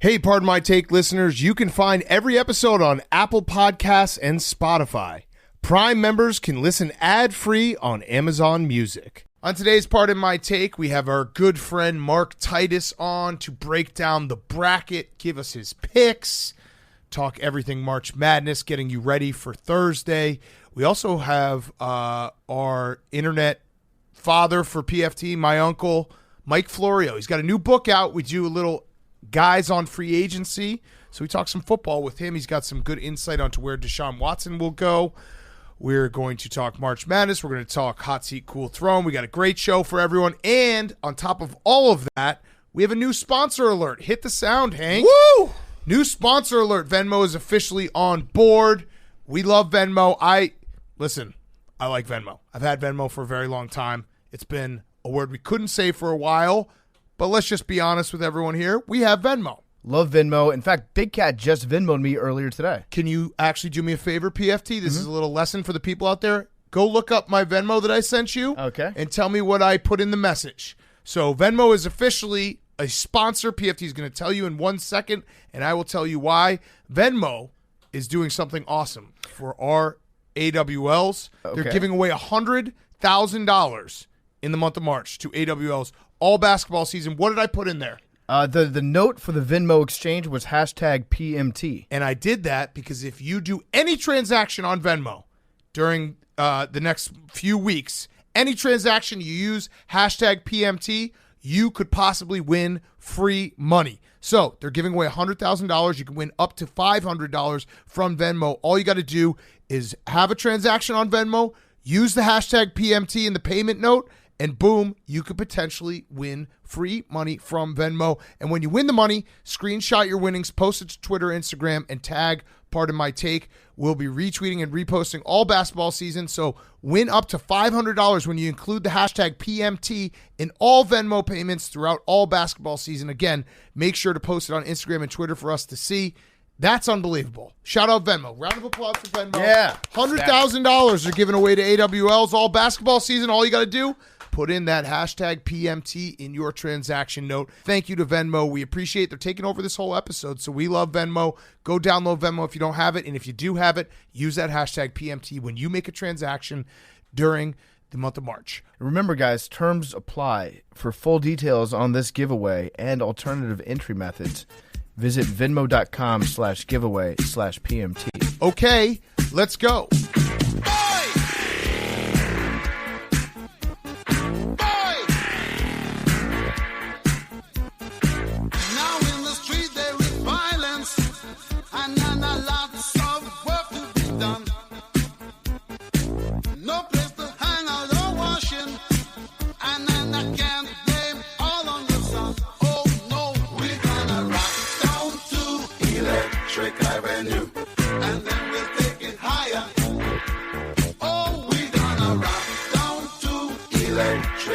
Hey, Pardon My Take listeners, you can find every episode on Apple Podcasts and Spotify. Prime members can listen ad-free on Amazon Music. On today's Pardon My Take, we have our good friend Mark Titus on to break down the bracket, give us his picks, talk everything March Madness, getting you ready for Thursday. We also have our internet father for PFT, my uncle, Mike Florio. He's got a new book out. We do a little guys on free agency. So we talk some football with him. He's got some good insight onto where Deshaun Watson will go. We're going to talk March Madness. We're going to talk Hot Seat, Cool Throne. We got a great show for everyone. And on top of all of that, we have a new sponsor alert. Hit the sound, Hank. Woo! New sponsor alert. Venmo is officially on board. We love Venmo. I like Venmo. I've had Venmo for a very long time. It's been a word we couldn't say for a while. But let's just be honest with everyone here. We have Venmo. Love Venmo. In fact, Big Cat just Venmoed me earlier today. Can you actually do me a favor, PFT? This is a little lesson for the people out there. Go look up my Venmo that I sent you. Okay. And tell me what I put in the message. So Venmo is officially a sponsor. PFT is going to tell you in 1 second, and I will tell you why. Venmo is doing something awesome for our AWLs. Okay. They're giving away $100,000 in the month of March to AWLs. All basketball season. What did I put in there? The note for the Venmo exchange was hashtag PMT. And I did that because if you do any transaction on Venmo during the next few weeks, any transaction you use hashtag PMT, you could possibly win free money. So they're giving away $100,000. You can win up to $500 from Venmo. All you got to do is have a transaction on Venmo, use the hashtag PMT in the payment note, and boom, you could potentially win free money from Venmo. And when you win the money, screenshot your winnings, post it to Twitter, Instagram, and tag Pardon My Take. We'll be retweeting and reposting all basketball season. So win up to $500 when you include the hashtag PMT in all Venmo payments throughout all basketball season. Again, make sure to post it on Instagram and Twitter for us to see. That's unbelievable. Shout out Venmo. Round of applause for Venmo. Yeah. $100,000 are given away to AWLs all basketball season. All you got to do, put in that hashtag PMT in your transaction note. Thank you to Venmo. We appreciate they're taking over this whole episode, so we love Venmo. Go download Venmo if you don't have it, and if you do have it, use that hashtag PMT when you make a transaction during the month of March. Remember, guys, terms apply. For full details on this giveaway and alternative entry methods, visit venmo.com/giveaway/PMT. Okay, let's go.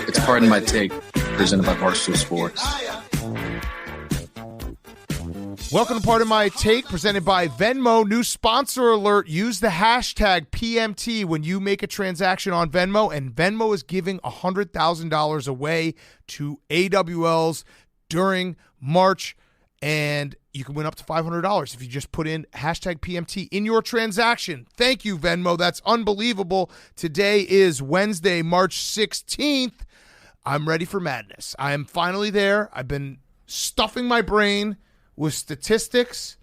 It's Pardon My Take, presented by Barstool Sports. Welcome to Pardon My Take, presented by Venmo. New sponsor alert. Use the hashtag PMT when you make a transaction on Venmo, and Venmo is giving $100,000 away to AWLs during March, and you can win up to $500 if you just put in hashtag PMT in your transaction. Thank you, Venmo. That's unbelievable. Today is Wednesday, March 16th. I'm ready for madness. I am finally there. I've been stuffing my brain with statistics,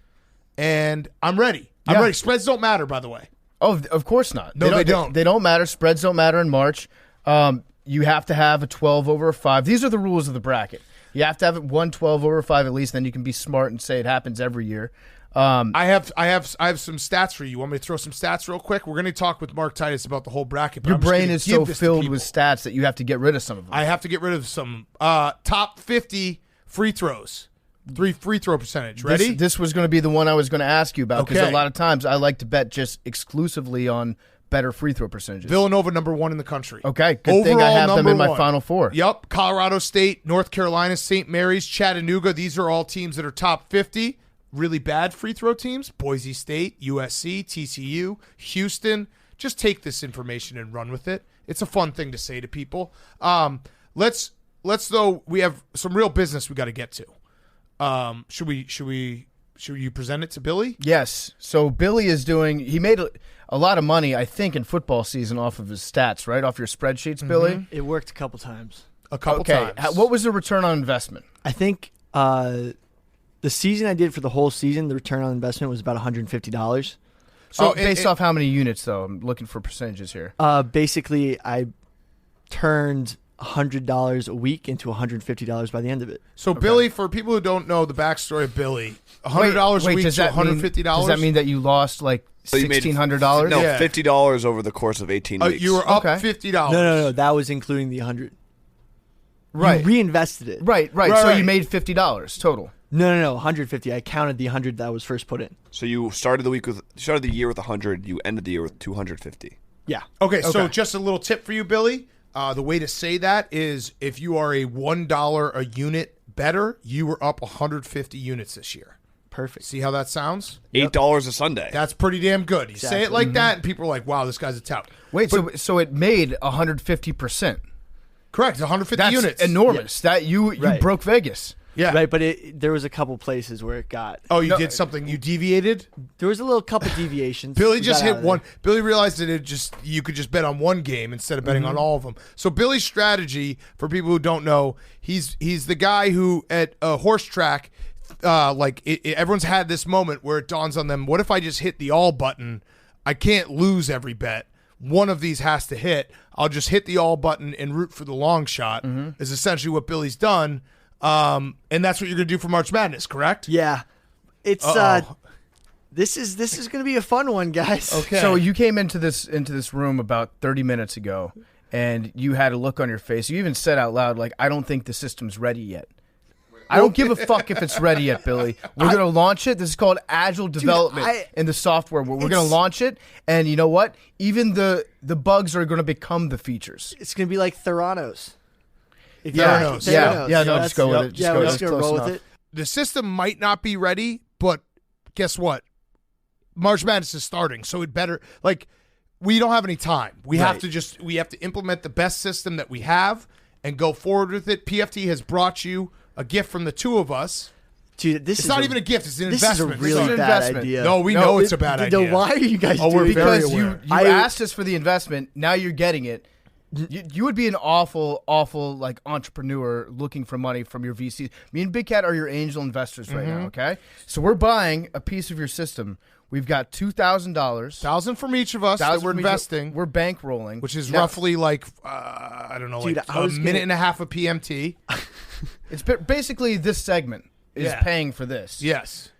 and I'm ready. I'm ready. Spreads don't matter, by the way. Oh, of course not. No, they don't. They don't matter. Spreads don't matter in March. You have to have a 12 over a 5. These are the rules of the bracket. You have to have it 1 12 over 5 at least, then you can be smart and say it happens every year. I have some stats for you. You want me to throw some stats real quick? We're going to talk with Mark Titus about the whole bracket. Your brain is so filled with stats that you have to get rid of some of them. I have to get rid of some. Top 50 free throws. Free throw percentage. Ready? This was going to be the one I was going to ask you about, because a lot of times I like to bet just exclusively on better free throw percentages. Villanova, number 1 in the country. Okay, good thing I have them in my Final Four. Yep. Colorado State, North Carolina, St. Mary's, Chattanooga. These are all teams that are top 50. Really bad free throw teams: Boise State, USC, TCU, Houston. Just take this information and run with it. It's a fun thing to say to people. Let's though, we have some real business we got to get to. Should you present it to Billy? Yes. So Billy is he made a lot of money, I think, in football season off of his stats, right? Off your spreadsheets, Billy? It worked a couple times. A couple times. What was the return on investment? I think the season I did for the whole season, the return on investment was about $150. So based off how many units, though? I'm looking for percentages here. Basically, I turned $100 a week into $150 by the end of it. So Billy, for people who don't know the backstory of Billy, $100 a week to $150. Does that mean that you lost like $1,600? No, Yeah. $50 over the course of 18 weeks. You were up $50. No. That was including the 100. Right. You reinvested it. Right. So you made $50 total. No, 150. I counted the 100 that was first put in. So you started the year with 100. You ended the year with 250. Yeah. Okay, so just a little tip for you, Billy. The way to say that is if you are a $1 a unit better, you were up 150 units this year. Perfect. See how that sounds? $8 a Sunday. That's pretty damn good. You say it like that, and people are like, wow, this guy's a tout. Wait, so it made 150%. Correct, 150 That's units. enormous. Yeah. That you broke Vegas. Yeah. Right, but there was a couple places where it got... Oh, you did something. You deviated? There was a couple deviations. Billy We just got out hit of one. there. Billy realized that you could just bet on one game instead of betting on all of them. So Billy's strategy, for people who don't know, he's the guy who at a horse track, everyone's had this moment where it dawns on them, what if I just hit the all button? I can't lose every bet. One of these has to hit. I'll just hit the all button and root for the long shot is essentially what Billy's done. And that's what you're going to do for March Madness, correct? Yeah. It's this is going to be a fun one, guys. Okay. So you came into this room about 30 minutes ago, and you had a look on your face. You even said out loud, like, I don't think the system's ready yet. I don't give a fuck if it's ready yet, Billy. We're going to launch it. This is called agile development in the software. We're going to launch it, and you know what? Even the bugs are going to become the features. It's going to be like Theranos. Theranos. Just go with it. We're just going to roll with it. The system might not be ready, but guess what? March Madness is starting, so it better we don't have any time. We have to implement the best system that we have and go forward with it. PFT has brought you a gift from the two of us. Dude, it's not even a gift; it's an this investment. This is a really bad idea. No, we know it's a bad idea. Why are you guys doing we're it? very Because aware. you asked us for the investment. Now you're getting it. You would be an awful entrepreneur looking for money from your VCs. Me and Big Cat are your angel investors right now. Okay, so we're buying a piece of your system. We've got $2,000, $1,000 from each of us that we're investing. We're bankrolling, which is roughly a minute and a half of PMT. It's basically this segment is paying for this. Yes.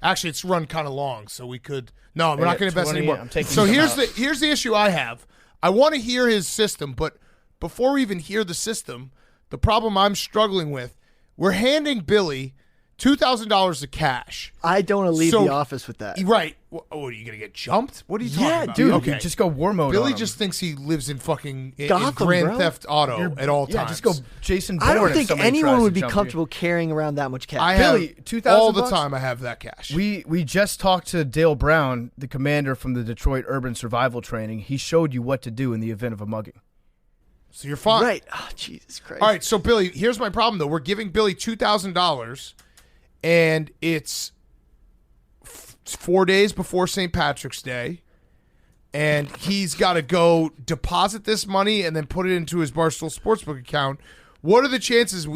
Actually, it's run kind of long, so we could. No, we're not going to invest anymore. So here's the issue I have. I want to hear his system, but before we even hear the system, the problem I'm struggling with, we're handing Billy $2,000 of cash. I don't want to leave the office with that. Right. Oh, are you going to get jumped? What are you talking about? Dude, okay. just go war mode. Billy on just thinks he lives in fucking Gotham, Grand bro. Theft Auto at all times. Yeah, just go Jason Bourne. I don't if think somebody anyone tries would to be jump comfortable carrying around that much cash. I Billy, have $2,000 all the bucks? time I have that cash. We just talked to Dale Brown, the commander from the Detroit Urban Survival Training. He showed you what to do in the event of a mugging. So you're fine. Right. Oh, Jesus Christ. All right, so Billy, here's my problem, though. We're giving Billy $2,000, and it's 4 days before St. Patrick's Day, and he's got to go deposit this money and then put it into his Barstool Sportsbook account. What are the chances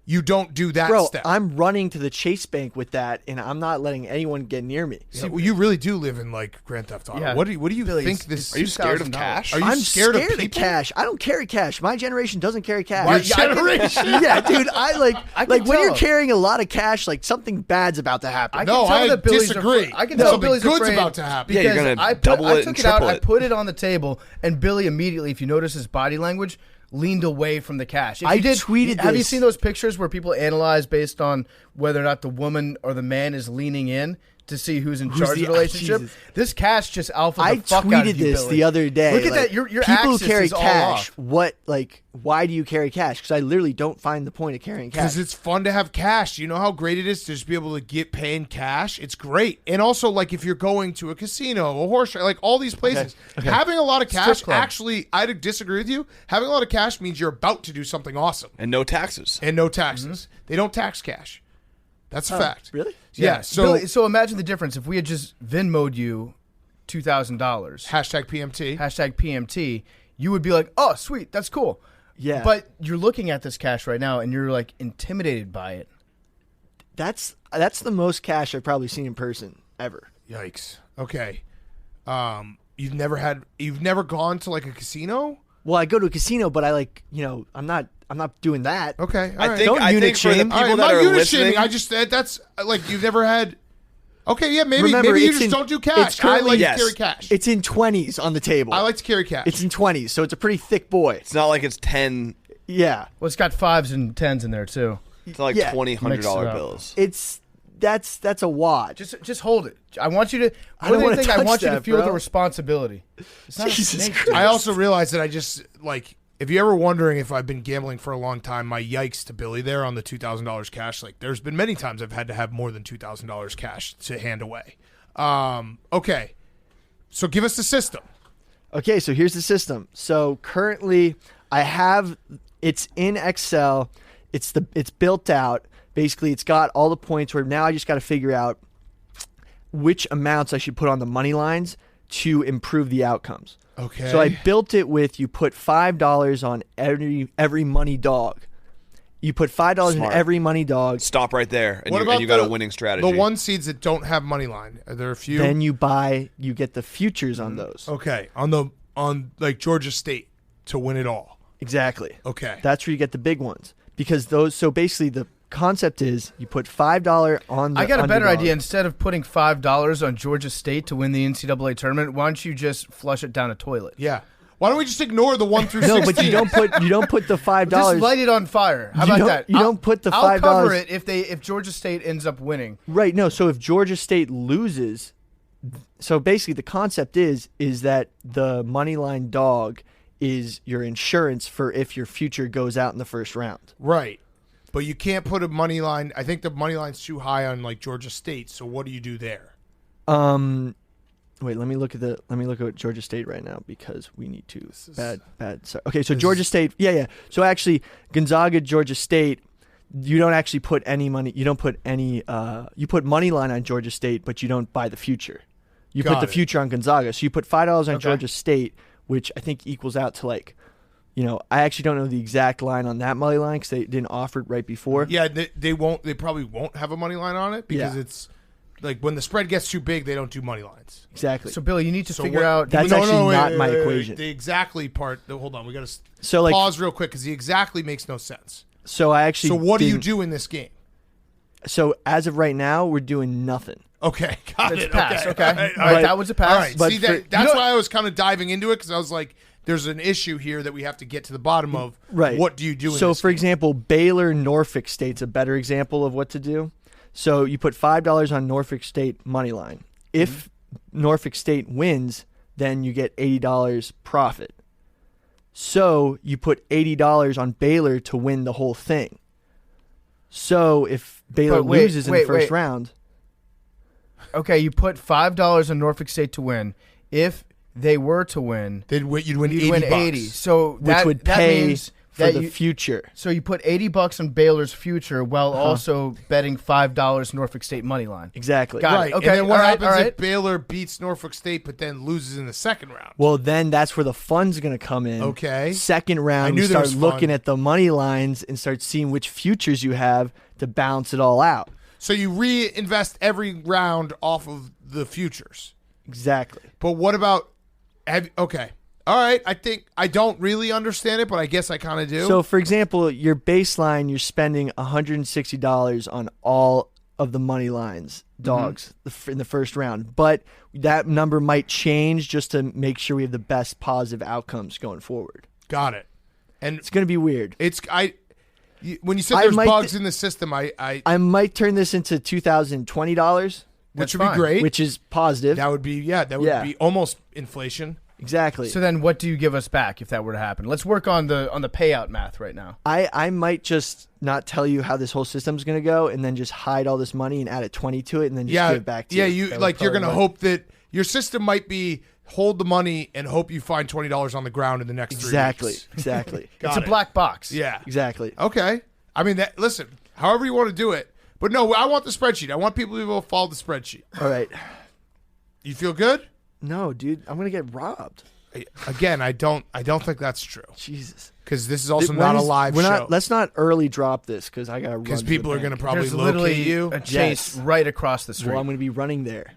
you don't do that step? I'm running to the Chase Bank with that, and I'm not letting anyone get near me. Yeah, well, you really do live in Grand Theft Auto. Yeah. What do you Billy, think this? Are you scared of $2,000? cash? Are you I'm scared of people? cash. I don't carry cash. My generation doesn't carry cash. Your generation? Yeah, dude. I can when tell you're him. carrying a lot of cash, something bad's about to happen. can No, tell I that Billy's disagree. I can No, tell something Billy's good's afraid about to happen. Yeah, you're because gonna double it I and took it out, triple I it. put it on the table, and Billy immediately, if you notice his body language, leaned away from the cash. If I you did, tweeted Have you this. seen those pictures where people analyze based on whether or not the woman or the man is leaning in to see who's in charge of the relationship? Jesus. This cash just alpha I the fuck out tweeted of you, this Billy. the other day. Look at that. Your people who axis carry is all cash. off. Why do you carry cash? Because I literally don't find the point of carrying cash. Because it's fun to have cash. You know how great it is to just be able to get paid in cash? It's great. And also, if you're going to a casino, a horse track, all these places, having a lot of cash, club. actually, I disagree with you. Having a lot of cash means you're about to do something awesome. And no taxes. And no taxes. They don't tax cash. That's a fact. Really? Yeah. So Billy, so imagine the difference if we had just Venmo'd you $2,000. hashtag PMT. Hashtag PMT. You would be like, oh, sweet, that's cool. Yeah. But you're looking at this cash right now, and you're like intimidated by it. That's the most cash I've probably seen in person ever. Yikes. Okay. You've never gone to like a casino? Well, I go to a casino, but I'm not doing that. Okay. All I right. think Don't for the unit people shame. All right, I'm that not are unit listening, shaming. I just that's like you've never had. Okay, yeah, maybe Remember, you it's just in- don't do it's cash. I currently- like Yes. to carry cash. It's in 20s on the table. I like to carry cash. It's in 20s, so it's a pretty thick boy. it's not like it's 10. Yeah. Well, it's got 5s and 10s in there too. It's not like Yeah. $20, Mix it $100 up. bills. That's a wad. Just hold it. I want you to. I don't more wanna than anything, I touch want you to that, feel bro. the responsibility. It's not Jesus a snake. Christ. I also realized that I just like if you're ever wondering if I've been gambling for a long time, my yikes to Billy there on the $2,000 cash. Like there's been many times I've had to have more than $2,000 cash to hand away. Okay, so give us the system. Okay, so here's the system. So currently, it's in Excel. It's built out. Basically, it's got all the points where now I just got to figure out which amounts I should put on the money lines to improve the outcomes. Okay. So I built it with you put $5 on every money dog. You put $5 in Smart. every money dog. Stop right there, and What you, about and you got the- a winning strategy. The one seeds that don't have money line. Are there a few? Then you get the futures on those. Okay, on like Georgia State to win it all. Exactly. Okay. That's where you get the big ones because those. So basically, the concept is you put $5 on the I got a better underdog. idea. Instead of putting $5 on Georgia State to win the NCAA tournament, why don't you just flush it down a toilet? Yeah. Why don't we just ignore the 1 through No, 16? but you don't put the $5. Just light it on fire. How You about don't- that? you don't put the I'll $5 cover it if Georgia State ends up winning. Right. No. So if Georgia State loses, so basically the concept is that the money line dog is your insurance for if your future goes out in the first round. Right. But you can't put a money line. I think the money line's too high on like Georgia State. So what do you do there? Wait, let me look at Georgia State right now because we need to. Bad. Sorry. Okay, so Georgia State. Yeah. So actually, Gonzaga, Georgia State. You don't actually put any money. You don't put any. You put money line on Georgia State, but you don't buy the future. You Got put the it. future on Gonzaga. So you put $5 on Okay. Georgia State, which I think equals out to like, I actually don't know the exact line on that money line because they didn't offer it right before. Yeah, they won't. They probably won't have a money line on it because Yeah. it's like when the spread gets too big, they don't do money lines. Exactly. So, Billy, you need to So figure what- out. That's No, actually wait, not wait, my wait, wait. equation. The exactly part. Hold on, we got to So like, pause real quick because the exactly makes no sense. so I actually. So what do you didn't- do in this game? So as of right now, we're doing nothing. Okay, got It's it. pass, okay. All right, All right, that was a pass. All right, But see, for- that's you know- why I was kind of diving into it because I was like, there's an issue here that we have to get to the bottom of. Right. What do you do in So, this for game? example, Baylor Norfolk State's a better example of what to do. So you put $5 on Norfolk State money line. If Norfolk State wins, then you get $80 profit. So you put $80 on Baylor to win the whole thing. So if Baylor But wait, loses in the wait, first wait. round, Okay, you put $5 on Norfolk State to win. If they were to win, You'd win you'd 80 win bucks. 80. So which that would that pay means for that the you, future. So you put $80 on Baylor's future while also betting $5 Norfolk State money line. Exactly. Got it. Right. Okay, And then what all right, happens all if right. Baylor beats Norfolk State but then loses in the second round? Well, then that's where the fun's going to come in. Okay. Second I round, knew we there start was looking fun. at the money lines and start seeing which futures you have to balance it all out. So you reinvest every round off of the futures. Exactly. But what about okay. All right. I think I don't really understand it, but I guess I kind of do. So, for example, your baseline, you're spending $160 on all of the money lines, dogs, in the first round. But that number might change just to make sure we have the best positive outcomes going forward. Got it. And It's going to be weird. when you said I there's might bugs in the system, I I might turn this into $2,020, which would fine. be great. which is positive. That would be that would Yeah. be almost inflation. Exactly. So then, what do you give us back if that were to happen? Let's work on the payout math right now. I might just not tell you how this whole system's going to go and then just hide all this money and add a 20 to it and then just give it back to you. you That like would you're gonna probably hope that your system might be hold the money and hope you find $20 on the ground in the next 3 Exactly. weeks. Exactly. Got It's it. a black box. Yeah. Exactly. Okay. I mean, listen, however you want to do it, But no, I want the spreadsheet. I want people to be able to follow the spreadsheet. All right. You feel good? No, dude, I'm gonna get robbed. Again, I don't think that's true. Jesus. Because this is also not a live show. Let's not early drop this because I gotta run. Because people are gonna probably There's locate literally you. a chase right across the street. Well, I'm gonna be running there.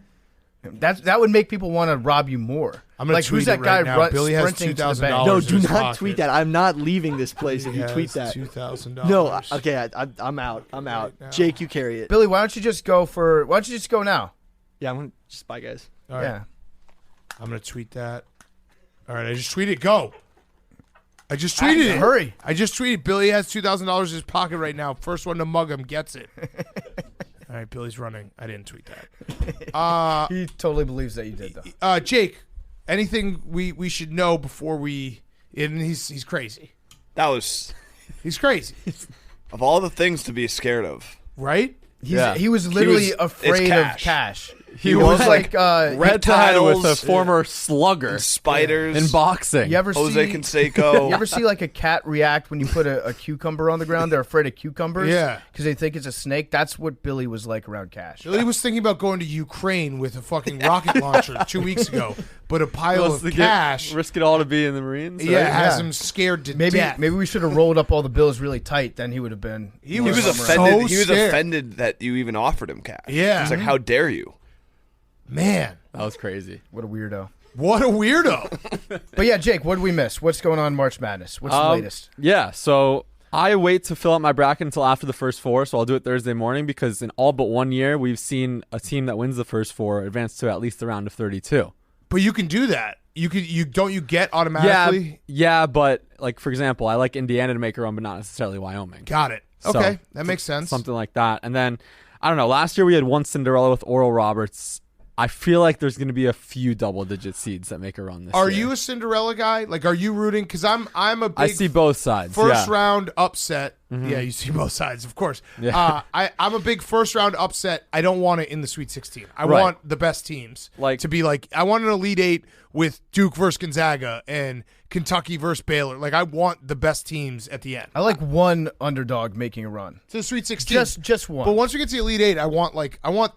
That would make people want to rob you more. I'm gonna like, tweet who's that it guy right now. Billy has sprinting to the $2,000. bank? No, in do his not pocket. tweet that. I'm not leaving this place if you tweet that. $2,000. No, okay, I'm out. I'm out. now. Jake, you carry it. Billy, why don't you just go now? Yeah, I'm gonna just bye, guys. All right. Yeah. I'm gonna tweet that. All right, I just tweeted. Go. I just tweeted it. Hurry. I just tweeted. Billy has $2,000 in his pocket right now. First one to mug him gets it. All right, Billy's running. I didn't tweet that. He totally believes that you did, though. Jake, anything we should know before we? And he's crazy. He's crazy, of all the things to be scared of. right? He was literally afraid of cash. cash. He was was like red tie with a reptiles, former slugger Spiders. in boxing. you ever Jose see Canseco. You ever see like a cat react when you put a cucumber on the ground? They're afraid of cucumbers. Yeah. Because they think it's a snake. That's what Billy was like around cash. Billy was thinking about going to Ukraine with a fucking rocket launcher 2 weeks ago, but a pile Wants of to cash, risk it all to be in the Marines. yeah, right? has Yeah. him scared to Maybe death. we should have rolled up all the bills really tight. Then he would have been. He He was so offended. He was scared. offended that you even offered him cash. Yeah. He's like, how dare you? Man, That was crazy. What a weirdo. what a weirdo. But yeah, Jake, what did we miss? What's going on in March Madness? What's the latest? Yeah, so I wait to fill out my bracket until after the first four, so I'll do it Thursday morning because in all but 1 year, we've seen a team that wins the first four advance to at least the round of 32. But you can do that. You get automatically? Yeah, but like for example, I like Indiana to make a run, but not necessarily Wyoming. Got it. So, Okay, that makes sense. Something like that. And then I don't know. Last year we had one Cinderella with Oral Roberts. I feel like there's going to be a few double-digit seeds that make a run this year. Are you a Cinderella guy? Like, are you rooting? Because I'm a big I see both sides. first yeah. round upset. Yeah, you see both sides, of course. Yeah. I'm a big first round upset. I don't want it in the Sweet 16. I Right. want the best teams Like- to be like. I want an Elite Eight with Duke versus Gonzaga and Kentucky versus Baylor. Like, I want the best teams at the end. I like one underdog making a run. To the Sweet 16. Just one. But once we get to the Elite Eight, I want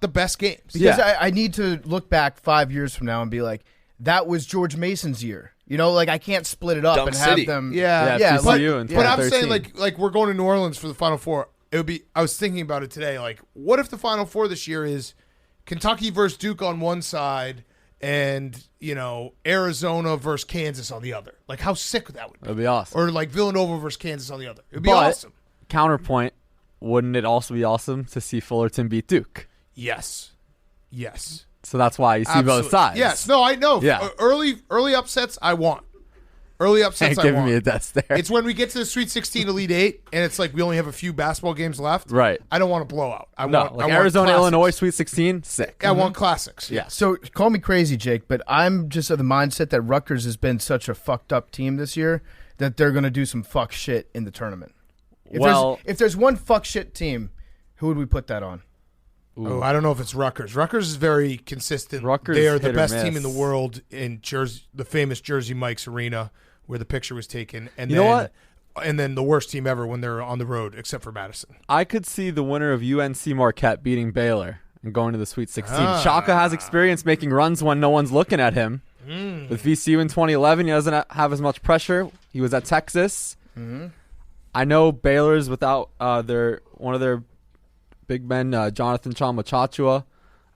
the best games. Because Yeah. I need to look back 5 years from now and be like, that was George Mason's year. You know, like I can't split it up Dump and City. have them. Yeah, Yeah, but, TCU in But I'm 2013. saying like we're going to New Orleans for the Final Four. It would be. I was thinking about it today. Like, what if the Final Four this year is Kentucky versus Duke on one side, and Arizona versus Kansas on the other? Like, how sick that would be. That'd be awesome. Or like Villanova versus Kansas on the other. It'd be But- awesome. Counterpoint, wouldn't it also be awesome to see Fullerton beat Duke? Yes. So that's why you see Absolutely. both sides. Yes. No, I know. Yeah. Early upsets, I want. Early upsets, Ain't I giving want. me a desk there. It's when we get to the Sweet 16 Elite Eight, and it's like we only have a few basketball games left. Right. I don't want a blowout. I no, want like I want Arizona, classics. Illinois, Sweet 16, sick. I want classics. Yeah. So call me crazy, Jake, but I'm just of the mindset that Rutgers has been such a fucked up team this year that they're going to do some fuck shit in the tournament. If there's one fuck shit team, who would we put that on? Oh, I don't know if it's Rutgers. Rutgers is very consistent. Rutgers they are the hit or best miss. team in the world in Jersey, the famous Jersey Mike's Arena, where the picture was taken. And You then, know what? And then the worst team ever when they're on the road, except for Madison. I could see the winner of UNC Marquette beating Baylor and going to the Sweet 16. Ah. Shaka has experience making runs when no one's looking at him. With VCU in 2011, he doesn't have as much pressure. He was at Texas. I know Baylor's without one of their big men, Jonathan Chama-Chachua,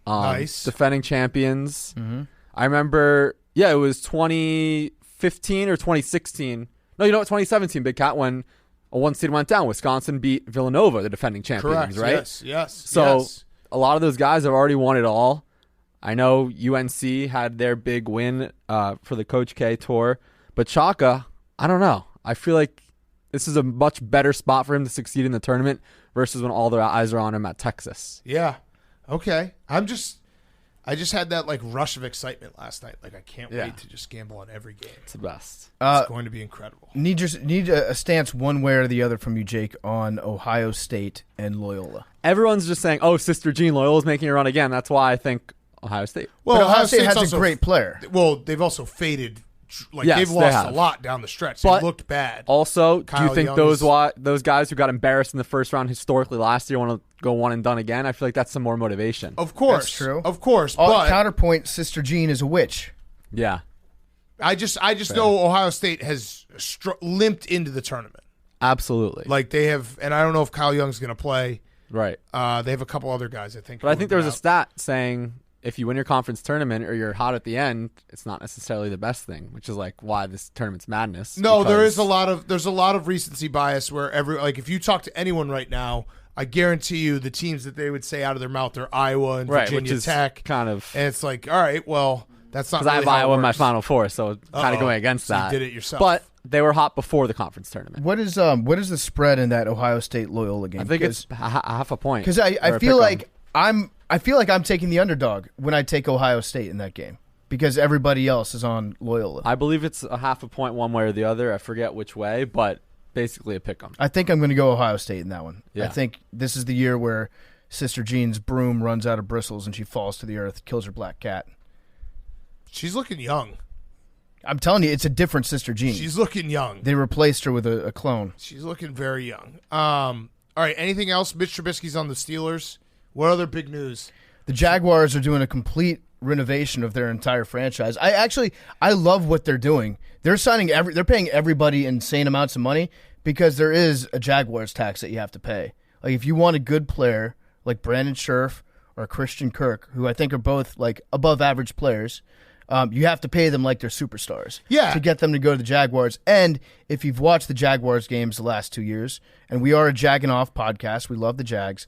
Nice. defending champions. I remember, it was 2015 or 2016. No, 2017, Big Cat, when a one seed went down. Wisconsin beat Villanova, the defending champions, Correct. right? Yes. So yes. a lot of those guys have already won it all. I know UNC had their big win for the Coach K tour, but Chaka, I don't know. I feel like this is a much better spot for him to succeed in the tournament versus when all their eyes are on him at Texas. Yeah. Okay. I just had that like rush of excitement last night. Like I can't Yeah. wait to just gamble on every game. It's the best. It's going to be incredible. Need a stance one way or the other from you, Jake, on Ohio State and Loyola. Everyone's just saying, "Oh, Sister Jean Loyola's making a run again." That's why I think Ohio State. Well, But Ohio State State's has also a great player. Well, they've also faded Like they've lost a lot down the stretch. They looked bad. Also, do you Kyle think those guys who got embarrassed in the first round historically last year want to go one and done again? I feel like that's some more motivation. Of course, that's true. Of course, but counterpoint, Sister Jean is a witch. Yeah, I just know Ohio State has limped into the tournament. Absolutely. Like they have, and I don't know if Kyle Young's going to play. Right. They have a couple other guys, I think. But I think there was a stat saying if you win your conference tournament or you're hot at the end, it's not necessarily the best thing, which is like why this tournament's madness. No, there's a lot of recency bias where if you talk to anyone right now, I guarantee you the teams that they would say out of their mouth are Iowa and Virginia Tech. Kind of. And it's like, all right, well, that's not because really I have how it Iowa in my works. Final Four, so kind of going against that. You did it yourself. But they were hot before the conference tournament. What is the spread in that Ohio State Loyola game? I think it's half a point. Because I feel like I'm taking the underdog when I take Ohio State in that game because everybody else is on Loyola. I believe it's a half a point one way or the other. I forget which way, but basically a pick 'em. I think I'm going to go Ohio State in that one. Yeah. I think this is the year where Sister Jean's broom runs out of bristles and she falls to the earth, kills her black cat. She's looking young. I'm telling you, it's a different Sister Jean. She's looking young. They replaced her with a clone. She's looking very young. All right, anything else? Mitch Trubisky's on the Steelers. What other big news? The Jaguars are doing a complete renovation of their entire franchise. I love what they're doing. They're they're paying everybody insane amounts of money because there is a Jaguars tax that you have to pay. Like if you want a good player like Brandon Scherf or Christian Kirk, who I think are both like above average players, you have to pay them like they're superstars to get them to go to the Jaguars. And if you've watched the Jaguars games the last 2 years, and we are a Jagging Off podcast, we love the Jags,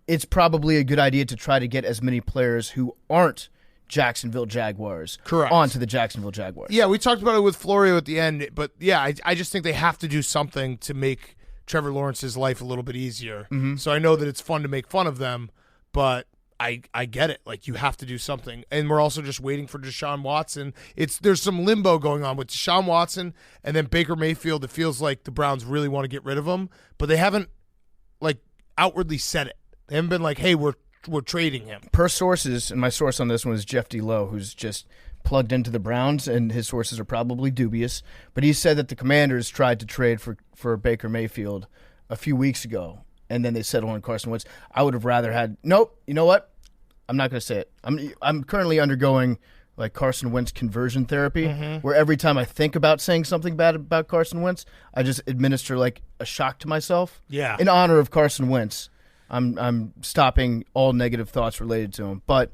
it's probably a good idea to try to get as many players who aren't Jacksonville Jaguars onto the Jacksonville Jaguars. Yeah, we talked about it with Florio at the end, but yeah, I just think they have to do something to make Trevor Lawrence's life a little bit easier. Mm-hmm. So I know that it's fun to make fun of them, but I get it. Like, you have to do something. And we're also just waiting for Deshaun Watson. There's some limbo going on with Deshaun Watson and then Baker Mayfield. It feels like the Browns really want to get rid of him, but they haven't, like, outwardly said it. They haven't been like, hey, we're trading him. Per sources, and my source on this one is Jeff D. Lowe, who's just plugged into the Browns, and his sources are probably dubious, but he said that the Commanders tried to trade for Baker Mayfield a few weeks ago, and then they settled on Carson Wentz. I would have rather had – nope, you know what? I'm not going to say it. I'm currently undergoing like Carson Wentz conversion therapy, where every time I think about saying something bad about Carson Wentz, I just administer like a shock to myself. Yeah. In honor of Carson Wentz, I'm stopping all negative thoughts related to him. But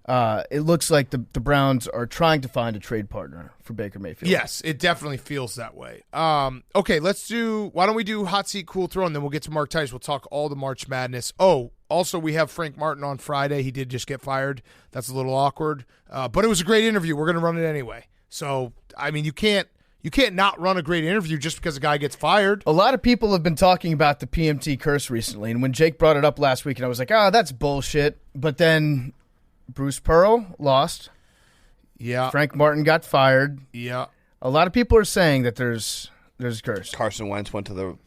it looks like the Browns are trying to find a trade partner for Baker Mayfield. Yes, it definitely feels that way. Okay, why don't we do Hot Seat Cool Throw, and then we'll get to Mark Titus. We'll talk all the March Madness. Oh, also, we have Frank Martin on Friday. He did just get fired. That's a little awkward. But it was a great interview. We're going to run it anyway. So, I mean, you can't not run a great interview just because a guy gets fired. A lot of people have been talking about the PMT curse recently, and when Jake brought it up last week, and I was like, that's bullshit. But then Bruce Pearl lost. Yeah. Frank Martin got fired. Yeah. A lot of people are saying that there's a curse. Carson Wentz went to the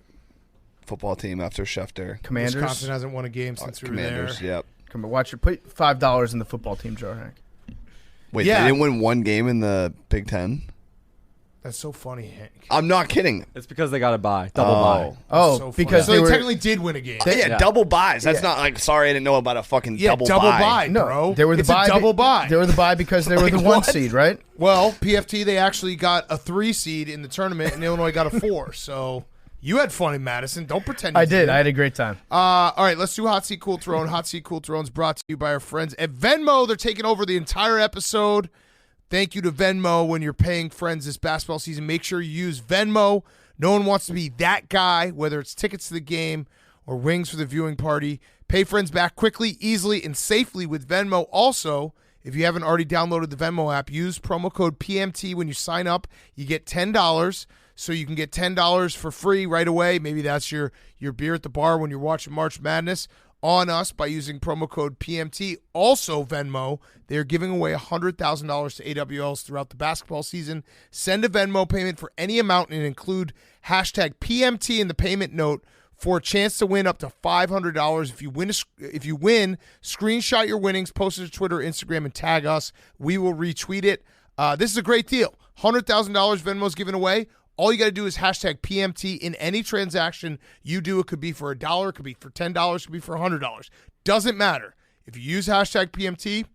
football team after Schefter. Commanders. Wisconsin hasn't won a game since we were there. Commanders, yep. Come on, watch it. Put $5 in the football team jar, Hank. Wait, Yeah. they didn't win one game in the Big Ten? That's so funny, Hank. I'm not kidding. It's because they got a bye, double bye. Oh, So because funny. they So were technically did win a game. Yeah, double buys. That's not like, sorry, I didn't know about a fucking double buy. no, bro. they were the It's bye. a double bye. They were the bye because they were Like the one what? seed, right? Well, PFT, they actually got a 3 seed in the tournament, and Illinois got a 4. So you had fun in Madison. Don't pretend you I did. didn't. I had a great time. All right, let's do Hot Seat Cool Throne. Hot Seat Cool Throne is brought to you by our friends at Venmo. They're taking over the entire episode. Thank you to Venmo. When you're paying friends this basketball season, make sure you use Venmo. No one wants to be that guy, whether it's tickets to the game or wings for the viewing party. Pay friends back quickly, easily, and safely with Venmo. Also, if you haven't already downloaded the Venmo app, use promo code PMT when you sign up. You get $10, so you can get $10 for free right away. Maybe that's your beer at the bar when you're watching March Madness on us by using promo code PMT. Also, Venmo, they're giving away $100,000 to AWLs throughout the basketball season. Send a Venmo payment for any amount and include hashtag PMT in the payment note for a chance to win up to $500. If you win, screenshot your winnings, post it to Twitter, Instagram, and tag us. We will retweet it. This is a great deal. $100,000 Venmo's giving away. All you got to do is hashtag PMT in any transaction you do. It could be for $1, it could be for $10, it could be for $100. Doesn't matter. If you use hashtag PMT,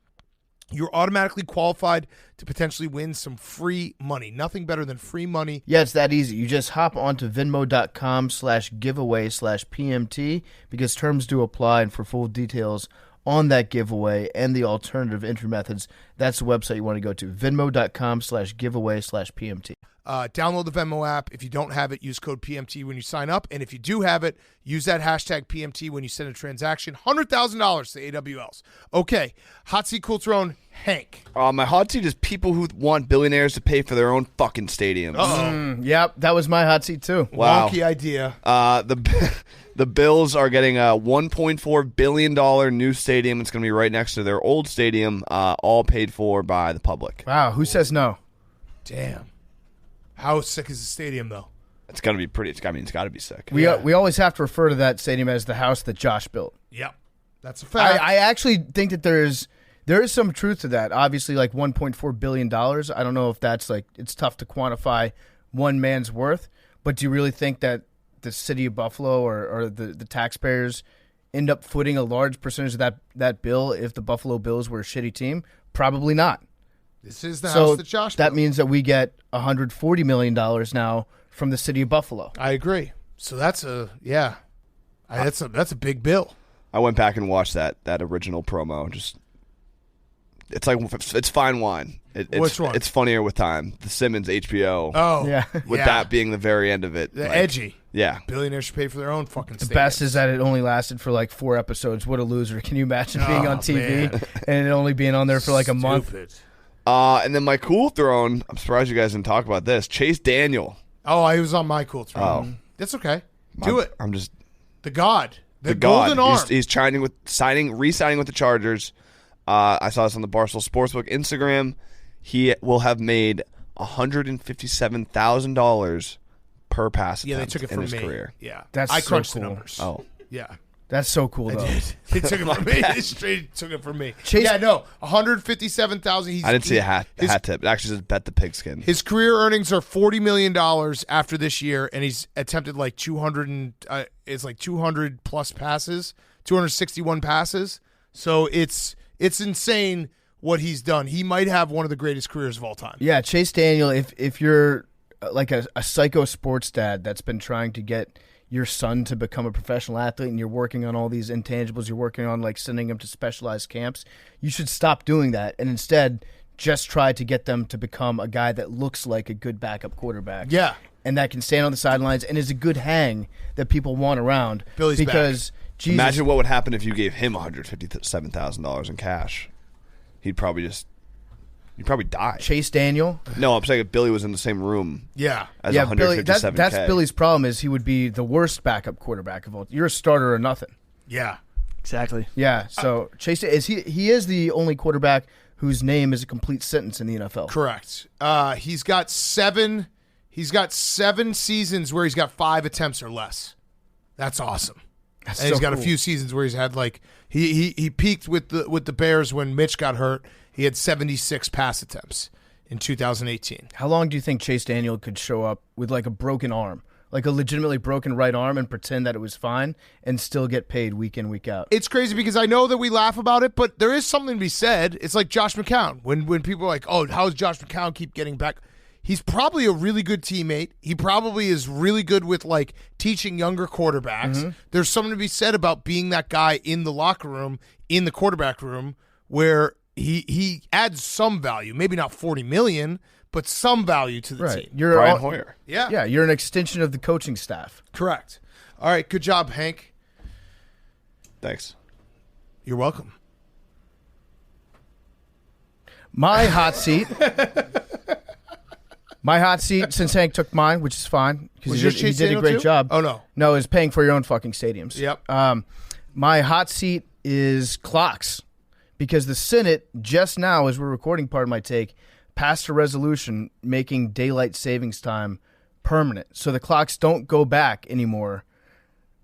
you're automatically qualified to potentially win some free money. Nothing better than free money. Yeah, it's that easy. You just hop onto Venmo.com/giveaway/PMT because terms do apply, and for full details on that giveaway and the alternative entry methods, that's the website you want to go to, Venmo.com/giveaway/PMT. Download the Venmo app. If you don't have it, use code PMT when you sign up. And if you do have it, use that hashtag PMT when you send a transaction. $100,000 to AWLs. Okay, hot seat cool throne, Hank. My hot seat is people who want billionaires to pay for their own fucking stadiums. Yep, that was my hot seat too. Wow. Wonky idea. The Bills are getting a $1.4 billion new stadium. It's going to be right next to their old stadium, all paid for by the public. Wow, who says no? Damn. How sick is the stadium, though? It's going to be pretty. It's got to be sick. We always have to refer to that stadium as the house that Josh built. Yep. That's a fact. I actually think that there is some truth to that. Obviously, like $1.4 billion. I don't know if that's it's tough to quantify one man's worth, but do you really think that the city of Buffalo or the taxpayers end up footing a large percentage of that bill if the Buffalo Bills were a shitty team? Probably not. This is the house that Josh built. That means that we get $140 million now from the city of Buffalo. I agree. So that's a big bill. I went back and watched that original promo. It's fine wine. Which one? It's funnier with time. The Simmons HBO. Oh, Yeah. With that being the very end of it. Edgy. Yeah. Billionaires should pay for their own fucking The stadiums. best is that it only lasted for 4 episodes. What a loser. Can you imagine being on TV and it only being on there for a month? Stupid. And then my cool throne, I'm surprised you guys didn't talk about this. Chase Daniel. Oh, he was on my cool throne. That's okay. Do it. I'm just The God. The god. golden arm. He's re-signing with the Chargers. I saw this on the Barstool Sportsbook Instagram. He will have made $157,000 per pass attempt they took it in from his me. career. Yeah. That's I so crunched cool. the numbers. Oh. Yeah. That's so cool, though. They took it from me. They straight took it from me. Chase- yeah, no. $157,000. I didn't see a hat tip. It actually says bet the pigskin. His career earnings are $40 million after this year, and he's attempted 200 plus passes, 261 passes. So it's insane what he's done. He might have one of the greatest careers of all time. Yeah, Chase Daniel, if you're like a psycho sports dad that's been trying to get your son to become a professional athlete and you're working on all these intangibles, you're working on sending him to specialized camps, you should stop doing that and instead just try to get them to become a guy that looks like a good backup quarterback. Yeah. And that can stand on the sidelines and is a good hang that people want around. Billy's because back. Jesus, Imagine what would happen if you gave him $157,000 in cash. He'd probably die. Chase Daniel. No, I'm saying if Billy was in the same room Yeah. as Yeah, Billy. That's $157K. Billy's problem is he would be the worst backup quarterback of all. You're a starter or nothing. Yeah. Exactly. Yeah. So Chase is he is the only quarterback whose name is a complete sentence in the NFL. Correct. He's got seven seasons where he's got 5 attempts or less. That's awesome. That's And he's so got cool. a few seasons where he's had he peaked with the Bears when Mitch got hurt. He had 76 pass attempts in 2018. How long do you think Chase Daniel could show up with a broken arm, like a legitimately broken right arm, and pretend that it was fine and still get paid week in, week out? It's crazy because I know that we laugh about it, but there is something to be said. It's like Josh McCown. When people are like, oh, how does Josh McCown keep getting back? He's probably a really good teammate. He probably is really good with teaching younger quarterbacks. Mm-hmm. There's something to be said about being that guy in the locker room, in the quarterback room, where he adds some value. Maybe not $40 million, but some value to the team. You're Brian Hoyer. Yeah. You're an extension of the coaching staff. Correct. All right, good job, Hank. Thanks. You're welcome. My hot seat. My hot seat, since Hank took mine, which is fine because Was he yours did, he Chase did a Daniel great too? job. Oh, no. No, is paying for your own fucking stadiums. Yep. My hot seat is clocks because the Senate just now, as we're recording part of my take, passed a resolution making daylight savings time permanent. So the clocks don't go back anymore.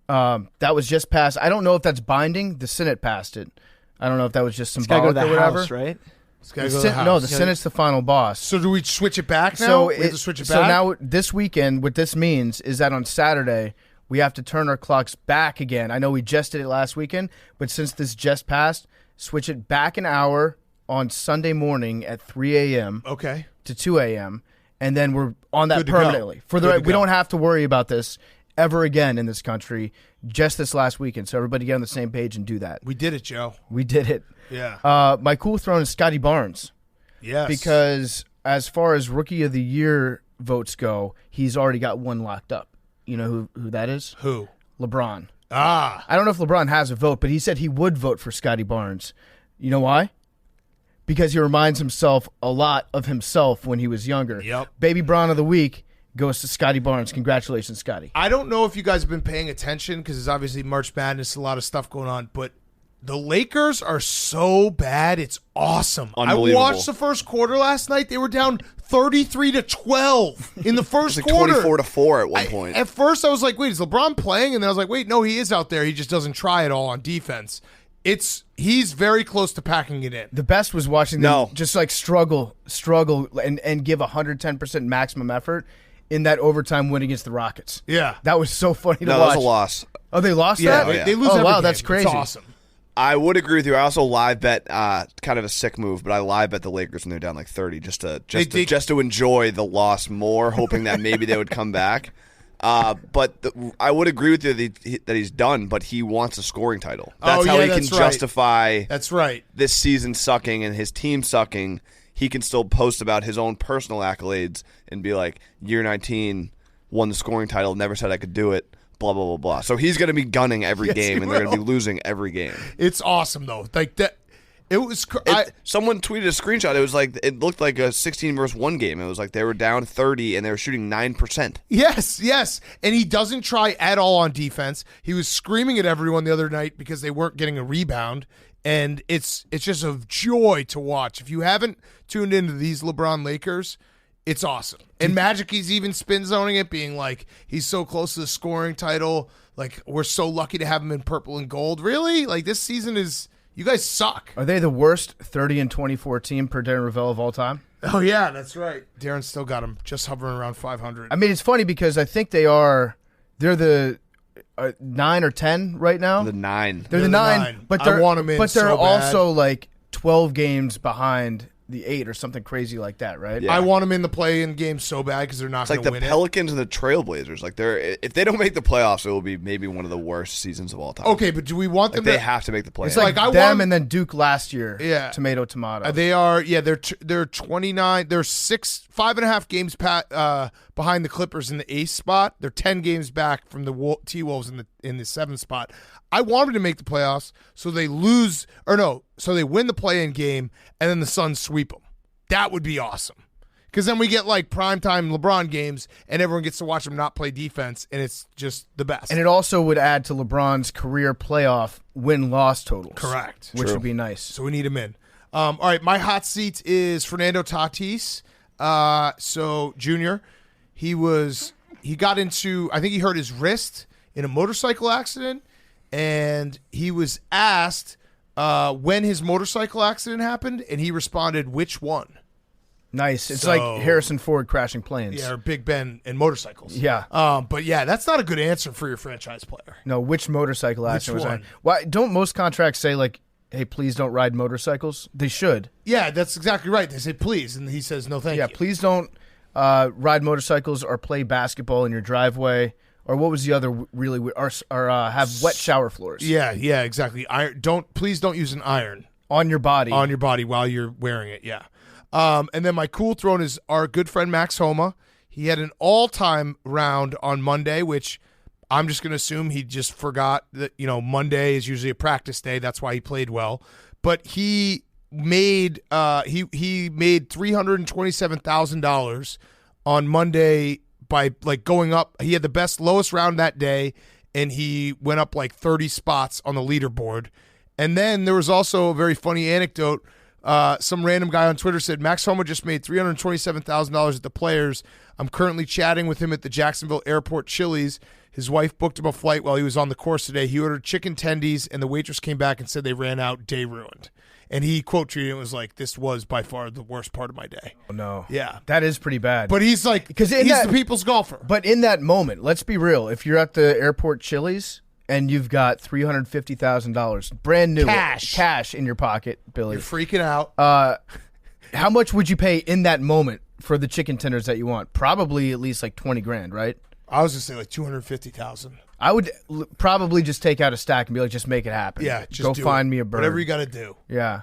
That was just passed. I don't know if that's binding. The Senate passed it. I don't know if that was just It's got to go symbolic to the or whatever. House, right? It's gotta go to the House. The Senate's the final boss. So do we switch it back now? So we have to switch it back? So now this weekend, what this means is that on Saturday, we have to turn our clocks back again. I know we just did it last weekend, but since this just passed, switch it back an hour on Sunday morning at 3 a.m. Okay. to 2 a.m., and then we're on that Good to permanently. go. We don't have to worry about this ever again in this country, just this last weekend. So everybody get on the same page and do that. We did it, Joe. We did it. Yeah. My cool throne is Scotty Barnes. Yes. Because as far as Rookie of the Year votes go, he's already got one locked up. You know who that is? Who? LeBron. Ah. I don't know if LeBron has a vote, but he said he would vote for Scotty Barnes. You know why? Because he reminds himself a lot of himself when he was younger. Yep. Baby Braun of the Week goes to Scotty Barnes. Congratulations, Scotty. I don't know if you guys have been paying attention because there's obviously March Madness, a lot of stuff going on, but the Lakers are so bad. It's awesome. I Unbelievable. watched the first quarter last night. They were down 33-12 in the first It's like quarter. 24-4 at one point. At first, I was like, wait, is LeBron playing? And then I was like, wait, no, he is out there. He just doesn't try at all on defense. He's very close to packing it in. The best was watching them just like struggle, and give 110% maximum effort in that overtime win against the Rockets. Yeah. That was so funny to No, watch. that was a loss. Oh, they lost Yeah, that? they lose Oh, every wow, game. that's crazy. It's awesome. I would agree with you. I also live bet, kind of a sick move, but I live bet the Lakers when they're down like 30 just to enjoy the loss more, hoping that maybe they would come back. But I would agree with you that he's done, but he wants a scoring title. That's how he can justify. That's right. This season sucking and his team sucking. He can still post about his own personal accolades and be like, year 19, won the scoring title, never said I could do it. Blah, blah, blah, blah. So he's going to be gunning every game, and they're going to be losing every game. It's awesome, though. Like that. It was. Someone tweeted a screenshot. It looked like a 16-1 game. It was like they were down 30 and they were shooting 9%. Yes. And he doesn't try at all on defense. He was screaming at everyone the other night because they weren't getting a rebound. And it's just a joy to watch. If you haven't tuned into these LeBron Lakers, it's awesome. And Magic, he's even spin zoning it, being like, he's so close to the scoring title. Like, we're so lucky to have him in purple and gold. Really? Like, this season is, you guys suck. Are they the worst 30-24 team per Darren Rovell of all time? Oh, yeah, that's right. Darren still got him just hovering around 500. I mean, it's funny because I think they're the 9 or 10 right now. The 9. They're the 9, but I want 'em in but they're so bad. also like 12 games behind the 8 or something crazy like that, right? Yeah. I want him in the play-in game so bad because they're not It's going like to the win Pelicans and the Trailblazers. Like if they don't make the playoffs, it will be maybe one of the worst seasons of all time. Okay, but do we want them They to? have to make the playoffs. It's like Like, I them want- and then Duke last year. Yeah. Tomato. They are. Yeah, they're 29. They're 5.5 games behind the Clippers in the 8th spot. They're 10 games back from the T-Wolves in the 7th spot. I wanted to make the playoffs, so they lose so they win the play-in game, and then the Suns sweep them. That would be awesome. Because then we get like primetime LeBron games, and everyone gets to watch him not play defense, and it's just the best. And it also would add to LeBron's career playoff win-loss totals. Correct. Which would be nice. So we need him in. All right, my hot seat is Fernando Tatis. So Junior, he got into, I think he hurt his wrist in a motorcycle accident, and he was asked when his motorcycle accident happened, and he responded, which one? Nice. It's So- like Harrison Ford crashing planes. Yeah, or Big Ben and motorcycles. Yeah. But yeah, that's not a good answer for your franchise player. No, which motorcycle accident was one? that? Why don't most contracts say like, "Hey, please don't ride motorcycles"? They should. Yeah, that's exactly right. They say please, and he says no, thank Yeah, you. please don't ride motorcycles or play basketball in your driveway. Or what was the other really? Or have wet shower floors. Yeah, exactly. Please don't use an iron on your body. on your body while you're wearing it. Yeah. And then my cool throne is our good friend Max Homa. He had an all-time round on Monday, which I'm just going to assume he just forgot that, Monday is usually a practice day. That's why he played well. But he made he made $327,000 on Monday by like going up. He had the lowest round that day, and he went up like 30 spots on the leaderboard. And then there was also a very funny anecdote. Some random guy on Twitter said, Max Homa just made $327,000 at the Players. I'm currently chatting with him at the Jacksonville Airport Chili's. His wife booked him a flight while he was on the course today. He ordered chicken tendies, and the waitress came back and said they ran out. Day ruined. And he quote tweeted it was like, "This was by far the worst part of my day." Oh, no. Yeah. That is pretty bad. But he's like, he's the people's golfer. But in that moment, let's be real. If you're at the airport Chili's and you've got $350,000 brand new cash in your pocket, Billy, You're freaking out. how much would you pay in that moment for the chicken tenders that you want? Probably at least like 20 grand, right? I was gonna say like 250,000. I would probably just take out a stack and be like, just make it happen. Yeah, just go do find it. me a bird. Whatever you got to do. Yeah.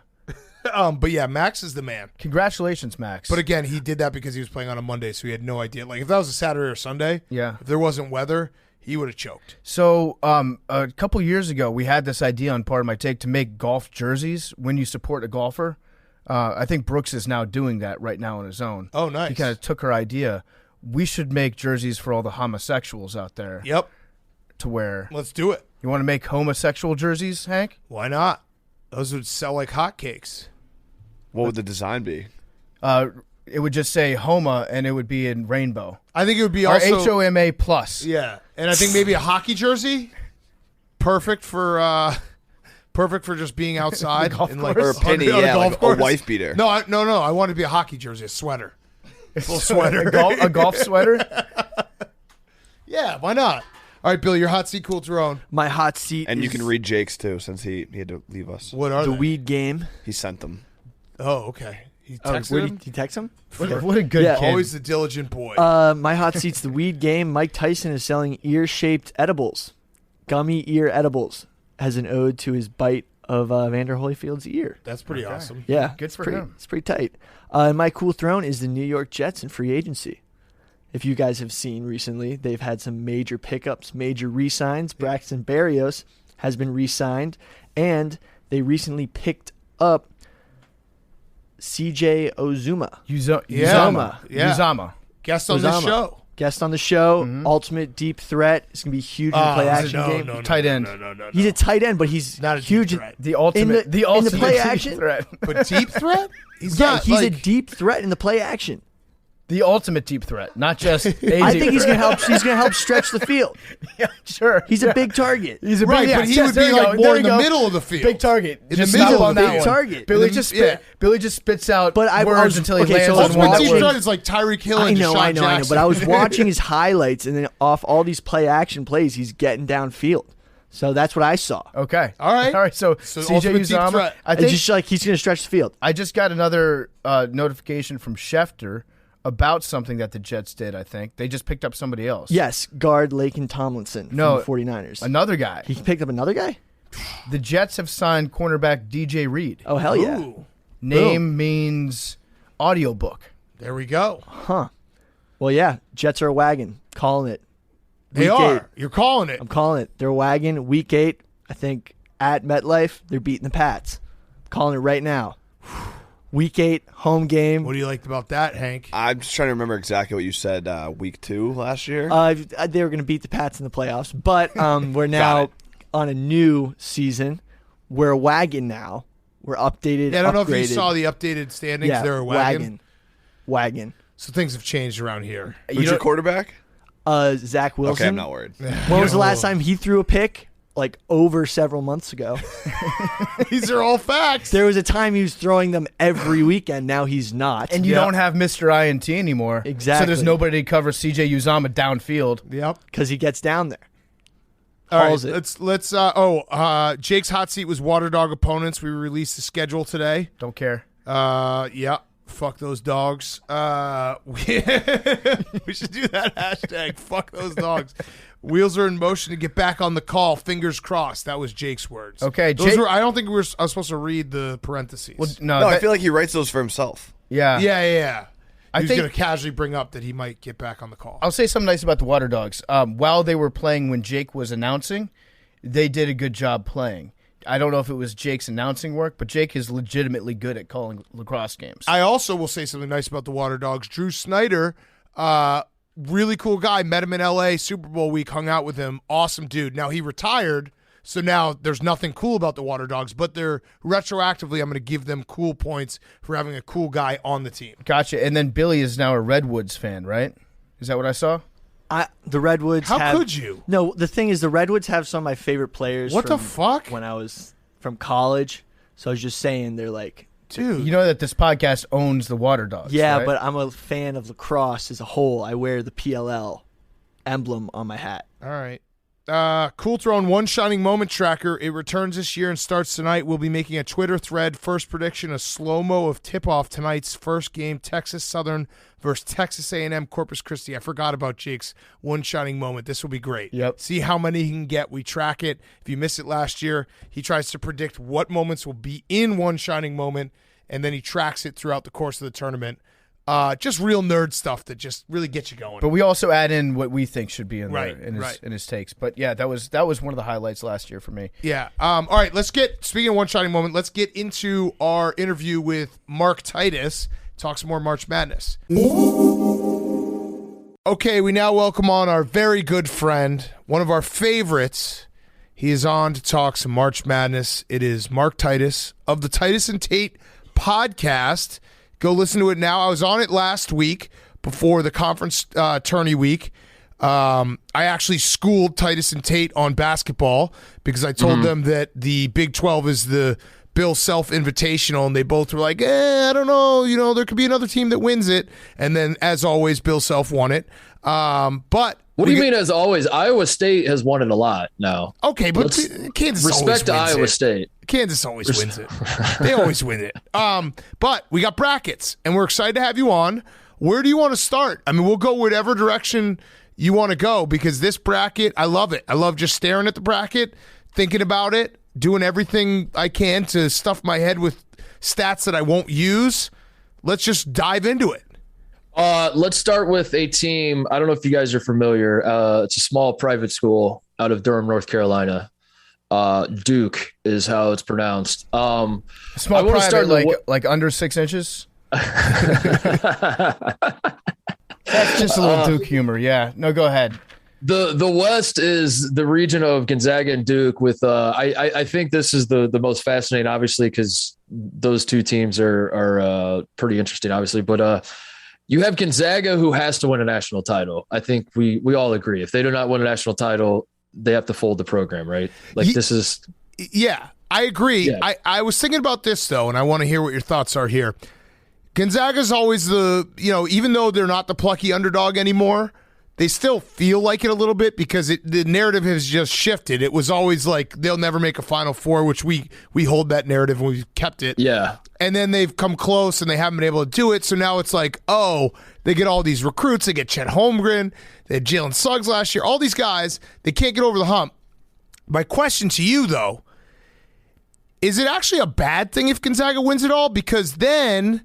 But yeah, Max is the man. Congratulations, Max. But again, he did that because he was playing on a Monday, so he had no idea. Like if that was a Saturday or Sunday, Yeah. if there wasn't weather, he would have choked. So a couple years ago, we had this idea on Part of My Take to make golf jerseys when you support a golfer. I think Brooks is now doing that right now on his own. Oh, nice. He kind of took our idea. We should make jerseys for all the homosexuals out there Yep. to wear. Let's do it. You want to make homosexual jerseys, Hank? Why not? Those would sell like hotcakes. What would the design be? It would just say Homa, and it would be in rainbow. I think it would be Or also HOMA plus. Yeah, and I think maybe a hockey jersey, perfect for just being outside and like Or a penny, on a yeah, golf like a course. wife beater. No, I want it to be a hockey jersey, a sweater, a little sweater, A golf sweater? Yeah, why not? All right, Bill, your hot seat, cool Tyrone. My hot seat And is you can read Jake's too, since he had to leave us. What are the they? weed game. He sent them. Oh, okay. He Oh, texted where him. did you text him? What a good Yeah. kid. Always the diligent boy. My hot seat's the weed game. Mike Tyson is selling ear-shaped edibles, gummy ear edibles, as an ode to his bite of Vander Holyfield's ear. That's pretty awesome. Yeah, Good it's for pretty, him. It's pretty tight. And my cool throne is the New York Jets in free agency. If you guys have seen recently, they've had some major pickups, major re-signs. Braxton Berrios has been re-signed, and they recently picked up CJ Ozuma. Uzama. Yeah. Uzama. Guest on this Uzama. show. Guest on the show, ultimate deep threat. It's going to be huge in the play action game. No, Tight end. No. He's a tight end, but he's Not a deep huge. threat. The ultimate, in the ultimate play deep action? threat. But deep threat? He's Yeah, not. he's a like, deep threat in the play action. The ultimate deep threat, not just a I deep think he's threat. going to help. He's going to help stretch the field. Yeah, sure. He's a big target. He's a Right, big, but he yes, would there be you like go, more there in you the go. middle of the field. Big target. In Just the middle stop of on the that field. one. Target. Billy In the- just yeah. Billy just spits out But I words was- until he okay, lands so on Ultimate one watching- deep word. threat is like Tyreek Hill I and know. Deshaun Jackson. But I was watching his highlights, and then off all these play action plays, he's getting downfield. So that's what I saw. Okay. All right. So So CJ ultimate deep Uzama. threat. I It's think just like he's going to stretch the field. I just got another notification from Schefter about something that the Jets did. I think they just picked up somebody else. Yes, guard Laken Tomlinson No, from the 49ers. Another guy. He picked up another guy? The Jets have signed cornerback DJ Reed. Oh, hell yeah. Ooh, Name means audiobook. there we go. Huh. Well, yeah, Jets are a wagon. Calling it. They Week are. 8. You're calling it. I'm calling it. They're a wagon. Week 8, I think, at MetLife, they're beating the Pats. Calling it right now. Week 8, home game. What do you like about that, Hank? I'm just trying to remember exactly what you said week 2 last year. They were going to beat the Pats in the playoffs, but we're now on a new season. We're a wagon now. We're updated. Yeah, I don't know if you upgraded. saw the updated standings. Yeah, They're a wagon. Wagon. So things have changed around here. Who's your quarterback? Zach Wilson. Okay, I'm not worried. When was the last time he threw a pick? Like over several months ago. These are all facts. There was a time he was throwing them every weekend. Now he's not. And you Yeah. don't have Mr. INT anymore. Exactly. So there's nobody to cover CJ Uzama downfield. Yep. because he gets down there. All right. Calls it. Let's. Jake's hot seat was Water Dog opponents. We released the schedule today. Don't care. Yeah. Fuck those dogs. We should do that hashtag. Fuck those dogs. Wheels are in motion to get back on the call. Fingers crossed. That was Jake's words. Okay, Those Jake- were. I don't think I was supposed to read the parentheses. Well, No, I feel like he writes those for himself. yeah. yeah. I He was think- going to casually bring up that he might get back on the call. I'll say something nice about the Water Dogs. While they were playing when Jake was announcing, they did a good job playing. I don't know if it was Jake's announcing work, but Jake is legitimately good at calling lacrosse games. I also will say something nice about the Water Dogs. Drew Snyder, really cool guy. Met him in L.A. Super Bowl week. Hung out with him. Awesome dude. Now he retired, so now there's nothing cool about the Water Dogs. But they're retroactively, I'm going to give them cool points for having a cool guy on the team. Gotcha. And then Billy is now a Redwoods fan, right? Is that what I saw? The Redwoods. How could you? No, the thing is, the Redwoods have some of my favorite players. What the from fuck? When I was from college, So I was just saying they're like, Dude. You know that this podcast owns the Water Dogs. yeah, right? but I'm a fan of lacrosse as a whole. I wear the PLL emblem on my hat. All right. Cool Throne One Shining Moment Tracker. It returns this year and starts tonight. We'll be making a Twitter thread. First prediction, a slow-mo of tip-off tonight's first game, Texas Southern versus Texas A&M Corpus Christi. I forgot about Jake's One Shining Moment. This will be great. Yep. See how many he can get. We track it. If you missed it last year, he tries to predict what moments will be in One Shining Moment, and then he tracks it throughout the course of the tournament. Just real nerd stuff that just really gets you going. But we also add in what we think should be in Right, there in his takes. But yeah, that was one of the highlights last year for me. Yeah. All right, speaking of One Shining Moment, let's get into our interview with Mark Titus. Talk some more March Madness. Okay, we now welcome on our very good friend, one of our favorites. He is on to talk some March Madness. It is Mark Titus of the Titus and Tate podcast. Go listen to it now. I was on it last week before the conference tourney week. I actually schooled Titus and Tate on basketball because I told them that the Big 12 is the Bill Self Invitational, and they both were like, I don't know. You know, there could be another team that wins it. And then, as always, Bill Self won it. But what do you mean, as always? Iowa State has won it a lot now. Okay, but Kansas respect always wins Iowa it. State. Kansas always wins it. They always win it. But we got brackets, and we're excited to have you on. Where do you want to start? I mean, we'll go whatever direction you want to go because this bracket, I love it. I love just staring at the bracket, thinking about it, doing everything I can to stuff my head with stats that I won't use. Let's just dive into it. Let's start with a team. I don't know if you guys are familiar. It's a small private school out of Durham, North Carolina. Duke is how it's pronounced. Small private, like under 6 inches. That's just a little Duke humor. Yeah. No, go ahead. The West is the region of Gonzaga and Duke with I think this is the most fascinating, obviously, because those two teams are pretty interesting, obviously. But you have Gonzaga, who has to win a national title. I think we all agree. If they do not win a national title, they have to fold the program, right? This is... Yeah, I agree. Yeah. I was thinking about this, though, and I want to hear what your thoughts are here. Gonzaga's always even though they're not the plucky underdog anymore, they still feel like it a little bit because the narrative has just shifted. It was always like they'll never make a Final Four, which we hold that narrative and we've kept it. Yeah. And then they've come close and they haven't been able to do it. So now it's like, oh, they get all these recruits. They get Chet Holmgren. They had Jalen Suggs last year. All these guys, they can't get over the hump. My question to you, though, is it actually a bad thing if Gonzaga wins it all? Because then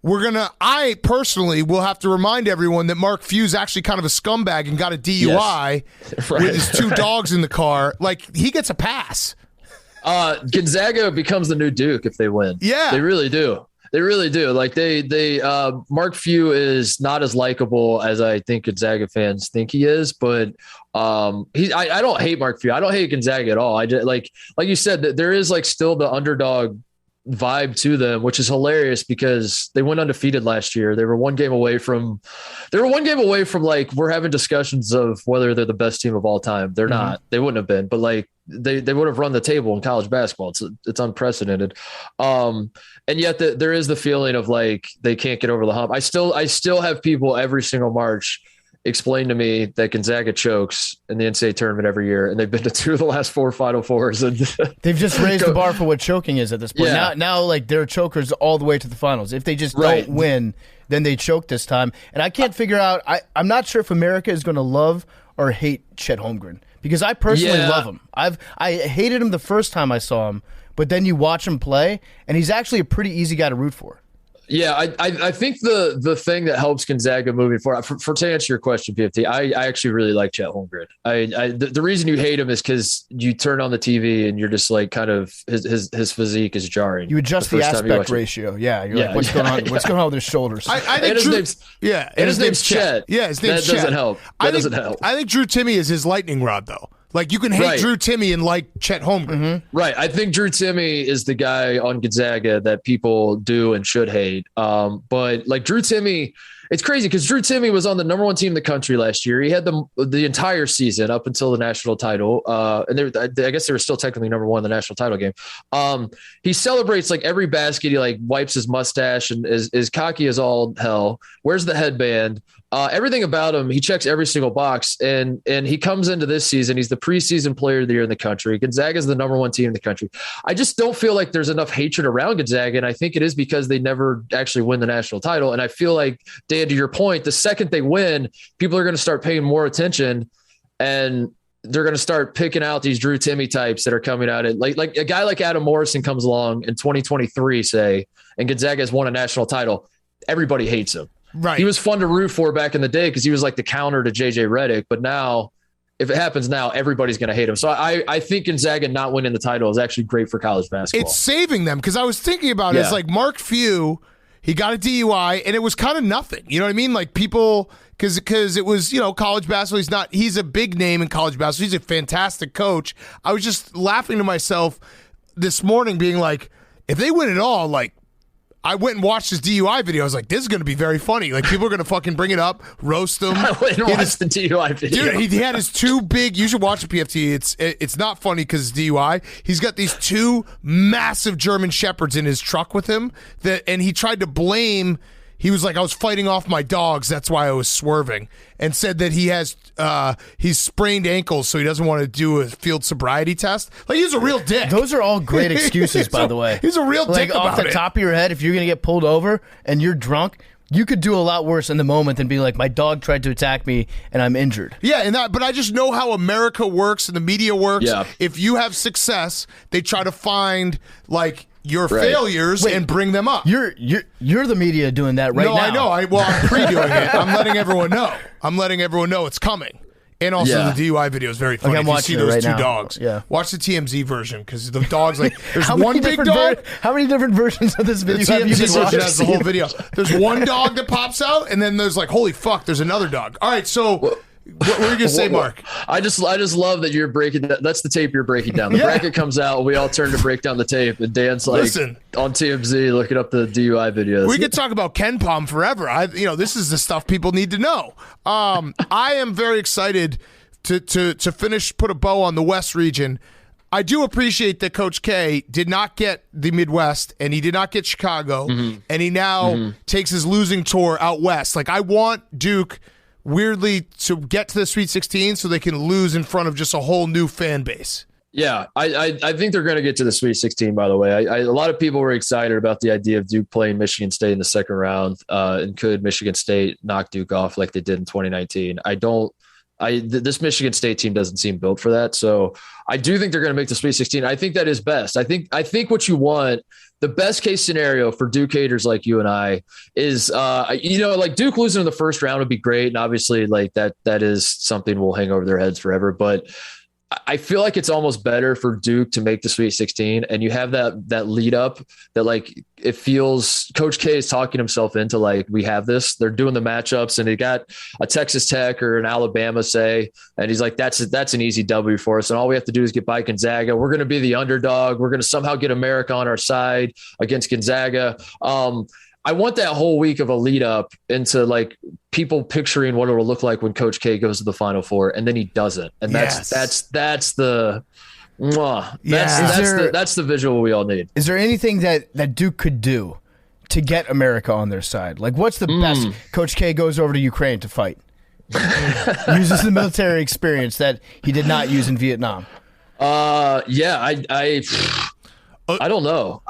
I personally will have to remind everyone that Mark Few's actually kind of a scumbag and got a DUI with his two dogs in the car. Like, he gets a pass. Gonzaga becomes the new Duke if they win. Yeah. They really do. They really do. Like Mark Few is not as likable as I think Gonzaga fans think he is, but I don't hate Mark Few. I don't hate Gonzaga at all. I just, like you said, that there is like still the underdog vibe to them, which is hilarious because they went undefeated last year. They were one game away from like, we're having discussions of whether they're the best team of all time. They're not. They wouldn't have been, but like they would have run the table in college basketball. It's unprecedented. And yet there is the feeling of like they can't get over the hump. I still have people every single March explain to me that Gonzaga chokes in the NCAA tournament every year, and they've been to 2 of the last 4 Final Fours. And they've just raised the bar for what choking is at this point. Yeah. Now, like they're chokers all the way to the finals. If they just don't win, then they choke this time. And I can't figure out. I'm not sure if America is going to love or hate Chet Holmgren because I personally love him. I hated him the first time I saw him, but then you watch him play, and he's actually a pretty easy guy to root for. Yeah, I think the thing that helps Gonzaga moving forward, to answer your question, PFT, I actually really like Chet Holmgren. The reason you hate him is because you turn on the TV and you're just like kind of his physique is jarring. You adjust the aspect ratio. Yeah, you're like, what's going on? What's going on with his shoulders? I think his name's Chet. Yeah, his name's Chet. That doesn't help. That doesn't help. I think Drew Timme is his lightning rod, though. Like, you can hate Drew Timme and like Chet Holmgren. Right. I think Drew Timme is the guy on Gonzaga that people do and should hate. But like Drew Timme, it's crazy because Drew Timme was on the number 1 team in the country last year. He had the entire season up until the national title. And I guess they were still technically number 1 in the national title game. He celebrates like every basket. He like wipes his mustache and is cocky as all hell. Wears the headband. Everything about him, he checks every single box, and he comes into this season. He's the preseason player of the year in the country. Gonzaga is the number 1 team in the country. I just don't feel like there's enough hatred around Gonzaga, and I think it is because they never actually win the national title. And I feel like, Dan, to your point, the second they win, people are going to start paying more attention, and they're going to start picking out these Drew Timme types that are coming out. Like a guy like Adam Morrison comes along in 2023, say, and Gonzaga has won a national title. Everybody hates him. Right. He was fun to root for back in the day because he was like the counter to JJ Redick. But now, if it happens now, everybody's going to hate him. So I think Gonzaga not winning the title is actually great for college basketball. It's saving them, because I was thinking about it. It's like Mark Few, he got a DUI, and it was kind of nothing. You know what I mean? Like, people, because it was, college basketball. He's a big name in college basketball. He's a fantastic coach. I was just laughing to myself this morning, being like, if they win it all, like, I went and watched his DUI video. I was like, this is going to be very funny. Like, people are going to fucking bring it up, roast him. I went and watched the DUI video. Dude, he had his 2 big, you should watch the PFT. It's not funny because it's DUI. He's got these 2 massive German Shepherds in his truck with him, and he tried to blame. He was like, I was fighting off my dogs. That's why I was swerving, and said that he's sprained ankles, so he doesn't want to do a field sobriety test. Like, he's a real dick. Those are all great excuses, by the way. He's a real dick about off the top of your head, if you're going to get pulled over and you're drunk, you could do a lot worse in the moment than be like, my dog tried to attack me and I'm injured. Yeah, but I just know how America works and the media works. Yeah. If you have success, they try to find, like, your failures and bring them up. You're the media doing that right now. No, I know. I'm pre-doing it. I'm letting everyone know. It's coming. And also the DUI video is very funny. I'm if you see those 2 dogs. Yeah. Watch the TMZ version, because the dogs, like, there's How one many big dog. How many different versions of this The video have you TMZ been version has the watching? whole video. There's one dog that pops out, and then there's like, holy fuck, there's another dog. All right, so what were you gonna say, Mark? I just love that you're breaking that. That's the tape you're breaking down. The bracket comes out, we all turn to break down the tape, and Dan's like, on TMZ looking up the DUI videos. We could talk about Ken Palm forever. This is the stuff people need to know. I am very excited to put a bow on the West region. I do appreciate that Coach K did not get the Midwest, and he did not get Chicago, and he now takes his losing tour out west. Like, I want Duke, weirdly, to get to the Sweet 16 so they can lose in front of just a whole new fan base. Yeah, I think they're going to get to the Sweet 16, by the way. A lot of people were excited about the idea of Duke playing Michigan State in the second round, and could Michigan State knock Duke off like they did in 2019? This Michigan State team doesn't seem built for that. So I do think they're going to make the Sweet 16. I think that is best. I think what you want, the best case scenario for Duke haters like you and I is, like Duke losing in the first round would be great. And obviously like that is something will hang over their heads forever. But I feel like it's almost better for Duke to make the Sweet 16, and you have that lead up that, like, it feels Coach K is talking himself into, like, we have this. They're doing the matchups, and he got a Texas Tech or an Alabama, say, and he's like, that's an easy W for us, and all we have to do is get by Gonzaga. We're going to be the underdog. We're going to somehow get America on our side against Gonzaga. I want that whole week of a lead up into, like, people picturing what it will look like when Coach K goes to the Final Four, and then he doesn't. And that's the visual we all need. Is there anything that Duke could do to get America on their side? Like, what's the best? Coach K goes over to Ukraine to fight. Uses the military experience that he did not use in Vietnam. I don't know.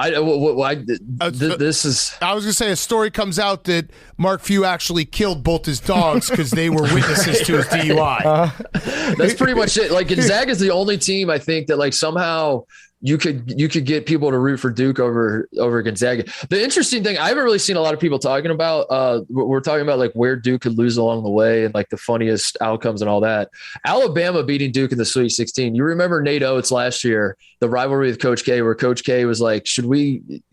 This is. I was gonna say a story comes out that Mark Few actually killed both his dogs because they were witnesses to his DUI. That's pretty much it. Like, Gonzaga is the only team I think that, like, somehow you could get people to root for Duke over Gonzaga. The interesting thing, I haven't really seen a lot of people talking about, we're talking about like where Duke could lose along the way and like the funniest outcomes and all that. Alabama beating Duke in the Sweet 16. You remember Nate Oates last year, the rivalry with Coach K, where Coach K was like,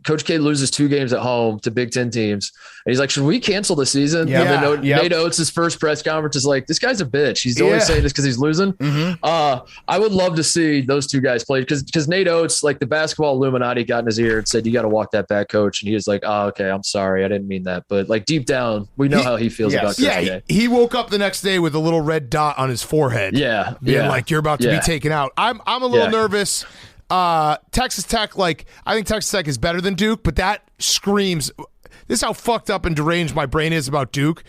Coach K loses 2 games at home to Big Ten teams. And he's like, should we cancel the season? Yeah. Nate Oates' first press conference is like, this guy's a bitch. He's only saying this because he's losing. I would love to see those 2 guys play because Nate Oates, like the basketball Illuminati, got in his ear and said, you got to walk that back, coach. And he was like, oh, okay, I'm sorry. I didn't mean that. But like deep down, we know how he feels about Coach K. He woke up the next day with a little red dot on his forehead. Yeah. Being like, you're about to be taken out. I'm a little nervous. Texas Tech, like, I think Texas Tech is better than Duke, but that screams, this is how fucked up and deranged my brain is about Duke.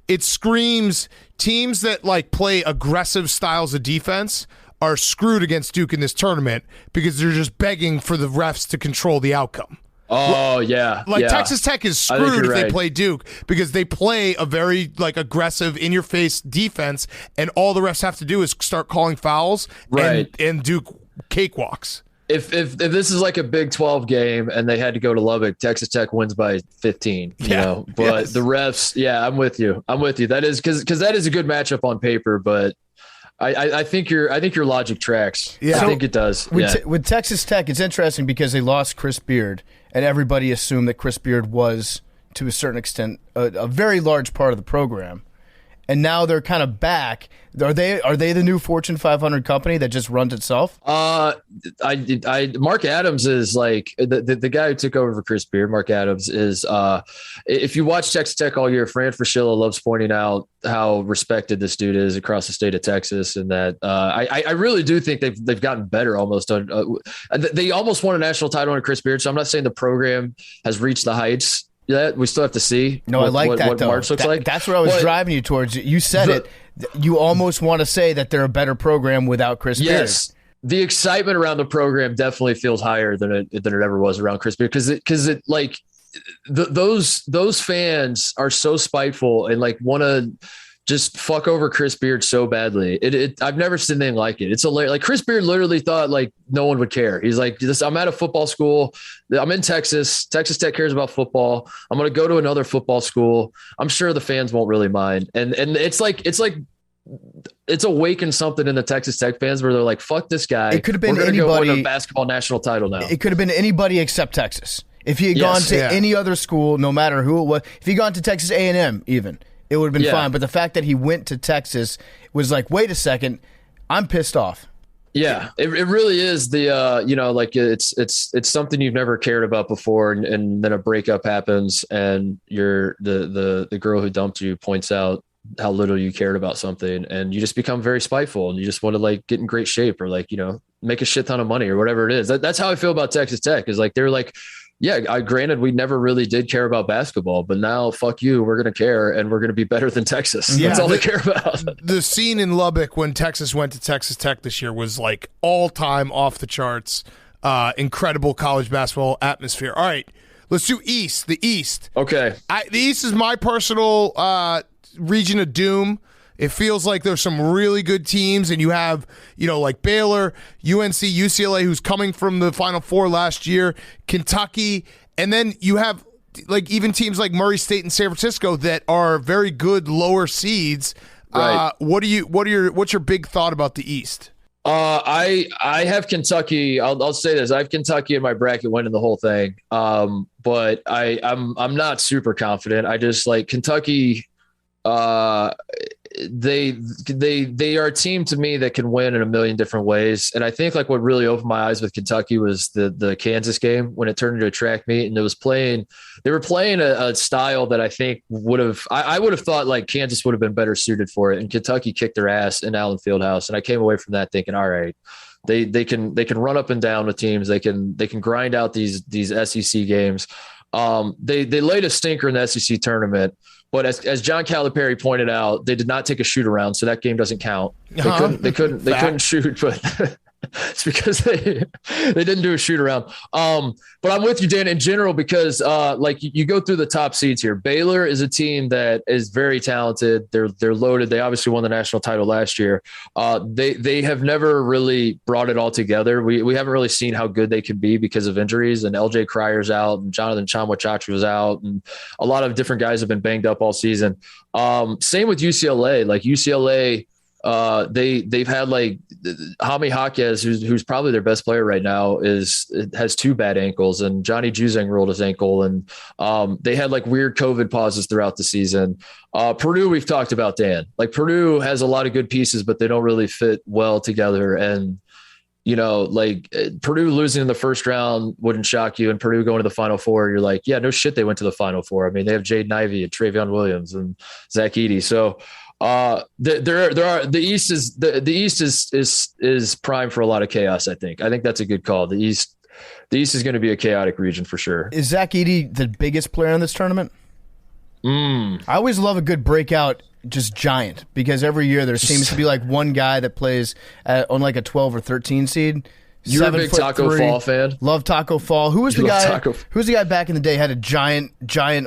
It screams teams that like play aggressive styles of defense are screwed against Duke in this tournament because they're just begging for the refs to control the outcome. Oh, yeah. Texas Tech is screwed if they play Duke because they play a very like aggressive in-your-face defense, and all the refs have to do is start calling fouls, and Duke cakewalks. If this is like a Big 12 game and they had to go to Lubbock, Texas Tech wins by 15. You know, but the refs, I'm with you. That is because that is a good matchup on paper, but I think your logic tracks. Yeah, I think it does. With Texas Tech, it's interesting because they lost Chris Beard, and everybody assumed that Chris Beard was, to a certain extent, a very large part of the program. And now they're kind of back. Are they the new Fortune 500 company that just runs itself? Mark Adams is like the guy who took over for Chris Beard. Mark Adams is if you watch Texas Tech all year, Fran Fraschilla loves pointing out how respected this dude is across the state of Texas, and that I really do think they've gotten better almost. They almost won a national title under Chris Beard, so I'm not saying the program has reached the heights. Yeah, we still have to see. No, I like that, what though. March looks like. That's what I was driving you towards. You said it. You almost want to say that they're a better program without Chris Beard. Yes, the excitement around the program definitely feels higher than it ever was around Chris Beard because those fans are so spiteful and like want to just fuck over Chris Beard so badly. I've never seen anything like it. It's hilarious. Like Chris Beard literally thought like no one would care. He's like, I'm at a football school. I'm in Texas. Texas Tech cares about football. I'm going to go to another football school. I'm sure the fans won't really mind. And it's awakened something in the Texas Tech fans where they're like, fuck this guy. It could have been anybody. Go win a basketball national title now. It could have been anybody except Texas. If he had gone to any other school, no matter who it was, if he had gone to Texas A&M even, it would have been fine. But the fact that he went to Texas was like, wait a second, I'm pissed off. Yeah, it really is it's something you've never cared about before, and then a breakup happens, and the girl who dumped you points out how little you cared about something, and you just become very spiteful, and you just want to like get in great shape or like make a shit ton of money or whatever it is. That's how I feel about Texas Tech. Is like they're like, yeah, granted, we never really did care about basketball, but now, fuck you, we're going to care, and we're going to be better than Texas. That's all they care about. The scene in Lubbock when Texas went to Texas Tech this year was like all-time off the charts, incredible college basketball atmosphere. All right, let's do East. The East. Okay. The East is my personal region of doom. It feels like there's some really good teams, and you have, like Baylor, UNC, UCLA, who's coming from the Final Four last year, Kentucky, and then you have like even teams like Murray State and San Francisco that are very good lower seeds. Right. What's your big thought about the East? I have Kentucky. I'll say this: I have Kentucky in my bracket winning the whole thing. But I'm not super confident. I just like Kentucky. They are a team to me that can win in a million different ways. And I think like what really opened my eyes with Kentucky was the Kansas game when it turned into a track meet, and they were playing a style that I think I would have thought like Kansas would have been better suited for it. And Kentucky kicked their ass in Allen Fieldhouse. And I came away from that thinking, all right, they can run up and down with teams. They can grind out these SEC games. They laid a stinker in the SEC tournament. But as John Calipari pointed out, they did not take a shoot around, so that game doesn't count. They couldn't shoot, but It's because they didn't do a shoot around. But I'm with you, Dan, in general, because like you go through the top seeds here. Baylor is a team that is very talented. They're loaded. They obviously won the national title last year. They have never really brought it all together. We haven't really seen how good they can be because of injuries. And LJ Cryer's out, and Jonathan Chamwa-Chachi was out, and a lot of different guys have been banged up all season. Same with UCLA. Like UCLA. They've had like Jaime Jaquez, who's probably their best player right now, has 2 bad ankles, and Johnny Juzang rolled his ankle, and they had like weird COVID pauses throughout the season. Purdue, we've talked about, Dan. Like Purdue has a lot of good pieces, but they don't really fit well together. And like Purdue losing in the first round wouldn't shock you, and Purdue going to the Final Four, you're like, yeah, no shit, they went to the Final Four. I mean, they have Jaden Ivey and Travion Williams and Zach Edey. So. The East is prime for a lot of chaos. I think that's a good call. The East is going to be a chaotic region for sure. Is Zach Edey the biggest player in this tournament? I always love a good breakout, just giant, because every year there seems to be like one guy that plays on like a 12 or 13 seed. You're a big Taco Fall fan. Love Taco Fall. Who was the guy? Who was the guy back in the day? Had a giant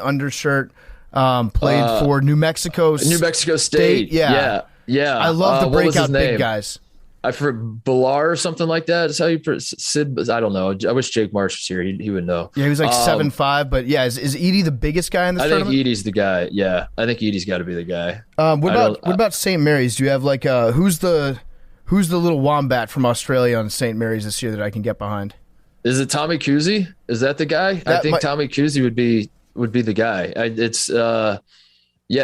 undershirt. Played for New Mexico State. Yeah. I love the breakout big guys. I forget, Bilar or something like that. Is how you Sid? I don't know. I wish Jake Marsh was here. He would know. Yeah, he was like 7'5", but yeah, is Edey the biggest guy in this tournament? I think Edey's the guy. Yeah, I think Edey's got to be the guy. What about St. Mary's? Do you have like who's the little wombat from Australia on St. Mary's this year that I can get behind? Is it Tommy Kuhse? Is that the guy? I think Tommy Kuhse would be the guy.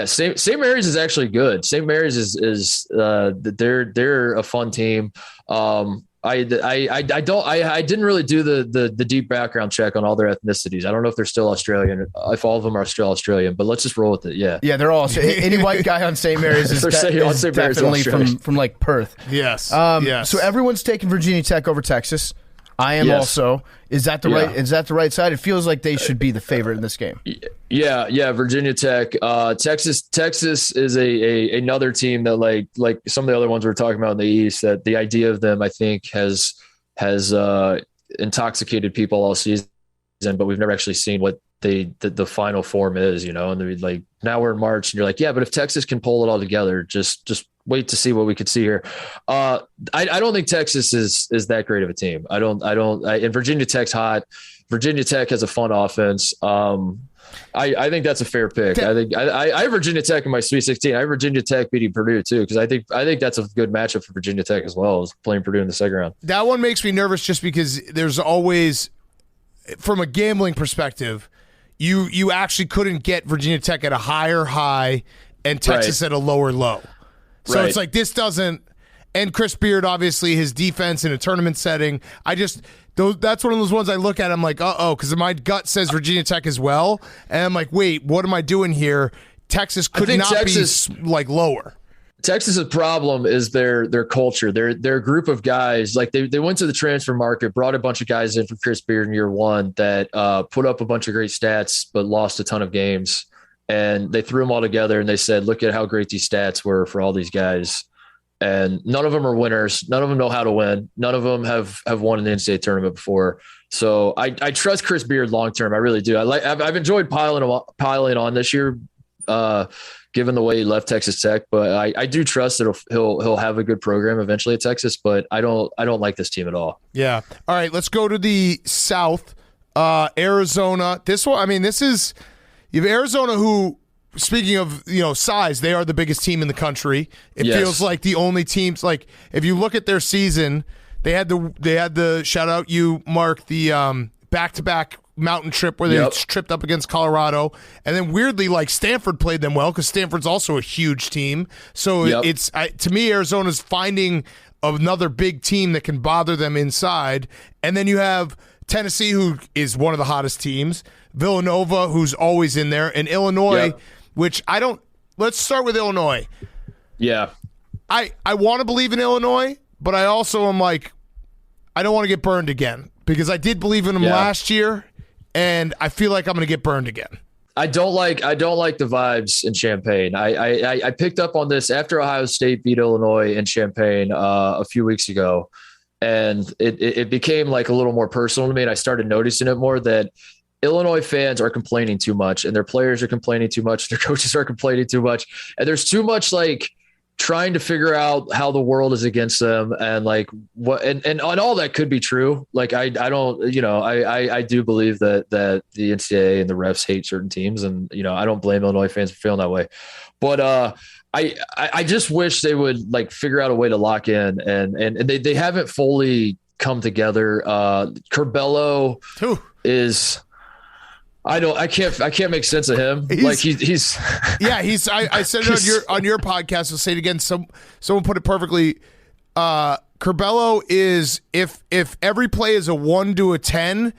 St. Mary's is actually good. St. Mary's is they're a fun team. I didn't really do the deep background check on all their ethnicities. I don't know if they're still Australian, if all of them are still Australian, but let's just roll with it. Yeah, they're all. Any white guy on St. Mary's is definitely from like Perth. Yes. Yes. So everyone's taking Virginia Tech over Texas. I am also. Is that the right? Is that the right side? It feels like they should be the favorite in this game. Yeah. Virginia Tech, Texas is another team that like some of the other ones we're talking about in the East. That the idea of them, I think, has intoxicated people all season, but we've never actually seen what the final form is. And like now we're in March, and you're like, yeah, but if Texas can pull it all together, just wait to see what we could see here. I don't think Texas is that great of a team. And Virginia Tech's hot. Virginia Tech has a fun offense. I think that's a fair pick. I have Virginia Tech in my Sweet 16. I have Virginia Tech beating Purdue too, because I think that's a good matchup for Virginia Tech as well, as playing Purdue in the second round. That one makes me nervous just because there's always, from a gambling perspective, you actually couldn't get Virginia Tech at a higher high and Texas at a lower low. So it's like this doesn't, and Chris Beard, obviously his defense in a tournament setting. That's one of those ones I look at. I'm like, because my gut says Virginia Tech as well, and I'm like, wait, what am I doing here? Texas could not be like lower. Texas's problem is their culture. They're a group of guys. Like they went to the transfer market, brought a bunch of guys in for Chris Beard in year one that put up a bunch of great stats, but lost a ton of games. And they threw them all together and they said, look at how great these stats were for all these guys. And none of them are winners. None of them know how to win. None of them have won an NCAA tournament before. So I trust Chris Beard long-term. I really do. I've enjoyed piling on this year, given the way he left Texas Tech, but I do trust that he'll have a good program eventually at Texas, but I don't like this team at all. Yeah. All right. Let's go to the South, Arizona. This one, you have Arizona, who, speaking of size, they are the biggest team in the country. It feels like the only teams. Like if you look at their season, they had the shout out you, Mark, the back-to-back mountain trip where they tripped up against Colorado, and then weirdly, like Stanford played them well because Stanford's also a huge team. So it's to me, Arizona's finding another big team that can bother them inside, and then you have Tennessee, who is one of the hottest teams. Villanova, who's always in there, and Illinois, which I don't. Let's start with Illinois. Yeah, I want to believe in Illinois, but I also am like, I don't want to get burned again because I did believe in them last year, and I feel like I'm going to get burned again. I don't like the vibes in Champaign. I picked up on this after Ohio State beat Illinois in Champaign a few weeks ago. and it became like a little more personal to me. And I started noticing it more that Illinois fans are complaining too much, and their players are complaining too much. Their coaches are complaining too much. And there's too much like trying to figure out how the world is against them and like what, and all that could be true. Like, I don't, I do believe that the NCAA and the refs hate certain teams, and, I don't blame Illinois fans for feeling that way, but, I just wish they would like figure out a way to lock in, and they haven't fully come together. Curbelo is, I can't make sense of him. He's yeah, I said it on your podcast. I'll say it again. Someone put it perfectly. Curbelo is if every play is a 1 to a 10,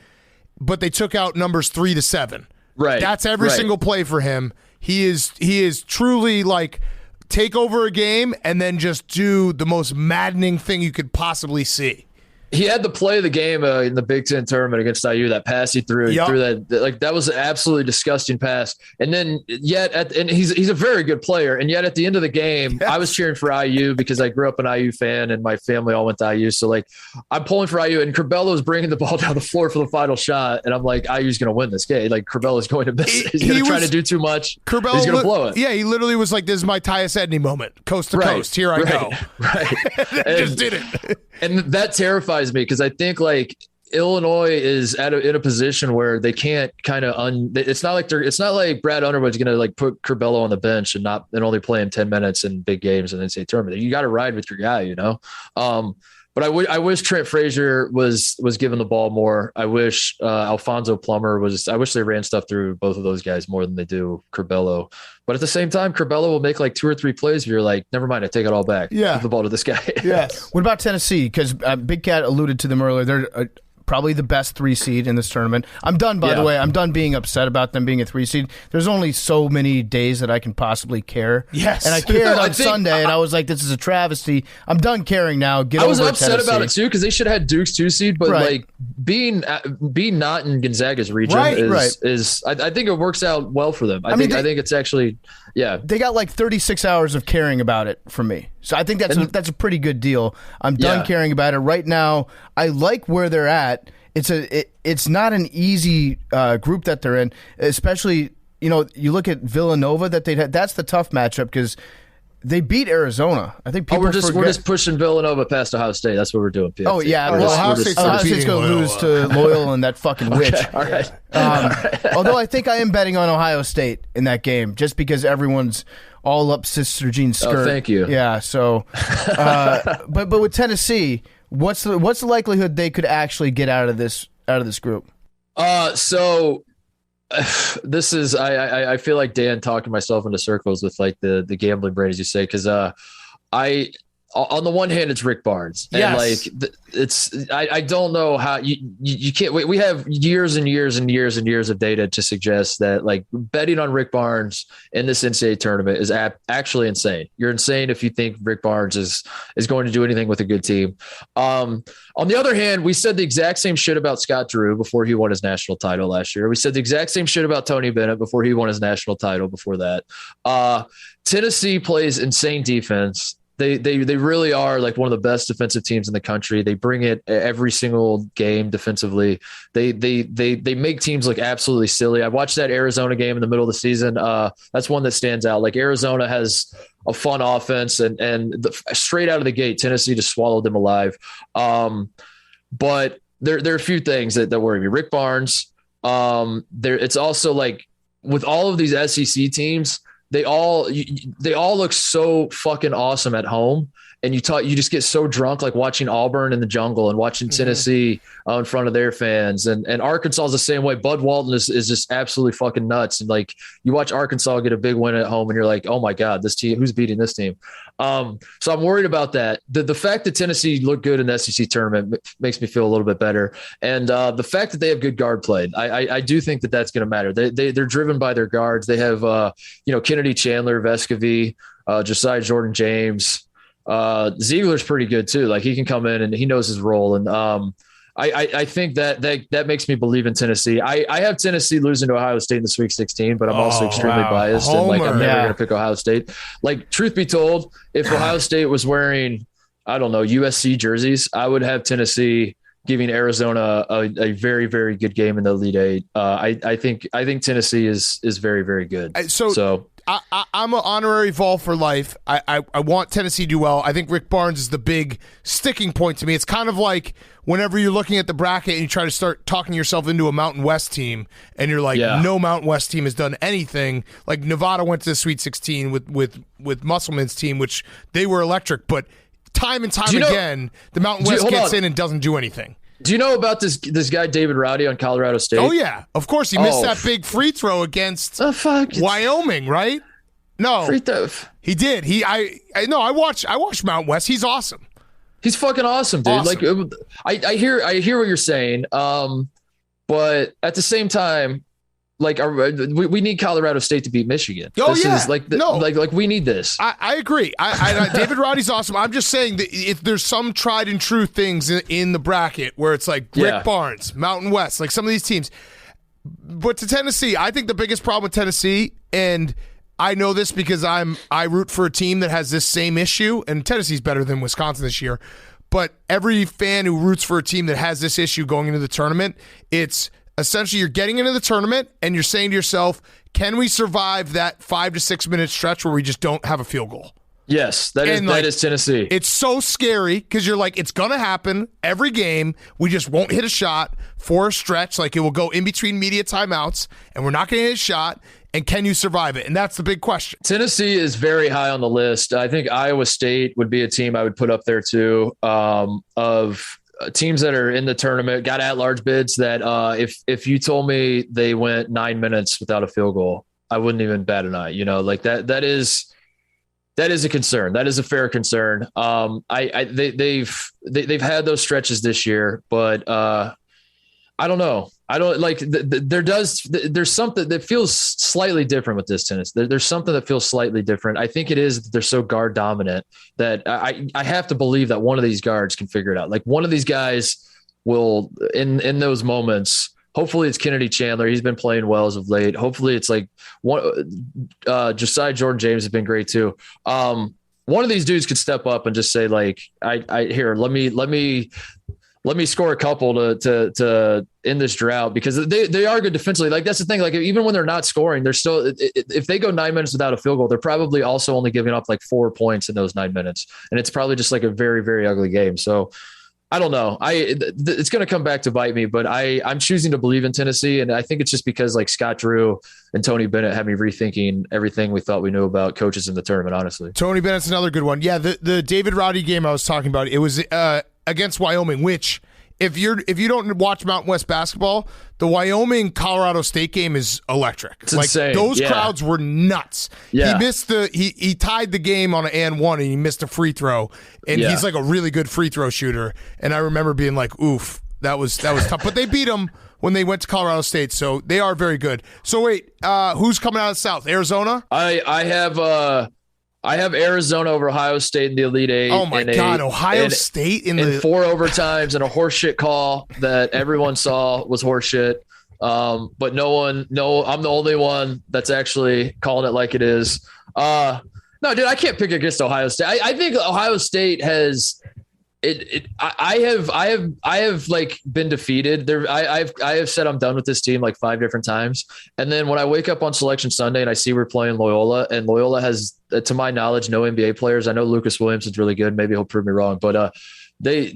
but they took out numbers 3 to 7. Right. That's every single play for him. He is truly like take over a game and then just do the most maddening thing you could possibly see. He had the play of the game in the Big Ten tournament against IU. That pass he threw, he threw that was an absolutely disgusting pass. And then and he's a very good player. And yet at the end of the game, I was cheering for IU because I grew up an IU fan and my family all went to IU. So like I'm pulling for IU, and Curbelo is bringing the ball down the floor for the final shot, and I'm like, IU's going to win this game. Like Curbelo's going to miss it. He's going to try to do too much. He's going to blow it. Yeah, he literally was like, "This is my Tyus Edney moment, coast to coast. Here I go." Right. And just did it. And that terrifies me because I think like Illinois is in a position where they can't kind of it's not like Brad Underwood's going to like put Curbelo on the bench and only play him 10 minutes in big games and then say tournament. You got to ride with your guy, But I wish Trent Frazier was given the ball more. I wish Alfonso Plummer was. I wish they ran stuff through both of those guys more than they do Curbelo. But at the same time, Curbelo will make like 2 or 3 plays. If you're like, never mind, I take it all back. Yeah, give the ball to this guy. Yes. What about Tennessee? Because Big Cat alluded to them earlier. They're probably the best 3 seed in this tournament. I'm done, by the way. I'm done being upset about them being a 3 seed. There's only so many days that I can possibly care. Yes. And I cared on Sunday, and I was like, this is a travesty. I'm done caring now. I was upset about it, too, because they should have had Duke's 2 seed, but like being not in Gonzaga's region is I think it works out well for them. I think it's actually, They got like 36 hours of caring about it from me. So I think that's a pretty good deal. I'm done caring about it right now. I like where they're at. It's not an easy group that they're in, especially you look at Villanova that they had. That's the tough matchup because they beat Arizona. I think people we're just pushing Villanova past Ohio State. That's what we're doing. PFT. Oh yeah, Ohio State's going to lose to Loyola and that fucking witch. All right. Although I think I am betting on Ohio State in that game just because everyone's all up Sister Jean's skirt. Oh, thank you. Yeah. So, but with Tennessee, what's the likelihood they could actually get out of this group? So this is I feel like Dan talking myself into circles with like the gambling brain, as you say, because on the one hand, it's Rick Barnes, and I don't know how you can't. We have years and years and years and years of data to suggest that like betting on Rick Barnes in this NCAA tournament is actually insane. You're insane if you think Rick Barnes is going to do anything with a good team. On the other hand, we said the exact same shit about Scott Drew before he won his national title last year. We said the exact same shit about Tony Bennett before he won his national title before that. Tennessee plays insane defense. They really are like one of the best defensive teams in the country. They bring it every single game defensively. They make teams look absolutely silly. I watched that Arizona game in the middle of the season. That's one that stands out. Like Arizona has a fun offense, and straight out of the gate, Tennessee just swallowed them alive. But there are a few things that worry me. Rick Barnes. It's also like with all of these SEC teams, they all look so fucking awesome at home. And you just get so drunk, like watching Auburn in the jungle and watching Tennessee in front of their fans. And Arkansas is the same way. Bud Walton is just absolutely fucking nuts. And like you watch Arkansas get a big win at home and you're like, oh my God, this team, who's beating this team? So I'm worried about that. The fact that Tennessee looked good in the SEC tournament makes me feel a little bit better. And the fact that they have good guard play, I do think that that's going to matter. They're driven by their guards. They have, Kennedy Chandler, Vescovy, Josiah Jordan James, Ziegler's pretty good too. Like he can come in and he knows his role. And I think that makes me believe in Tennessee. I have Tennessee losing to Ohio State in the Sweet 16, but I'm also extremely biased. Homer. And like I'm never going to pick Ohio State. Like truth be told, if Ohio State was wearing I don't know, USC jerseys, I would have Tennessee giving Arizona a very, very good game in the Elite Eight. I think Tennessee is very, very good. So I'm an honorary Vol for life. I want Tennessee to do well. I think Rick Barnes is the big sticking point to me. It's kind of like whenever you're looking at the bracket and you try to start talking yourself into a Mountain West team, and you're like, no Mountain West team has done anything. Like Nevada went to the Sweet 16 with Musselman's team, which they were electric, but time and time again, the Mountain West gets in and doesn't do anything. Do you know about this guy David Rowdy on Colorado State? Oh yeah, of course he missed that big free throw against Wyoming, right? No, free throw. He did. I watched Mountain West. He's awesome. He's fucking awesome, dude. Awesome. Like I hear what you're saying, but at the same time, like we need Colorado State to beat Michigan. We need this. I agree. David Roddy's awesome. I'm just saying that if there's some tried and true things in the bracket where it's like Rick Barnes, Mountain West, like some of these teams. But to Tennessee, I think the biggest problem with Tennessee, and I know this because I root for a team that has this same issue, and Tennessee's better than Wisconsin this year. But every fan who roots for a team that has this issue going into the tournament, it's essentially you're getting into the tournament and you're saying to yourself, can we survive that 5 to 6 minute stretch where we just don't have a field goal? Yes, that is Tennessee. It's so scary because you're like, it's going to happen every game. We just won't hit a shot for a stretch. Like it will go in between media timeouts and we're not going to hit a shot. And can you survive it? And that's the big question. Tennessee is very high on the list. I think Iowa State would be a team I would put up there too, of teams that are in the tournament, got at-large bids that if you told me they went 9 minutes without a field goal, I wouldn't even bat an eye. You know, like that is a concern. That is a fair concern. They've had those stretches this year, but I don't know. I don't like there's something that feels slightly different with this tennis. There's something that feels slightly different. I think it is that they're so guard dominant that I have to believe that one of these guards can figure it out. Like one of these guys will in those moments. Hopefully it's Kennedy Chandler. He's been playing well as of late. Hopefully it's like Josiah Jordan James has been great too. One of these dudes could step up and just say like, let me score a couple to end this drought, because they are good defensively. Like that's the thing. Like even when they're not scoring, they're still, if they go 9 minutes without a field goal, they're probably also only giving up like 4 points in those 9 minutes. And it's probably just like a very, very ugly game. So I don't know. It's going to come back to bite me, but I'm choosing to believe in Tennessee. And I think it's just because like Scott Drew and Tony Bennett had me rethinking everything we thought we knew about coaches in the tournament, honestly. Tony Bennett's another good one. Yeah. The David Roddy game I was talking about, it was, against Wyoming, which if you don't watch Mountain West basketball, the Wyoming Colorado State game is electric. It's insane. Those crowds were nuts. Yeah. He missed he tied the game on an and one, and he missed a free throw. And he's like a really good free throw shooter. And I remember being like, oof, that was tough. But they beat him when they went to Colorado State, so they are very good. So wait, who's coming out of the South? Arizona? I have Arizona over Ohio State in the Elite Eight. Oh my God, Ohio State in 4 overtimes and a horseshit call that everyone saw was horseshit. But I'm the only one that's actually calling it like it is. No, dude, I can't pick against Ohio State. I think Ohio State has I have like been defeated there. I have said I'm done with this team like 5 different times. And then when I wake up on Selection Sunday and I see we're playing Loyola, and Loyola has, to my knowledge, no NBA players. I know Lucas Williams is really good. Maybe he'll prove me wrong, but they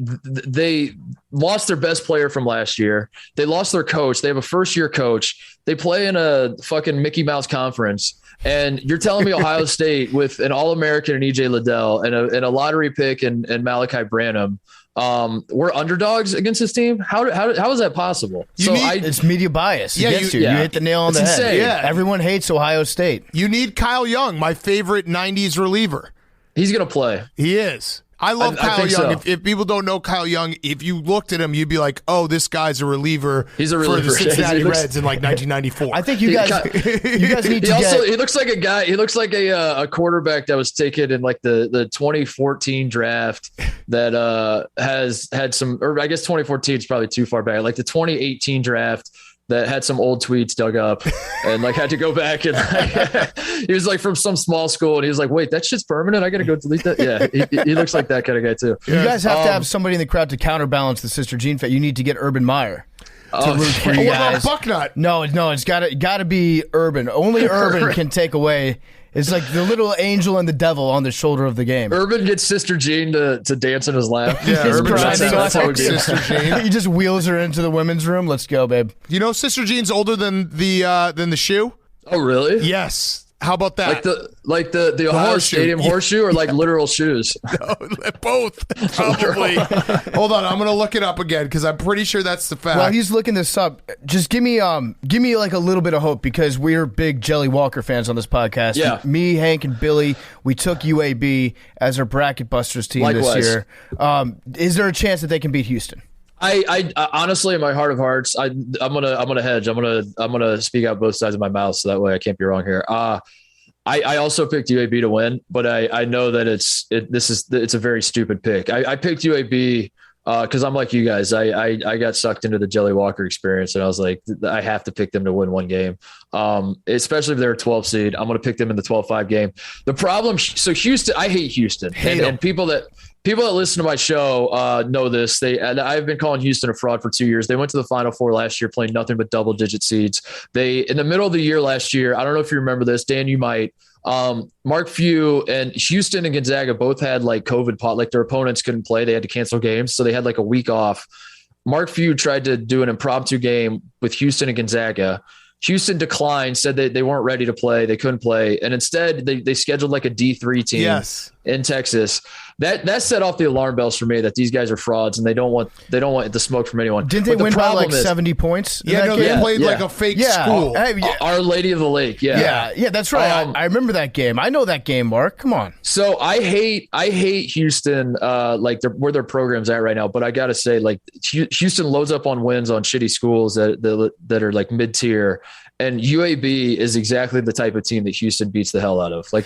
lost their best player from last year. They lost their coach. They have a first-year coach. They play in a fucking Mickey Mouse conference. And you're telling me Ohio State with an All-American and EJ Liddell and a lottery pick and Malachi Branham, we're underdogs against this team? How is that possible? It's media bias against you. You hit the nail on the head. Insane. Yeah. Everyone hates Ohio State. You need Kyle Young, my favorite 90s reliever. He's going to play. He is. I love Kyle Young. So. If people don't know Kyle Young, if you looked at him, you'd be like, "Oh, this guy's a reliever." He's a reliever for the Cincinnati Reds in like 1994. I think you guys need to. He looks like a guy. He looks like a quarterback that was taken in like the 2014 draft that has had some. Or I guess 2014 is probably too far back. Like the 2018 draft that had some old tweets dug up and like had to go back and like, he was like from some small school and he was like, wait, that shit's permanent. I got to go delete that. Yeah. He looks like that kind of guy too. You guys have to have somebody in the crowd to counterbalance the Sister Jean fan. You need to get Urban Meyer to root for you guys. What about Bucknut? No, it's gotta be Urban. Only Urban can take away. It's like the little angel and the devil on the shoulder of the game. Urban gets Sister Jean to dance in his lap. Yeah, Urban that's how Sister Jean. He just wheels her into the women's room. Let's go, babe. You know, Sister Jean's older than the shoe. Oh, really? Yes. How about that? Like the Ohio horseshoe. Stadium horseshoe or like literal shoes? No, both, probably. Hold on, I'm gonna look it up again because I'm pretty sure that's the fact. While he's looking this up, just give me like a little bit of hope because we're big Jelly Walker fans on this podcast. Yeah. Me, Hank, and Billy, we took UAB as our bracket busters team Likewise. this year. Is there a chance that they can beat Houston? I honestly, in my heart of hearts, I'm gonna hedge. I'm gonna speak out both sides of my mouth, so that way I can't be wrong here. I also picked UAB to win, but I know that it's a very stupid pick. I picked UAB because I'm like you guys. I got sucked into the Jelly Walker experience, and I was like, I have to pick them to win one game, especially if they're a 12 seed. I'm going to pick them in the 12-5 game. The problem, so Houston, I hate Houston, and people that listen to my show know this. I've been calling Houston a fraud for 2 years. They went to the Final Four last year, playing nothing but double-digit seeds. They in the middle of the year last year. I don't know if you remember this, Dan. You might. Mark Few and Houston and Gonzaga both had like COVID pot, like their opponents couldn't play. They had to cancel games. So they had like a week off. Mark Few tried to do an impromptu game with Houston and Gonzaga. Houston declined, said that they weren't ready to play. They couldn't play. And instead they scheduled like a D3 team in Texas. That set off the alarm bells for me that these guys are frauds and they don't want the smoke from anyone. Didn't they win by like 70 points? Yeah, no, they played like a fake school. Our Lady of the Lake. Yeah, that's right. I remember that game. I know that game, Mark. Come on. So I hate Houston, like where their program's at right now. But I got to say, like Houston loads up on wins on shitty schools that are like mid tier, and UAB is exactly the type of team that Houston beats the hell out of. Like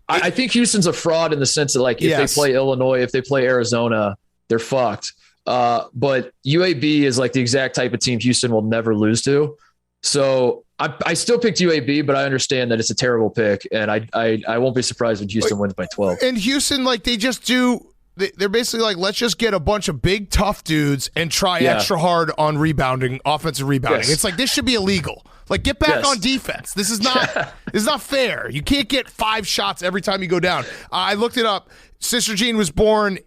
I think Houston's a fraud in the sense that like if they play Illinois, if they play Arizona, they're fucked. But UAB is like the exact type of team Houston will never lose to. So I still picked UAB, but I understand that it's a terrible pick, and I won't be surprised when Houston wins by 12. And Houston, like they're basically like, let's just get a bunch of big tough dudes and try extra hard on offensive rebounding. Yes. It's like this should be illegal. Like, get back on defense. This is not fair. You can't get 5 shots every time you go down. I looked it up. Sister Jean was born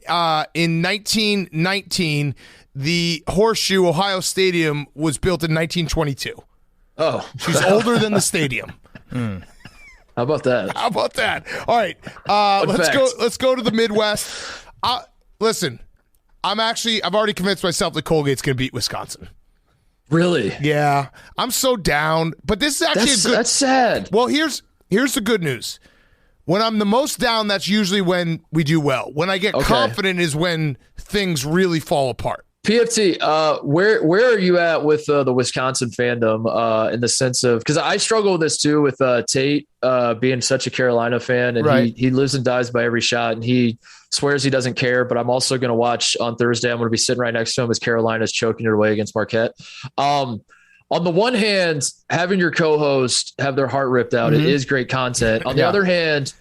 in 1919. The Horseshoe Ohio Stadium was built in 1922. Oh, she's older than the stadium. How about that? All right, let's go to the Midwest. Listen, I've already convinced myself that Colgate's going to beat Wisconsin. Really? Yeah, I'm so down. But this is actually that's sad. Well, here's the good news. When I'm the most down, that's usually when we do well. When I get confident is when things really fall apart. PFT, where are you at with the Wisconsin fandom in the sense of, because I struggle with this too with Tate being such a Carolina fan, and he lives and dies by every shot, and he swears he doesn't care. But I'm also going to watch on Thursday. I'm going to be sitting right next to him as Carolina's choking it away against Marquette. On the one hand, having your co-host have their heart ripped out, it is great content. On the other hand,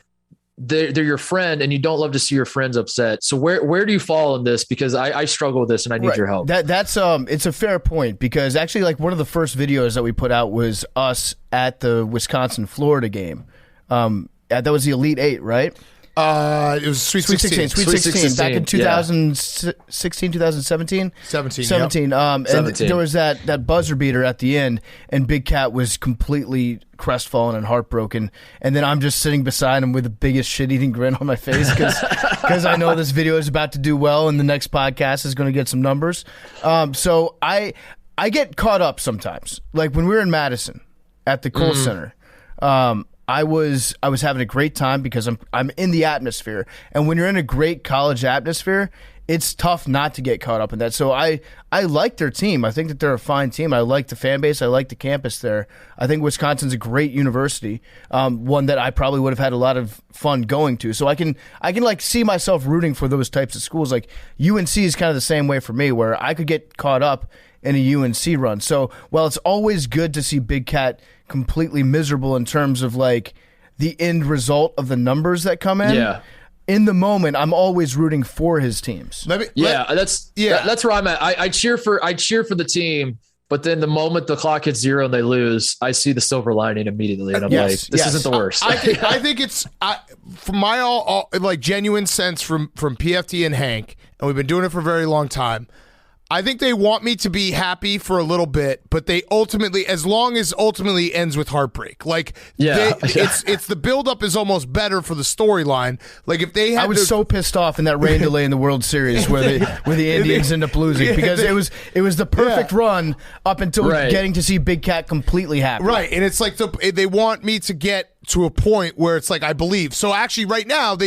they're your friend, and you don't love to see your friends upset. So where do you fall in this? Because I struggle with this, and I need your help. That's it's a fair point, because actually, like, one of the first videos that we put out was us at the Wisconsin-Florida game. That was the Elite Eight, right? It was Sweet 16. Sweet 16 back in 2016, 2017? 17. And there was that buzzer beater at the end, and Big Cat was completely crestfallen and heartbroken. And then I'm just sitting beside him with the biggest shit-eating grin on my face because I know this video is about to do well, and the next podcast is going to get some numbers. So I get caught up sometimes. Like when we were in Madison at the Kohl Center, I was having a great time because I'm in the atmosphere, and when you're in a great college atmosphere, it's tough not to get caught up in that. So I like their team. I think that they're a fine team. I like the fan base. I like the campus there. I think Wisconsin's a great university, one that I probably would have had a lot of fun going to. So I can like see myself rooting for those types of schools. Like UNC is kind of the same way for me, where I could get caught up in a UNC run. So while it's always good to see Big Cat completely miserable in terms of like the end result of the numbers that come in, in the moment, I'm always rooting for his teams. That's where I'm at. I cheer for the team, but then the moment the clock hits 0 and they lose, I see the silver lining immediately, and I'm like, this isn't the worst. I think it's from my all like genuine sense from PFT and Hank, and we've been doing it for a very long time. I think they want me to be happy for a little bit, but they ultimately, as long as ultimately ends with heartbreak. Like, it's the buildup is almost better for the storyline. Like, if they had, I was so pissed off in that rain delay in the World Series where the Indians end up losing because it was the perfect run up until getting to see Big Cat completely happy. Right, and it's like they want me to get to a point where it's like I believe. So actually, right now,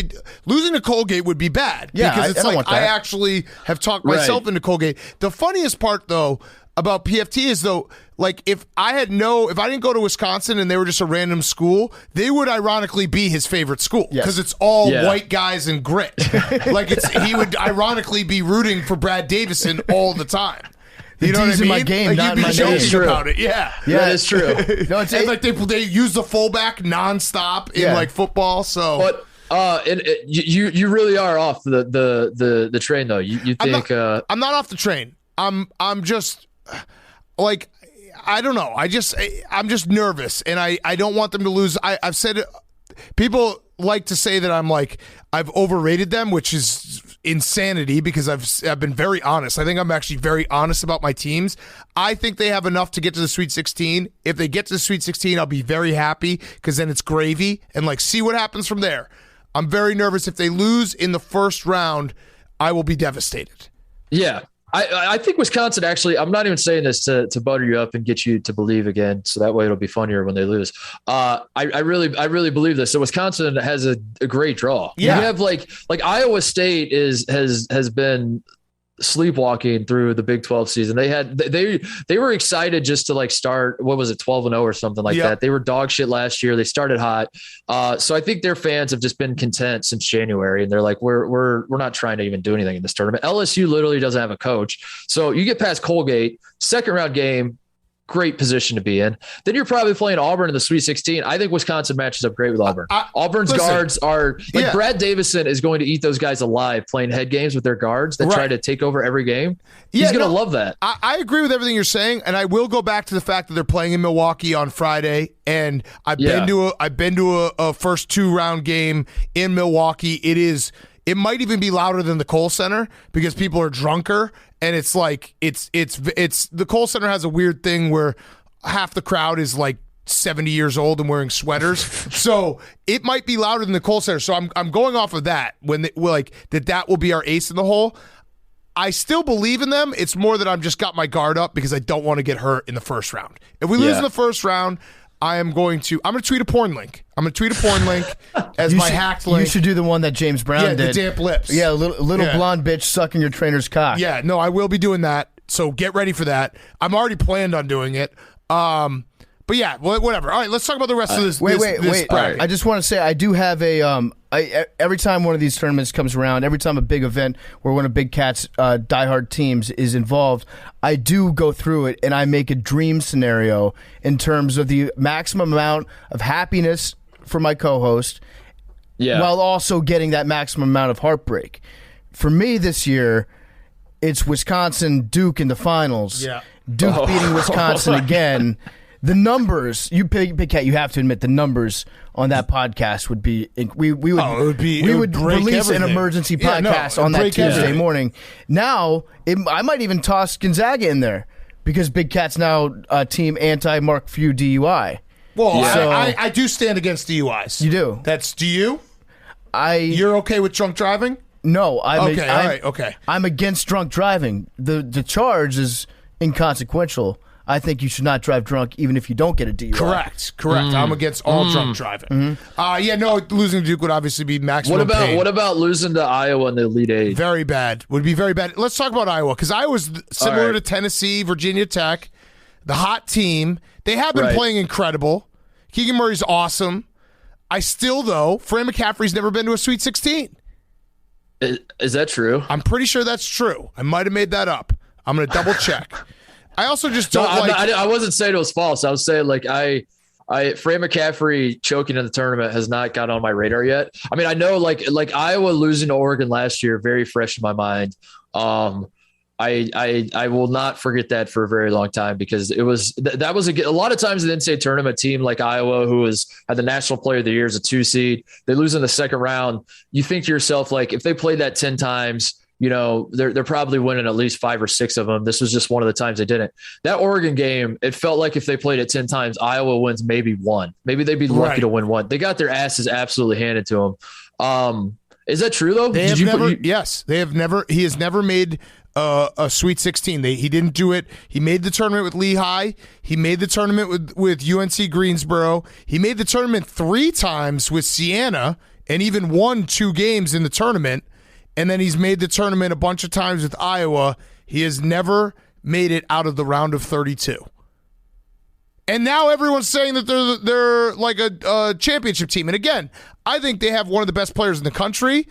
losing to Colgate would be bad. Yeah, because it's I don't like want that. I actually have talked myself into Colgate. The funniest part, though, about PFT is like if I didn't go to Wisconsin and they were just a random school, they would ironically be his favorite school because it's all white guys and grit. Like he would ironically be rooting for Brad Davison all the time. You know what I mean? In my game, like not in my joking about it. Yeah, that is true. No, it's and like they use the fullback nonstop in like football. So, but you really are off the train though. You think I'm not off the train. I'm just like I don't know. I'm just nervous, and I don't want them to lose. I've said it. People like to say that I've overrated them, which is insanity because I've been very honest. I think I'm actually very honest about my teams. I think they have enough to get to the Sweet 16. If they get to the Sweet 16, I'll be very happy because then it's gravy and like see what happens from there. I'm very nervous. If they lose in the first round, I will be devastated. Yeah. I think Wisconsin actually, I'm not even saying this to butter you up and get you to believe again. So that way it'll be funnier when they lose. I really believe this. So Wisconsin has a great draw. Yeah. You have like Iowa State has been sleepwalking through the Big 12 season. They were excited just to like start, what was it, 12-0 or something like that. They were dog shit last year. They started hot. So I think their fans have just been content since January, and they're like, we're not trying to even do anything in this tournament. LSU literally doesn't have a coach. So you get past Colgate, second round game, great position to be in. Then you're probably playing Auburn in the Sweet 16. I think Wisconsin matches up great with Auburn. Auburn's guards are like Brad Davison is going to eat those guys alive playing head games with their guards that try to take over every game. He's going to love that. I agree with everything you're saying, and I will go back to the fact that they're playing in Milwaukee on Friday, and I've been to a first 2-round game in Milwaukee. It might even be louder than the Kohl Center because people are drunker. And it's like it's the Kohl Center has a weird thing where half the crowd is like 70 years old and wearing sweaters, so it might be louder than the Kohl Center. So I'm going off of that that will be our ace in the hole. I still believe in them. It's more that I've just got my guard up because I don't want to get hurt in the first round. If we lose in the first round, I'm going to tweet a porn link. I'm going to tweet a porn link as my hacked link. You should do the one that James Brown did. The damp lips. Yeah, little blonde bitch sucking your trainer's cock. Yeah, no, I will be doing that. So get ready for that. I'm already planned on doing it. But yeah, whatever. All right, let's talk about the rest of this. Wait. Bracket. I just want to say I do have every time one of these tournaments comes around, every time a big event where one of Big Cat's diehard teams is involved, I do go through it and I make a dream scenario in terms of the maximum amount of happiness for my co-host, while also getting that maximum amount of heartbreak. For me this year, it's Wisconsin Duke in the finals. Yeah. Duke beating Wisconsin again. The numbers, Big Cat, you have to admit the numbers on that podcast would be we would release an emergency podcast on that Tuesday morning. Now I might even toss Gonzaga in there because Big Cat's now team anti Mark Few DUI. Well, so, I do stand against DUIs. You do. Do you? You're okay with drunk driving? No, okay. I'm against drunk driving. The charge is inconsequential. I think you should not drive drunk even if you don't get a DUI. Correct. I'm against all drunk driving. Losing to Duke would obviously be maximum pain. What about losing to Iowa in the Elite Eight? Very bad. Would be very bad. Let's talk about Iowa because Iowa's similar to Tennessee, Virginia Tech, the hot team. They have been playing incredible. Keegan Murray's awesome. Fran McCaffrey's never been to a Sweet 16. Is that true? I'm pretty sure that's true. I might have made that up. I'm going to double check. I also just don't I wasn't saying it was false. I was saying like Fran McCaffrey choking in the tournament has not got on my radar yet. I mean, I know like Iowa losing to Oregon last year, very fresh in my mind. I will not forget that for a very long time because it was that was a lot of times in the NCAA tournament team like Iowa, who had the National Player of the Year as a 2 seed, they lose in the second round. You think to yourself, like, if they played that 10 times, you know, they're probably winning at least 5 or 6 of them. This was just one of the times they didn't. That Oregon game, it felt like if they played it 10 times, Iowa wins maybe 1. Maybe they'd be lucky to win 1. They got their asses absolutely handed to them. Is that true though? Yes, they have never. He has never made a Sweet 16. He didn't do it. He made the tournament with Lehigh. He made the tournament with UNC Greensboro. He made the tournament 3 times with Siena and even won 2 games in the tournament. And then he's made the tournament a bunch of times with Iowa. He has never made it out of the round of 32. And now everyone's saying that they're like a championship team. And again, I think they have one of the best players in the country.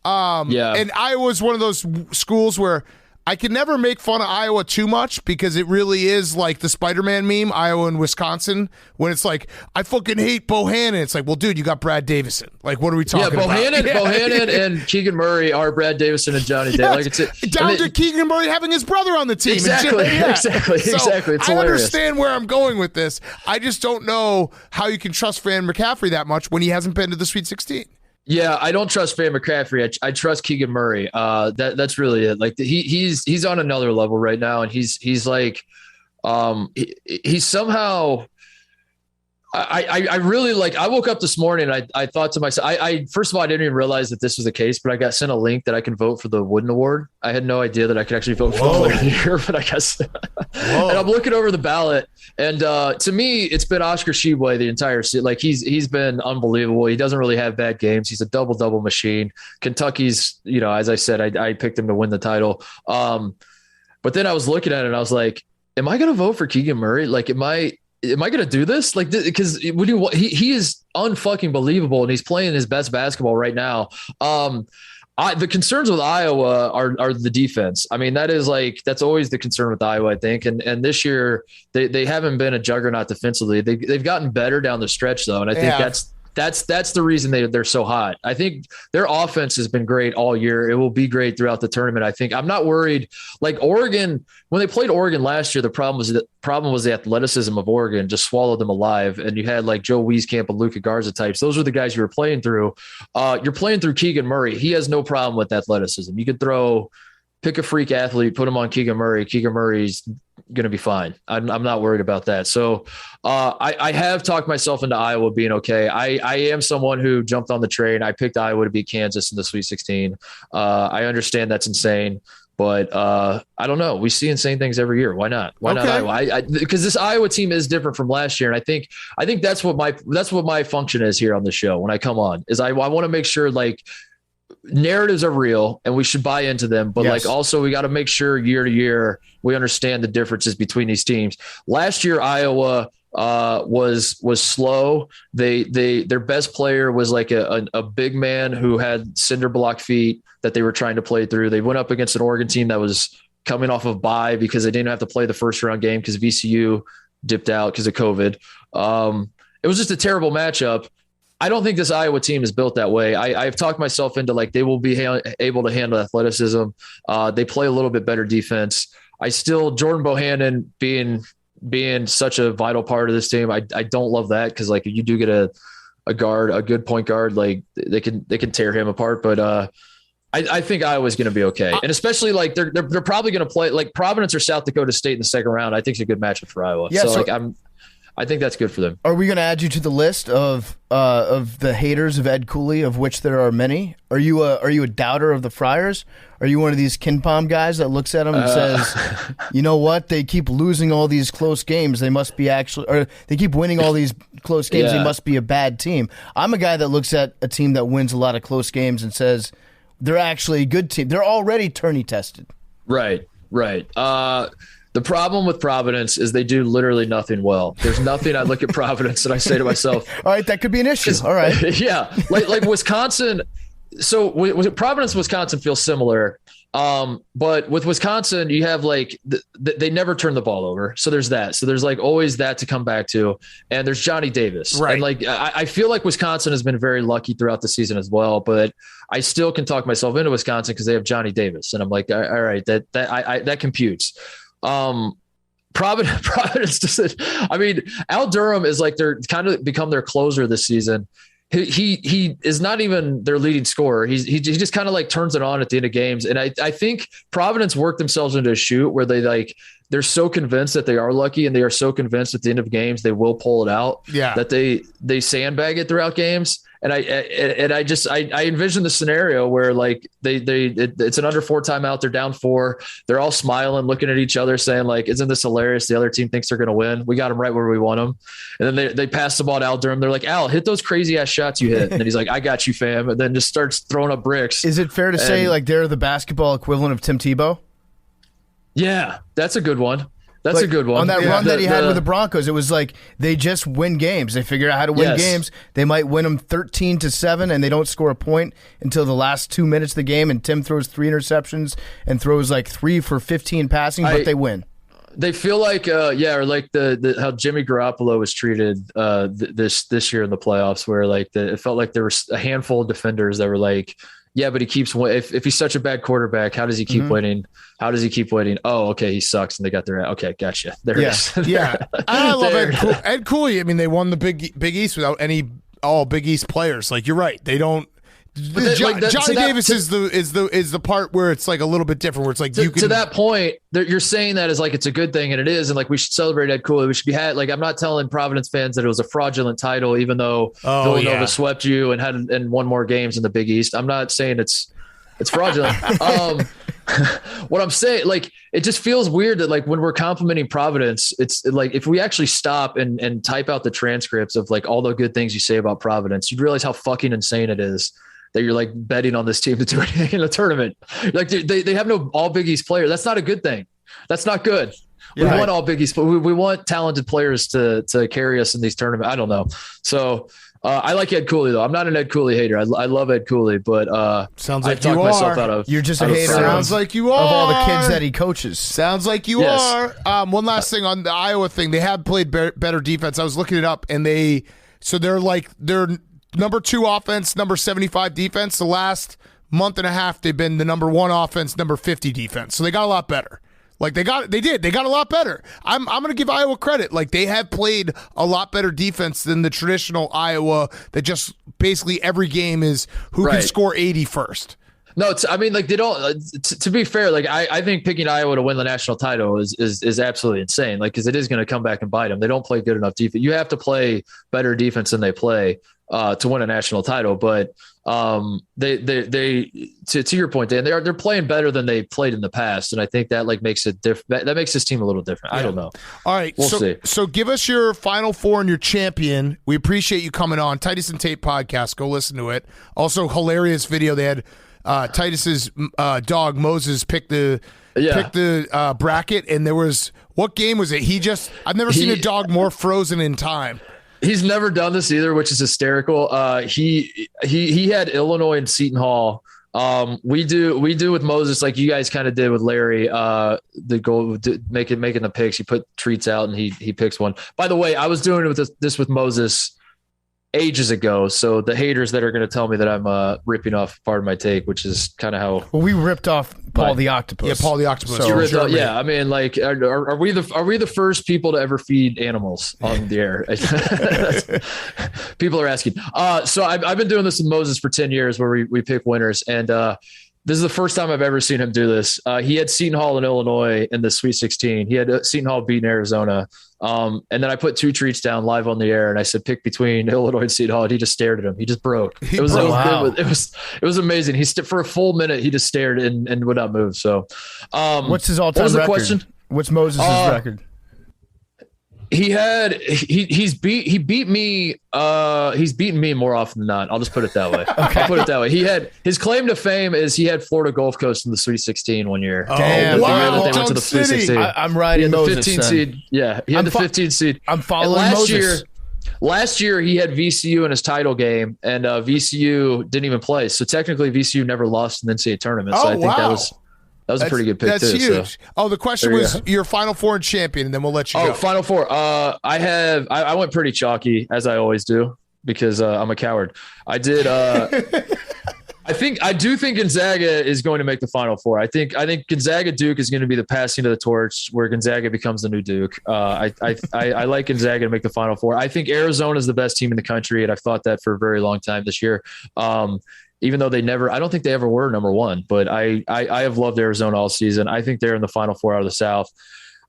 And Iowa's one of those schools where I can never make fun of Iowa too much because it really is like the Spider-Man meme, Iowa and Wisconsin, when it's like, I fucking hate Bohannon. It's like, well, dude, you got Brad Davison. Like, what are we talking about? Bohannon and Keegan Murray are Brad Davison and Johnny Day. Like, down to Keegan Murray having his brother on the team. Exactly. So It's hilarious. I understand where I'm going with this. I just don't know how you can trust Fran McCaffrey that much when he hasn't been to the Sweet 16. Yeah, I don't trust Fran McCaffrey. I trust Keegan Murray. That's really it. Like he's on another level right now, and he's like, he's somehow. I really like. I woke up this morning and I thought to myself. I first of all, I didn't even realize that this was the case, but I got sent a link that I can vote for the Wooden Award. I had no idea that I could actually vote for the Player of the Year, but I guess. And I'm looking over the ballot, and to me, it's been Oscar Tshiebwe the entire season. Like he's been unbelievable. He doesn't really have bad games. He's a double machine. Kentucky's, you know, as I said, I picked him to win the title. But then I was looking at it and I was like, am I going to vote for Keegan Murray? Like, am I going to do this? Like, because he is unfucking believable and he's playing his best basketball right now. The concerns with Iowa are the defense. I mean, that's always the concern with Iowa, I think. And this year they haven't been a juggernaut defensively. They've gotten better down the stretch though. And I think that's the reason they're so hot. I think their offense has been great all year. It will be great throughout the tournament. I think I'm not worried. Like Oregon, when they played Oregon last year, the problem was the athleticism of Oregon just swallowed them alive. And you had like Joe Wieskamp and Luka Garza types. Those are the guys you were playing through. You're playing through Keegan Murray. He has no problem with athleticism. You could pick a freak athlete, put him on Keegan Murray. Keegan Murray's going to be fine. I'm not worried about that. So I have talked myself into Iowa being okay. I am someone who jumped on the train. I picked Iowa to beat Kansas in the Sweet 16. I understand that's insane, but I don't know. We see insane things every year. Why not? Why not Iowa? Because this Iowa team is different from last year, and I think that's what my function is here on the show when I come on. Is I want to make sure like narratives are real and we should buy into them, but like also we got to make sure year to year we understand the differences between these teams. Last year Iowa was slow. Their best player was like a big man who had cinder block feet that they were trying to play through. They went up against an Oregon team that was coming off of bye because they didn't have to play the first round game because VCU dipped out because of COVID. It was just a terrible matchup. I don't think this Iowa team is built that way. I've talked myself into like they will be able to handle athleticism. They play a little bit better defense. Jordan Bohannon being such a vital part of this team. I don't love that because like if you do get a good point guard, like they can tear him apart. But I think Iowa's going to be okay, and especially like they're probably going to play like Providence or South Dakota State in the second round. I think it's a good matchup for Iowa. Yeah, so like I think that's good for them. Are we going to add you to the list of the haters of Ed Cooley, of which there are many? Are you a doubter of the Friars? Are you one of these KenPom guys that looks at them and says, you know what? They keep losing all these close games. They must be or they keep winning all these close games. They must be a bad team. I'm a guy that looks at a team that wins a lot of close games and says they're actually a good team. They're already tourney tested. Right. The problem with Providence is they do literally nothing well. There's nothing I look at Providence and I say to myself, all right, that could be an issue. All right. Yeah. Like Wisconsin. So Providence, Wisconsin feels similar. But with Wisconsin, you have like they never turn the ball over. So there's that. So there's like always that to come back to. And there's Johnny Davis. Right. And like I feel like Wisconsin has been very lucky throughout the season as well. But I still can talk myself into Wisconsin because they have Johnny Davis. And I'm like, all right, that computes. Providence doesn't. I mean, Al Durham is like they're kind of become their closer this season. He is not even their leading scorer. He just kind of like turns it on at the end of games. And I think Providence worked themselves into a shoot where they're so convinced that they are lucky and they are so convinced at the end of games they will pull it out. Yeah. That they sandbag it throughout games. And I envision the scenario where like it's an under 4 timeout. They're down 4. They're all smiling, looking at each other saying like, isn't this hilarious? The other team thinks they're going to win. We got them right where we want them. And then they pass the ball to Al Durham. They're like, Al, hit those crazy ass shots you hit. And then he's like, I got you, fam. And then just starts throwing up bricks. Is it fair to say like they're the basketball equivalent of Tim Tebow? Yeah, that's a good one. That's like, a good one. On that run that he had with the Broncos, it was like they just win games. They figure out how to win games. They might win them 13-7, and they don't score a point until the last 2 minutes of the game. And Tim throws 3 interceptions and throws like 3 for 15 passing, but they win. They feel like, or like the how Jimmy Garoppolo was treated this year in the playoffs, where like it felt like there was a handful of defenders that were like, yeah, but he keeps if he's such a bad quarterback, how does he keep winning? How does he keep winning? Oh, okay, he sucks, and they got their okay, gotcha. There it is. Yeah, I love Ed Cooley. I mean, they won the Big East without all Big East players. Like you're right, they don't. Johnny Davis is the part where it's like a little bit different. Where it's like to that point, you're saying that is like it's a good thing, and it is, and like we should celebrate Ed Cooley. We should be like I'm not telling Providence fans that it was a fraudulent title, even though Villanova swept you and won more games in the Big East. I'm not saying it's fraudulent. What I'm saying, like, it just feels weird that like when we're complimenting Providence, it's like if we actually stop and type out the transcripts of like all the good things you say about Providence, you'd realize how fucking insane it is that you're like betting on this team to do anything in a tournament. Like they have no all Big East players. That's not a good thing. That's not good. We want all Big East, but we want talented players to carry us in these tournaments. I don't know. So I like Ed Cooley though. I'm not an Ed Cooley hater. I love Ed Cooley, but sounds like I've talked myself out of. You're just a hater. Sounds like you are of all the kids that he coaches. Sounds like you are. One last thing on the Iowa thing. They have played better defense. I was looking it up, and they're number 2 offense, number 75 defense. The last month and a half, they've been the number 1 offense, number 50 defense. So they got a lot better. Like they got a lot better. I'm going to give Iowa credit. Like they have played a lot better defense than the traditional Iowa that just basically every game is who can score 80 first. No, I mean, like they don't. To be fair, like I think picking Iowa to win the national title is absolutely insane. Like because it is going to come back and bite them. They don't play good enough defense. You have to play better defense than they play to win a national title. But they to your point, Dan, they're playing better than they played in the past, and I think that like makes it different. That makes this team a little different. I don't know. All right, we'll see. So give us your Final Four and your champion. We appreciate you coming on Titus and Tate podcast. Go listen to it. Also, hilarious video they had. Titus's dog Moses picked the bracket, and there was what game was it? I've never seen a dog more frozen in time. He's never done this either, which is hysterical. He had Illinois and Seton Hall. We do with Moses like you guys kind of did with Larry. The goal making the picks. He put treats out and he picks one. By the way, I was doing it with this with Moses ages ago. So the haters that are going to tell me that I'm ripping off part of my take, which is kind of how. Well, we ripped off Paul the Octopus. Yeah, Paul the Octopus. So, yeah, I mean, like, are we the first people to ever feed animals on the air? People are asking. So I've been doing this with Moses for 10 years, where we pick winners, and this is the first time I've ever seen him do this. He had Seton Hall in Illinois in the Sweet 16. He had Seton Hall beating Arizona. And then I put 2 treats down live on the air, and I said, pick between Illinois and Seton Hall. And he just stared at him. He just broke. It was amazing. He for a full minute, he just stared and would not move. So, what's his all-time record? Question? What's Moses' record? He's beaten me more often than not. I'll just put it that way. I'll put it that way. His claim to fame is he had Florida Gulf Coast in the Sweet 16 one year. Damn. The year that they went to the Sweet 16. I'm riding Moses. The 15 seed. Yeah, he had the 15 seed. I'm following Moses. Last year he had VCU in his title game, and VCU didn't even play. So technically VCU never lost in the NCAA tournament. So I think that was That was a pretty good pick that's too. huge. So. Oh, the question was your Final Four and champion, and then we'll let you go. Oh, Final Four. I went pretty chalky, as I always do, because I'm a coward. I did. I do think Gonzaga is going to make the Final Four. I think Gonzaga Duke is going to be the passing of the torch where Gonzaga becomes the new Duke. I like Gonzaga to make the Final Four. I think Arizona is the best team in the country, and I've thought that for a very long time this year. Even though I don't think they ever were number one, but I have loved Arizona all season. I think they're in the Final Four out of the South.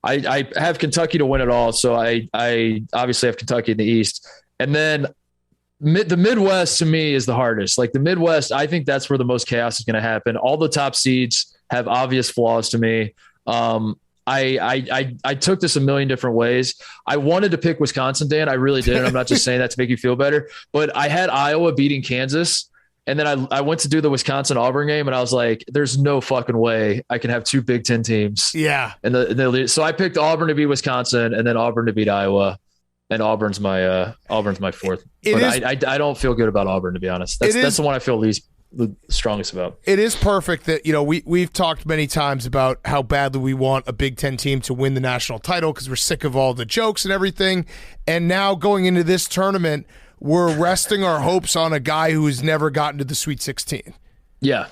I have Kentucky to win it all, so I obviously have Kentucky in the East, and then. The Midwest to me is the hardest. Like the Midwest, I think that's where the most chaos is going to happen. All the top seeds have obvious flaws to me. I took this a million different ways. I wanted to pick Wisconsin, Dan. I really did. I'm not just saying that to make you feel better, but I had Iowa beating Kansas. And then I went to do the Wisconsin-Auburn game, and I was like, there's no fucking way I can have two Big Ten teams. Yeah. So I picked Auburn to beat Wisconsin and then Auburn to beat Iowa. And Auburn's my fourth. I don't feel good about Auburn, to be honest. That's the one I feel the strongest about. It is perfect that we've talked many times about how badly we want a Big Ten team to win the national title because we're sick of all the jokes and everything. And now going into this tournament, we're resting our hopes on a guy who has never gotten to the Sweet 16. Yeah.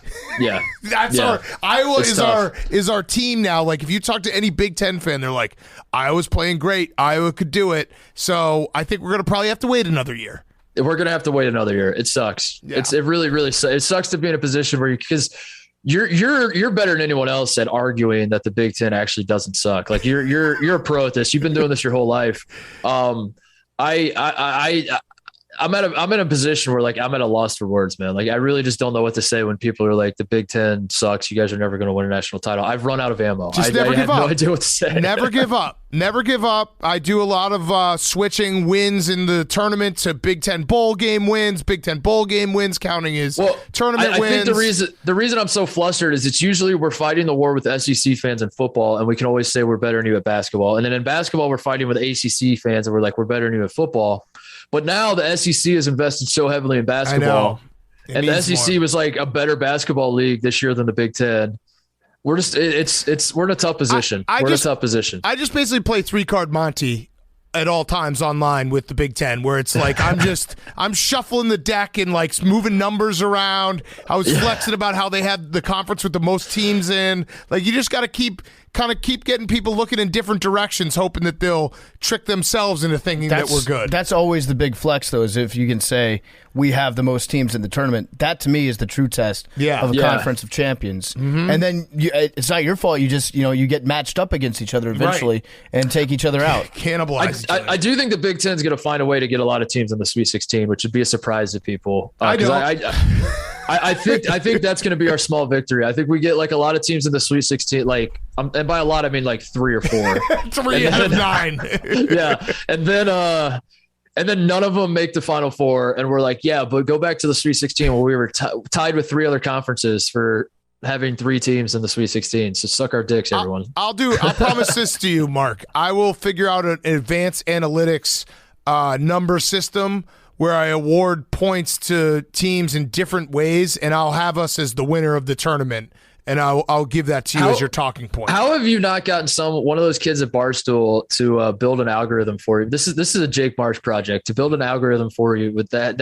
That's our Iowa is our team now. Like if you talk to any Big Ten fan, they're like, Iowa's playing great. Iowa could do it. So I think we're gonna probably have to wait another year. We're gonna have to wait another year. It sucks. Yeah. It really sucks. It sucks to be in a position where because you're better than anyone else at arguing that the Big Ten actually doesn't suck. Like you're a pro at this. You've been doing this your whole life. I'm in a position where like I'm at a loss for words, man. Like I really just don't know what to say when people are like the Big Ten sucks. You guys are never going to win a national title. I've run out of ammo. I have no idea what to say. Never give up. Never give up. I do a lot of switching wins in the tournament to Big Ten bowl game wins. Big Ten bowl game wins counting as tournament wins. I think the reason I'm so flustered is it's usually we're fighting the war with SEC fans in football, and we can always say we're better than you at basketball. And then in basketball, we're fighting with ACC fans, and we're like we're better than you at football. But now the SEC has invested so heavily in basketball, and the SEC was like a better basketball league this year than the Big Ten. We're just we're in a tough position. We're in a tough position. I just basically play 3-card Monty at all times online with the Big Ten, where it's like I'm shuffling the deck and like moving numbers around. I was flexing about how they had the conference with the most teams in. Like you just got to keep getting people looking in different directions, hoping that they'll trick themselves into thinking that we're good. That's always the big flex, though, is if you can say we have the most teams in the tournament. That, to me, is the true test of a conference of champions. Mm-hmm. And then it's not your fault. You just you get matched up against each other eventually and take each other out. Cannibalize. I do think the Big Ten is going to find a way to get a lot of teams in the Sweet 16, which would be a surprise to people. I think that's going to be our small victory. I think we get like a lot of teams in the Sweet 16, like, and by a lot I mean like 3 or 4. 3 out of 9. Yeah, and then none of them make the Final Four, and we're like, yeah, but go back to the Sweet 16 where we were tied with 3 other conferences for having 3 teams in the Sweet 16. So suck our dicks, everyone. I'll promise this to you, Mark. I will figure out an advanced analytics number system where I award points to teams in different ways, and I'll have us as the winner of the tournament. And I'll give that to you as your talking point. How have you not gotten one of those kids at Barstool to build an algorithm for you? This is a Jake Marsh project, to build an algorithm for you with that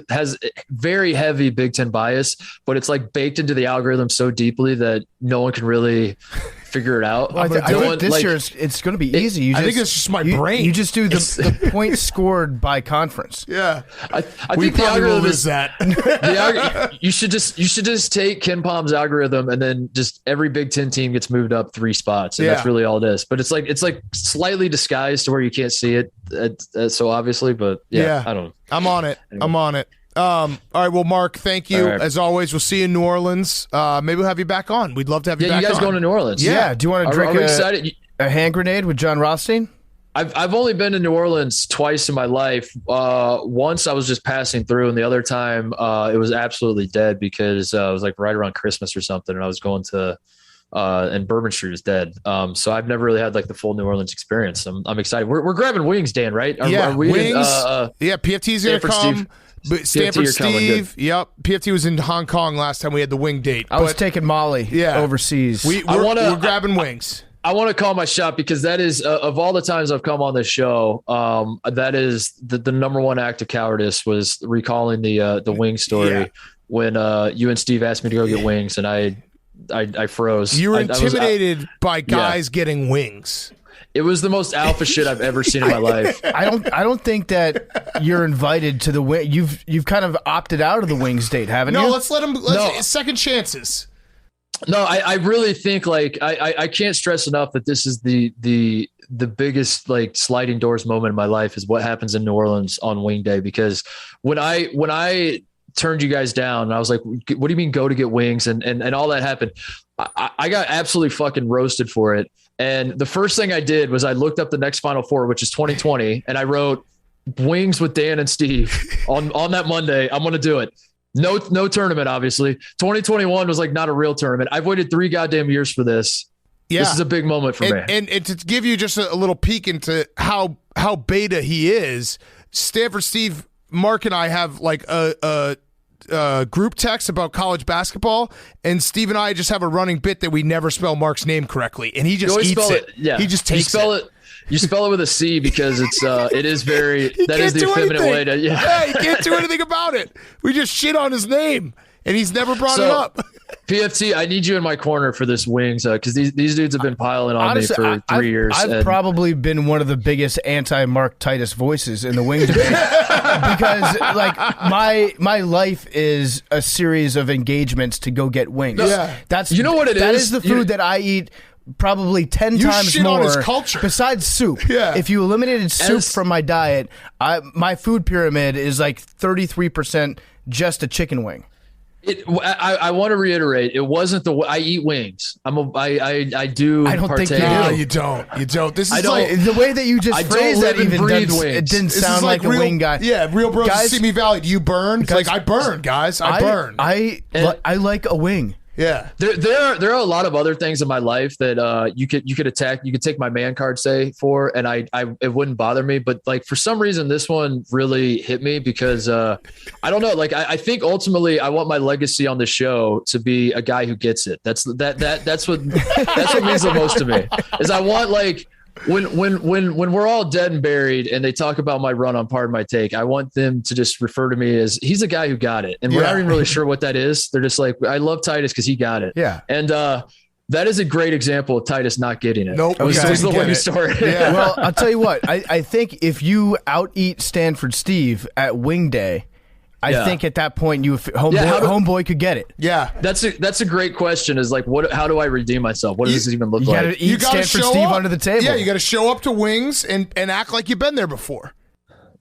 has very heavy Big Ten bias, but it's like baked into the algorithm so deeply that no one can really figure it out. Well, I think this year it's going to be easy. I think it's just my brain. You just do the points scored by conference. Yeah, I think the algorithm is that. You should just take Ken Palm's algorithm and then just every Big Ten team gets moved up 3 spots, and that's really all it is. But it's like slightly disguised to where you can't see it so obviously. But I don't know. I'm on it. All right, well, Mark, thank you. Right. As always, we'll see you in New Orleans. Maybe we'll have you back on. We'd love to have you back on. Yeah, you guys going to New Orleans? Yeah. Do you want to drink a hand grenade with John Rothstein? I've only been to New Orleans twice in my life. Once I was just passing through, and the other time it was absolutely dead because it was like right around Christmas or something, and I was going to and Bourbon Street is dead. So I've never really had like the full New Orleans experience. I'm excited. We're grabbing wings, Dan, right? Wings. PFT's going to come. Steve. But Stanford PFT, you're coming Steve, yep. PFT was in Hong Kong last time we had the wing date. I was taking Molly overseas. We're grabbing wings. I want to call my shot because that is of all the times I've come on this show, that is the number one act of cowardice was recalling the wing story when you and Steve asked me to go get wings and I froze. You were intimidated by guys getting wings. It was the most alpha shit I've ever seen in my life. I don't think that you're invited to the wing. You've kind of opted out of the wings date, haven't you? No, let's let them. Second chances. No, I really think like I can't stress enough that this is the biggest like sliding doors moment in my life is what happens in New Orleans on wing day, because when I turned you guys down and I was like, what do you mean go to get wings and all that happened, I got absolutely fucking roasted for it. And the first thing I did was I looked up the next Final Four, which is 2020, and I wrote wings with Dan and Steve on that Monday. I'm going to do it. No tournament, obviously. 2021 was like not a real tournament. I've waited 3 goddamn years for this. Yeah. This is a big moment for me. And to give you just a little peek into how beta he is, Stanford Steve, Mark and I have like a group text about college basketball, and Steve and I just have a running bit that we never spell Mark's name correctly, and he just eats it. Yeah. He just takes it. You spell it with a C because it is very that is the effeminate way to he can't do anything about it. We just shit on his name and he's never brought it up. PFT, I need you in my corner for this wings because these dudes have been piling on me for 3 years. I've probably been one of the biggest anti-Mark Titus voices in the wing debate because like my life is a series of engagements to go get wings. Yeah. That's what it is. That is the food that I eat probably 10 times shit more on his culture. Besides soup. Yeah. If you eliminated soup from my diet, my food pyramid is like 33% just a chicken wing. I want to reiterate, it wasn't I eat wings. I do. I don't partake. think you do. This is the way that you just phrased that even it didn't sound like a wing guy. Yeah, real bros in Simi Valley. Do you burn? It's like I burn, guys. I burn. I like a wing. Yeah, there are a lot of other things in my life that you could attack. You could take my man card for, and it wouldn't bother me. But like for some reason, this one really hit me because I don't know. Like I think ultimately, I want my legacy on the show to be a guy who gets it. That's what means the most to me. Is I want like. When we're all dead and buried and they talk about my run on Pardon My Take, I want them to just refer to me as he's a guy who got it. And we're not even really sure what that is. They're just like, I love Titus because he got it. Yeah. And that is a great example of Titus not getting it. Nope. This is the way we started. Yeah. Well, I'll tell you what. I think if you out-eat Stanford Steve at Wing Day, I think at that point homeboy could get it. Yeah, that's a great question. Is like, how do I redeem myself? What does this even look like? You got to Stanford Steve under the table. Yeah, you got to show up to wings and act like you've been there before.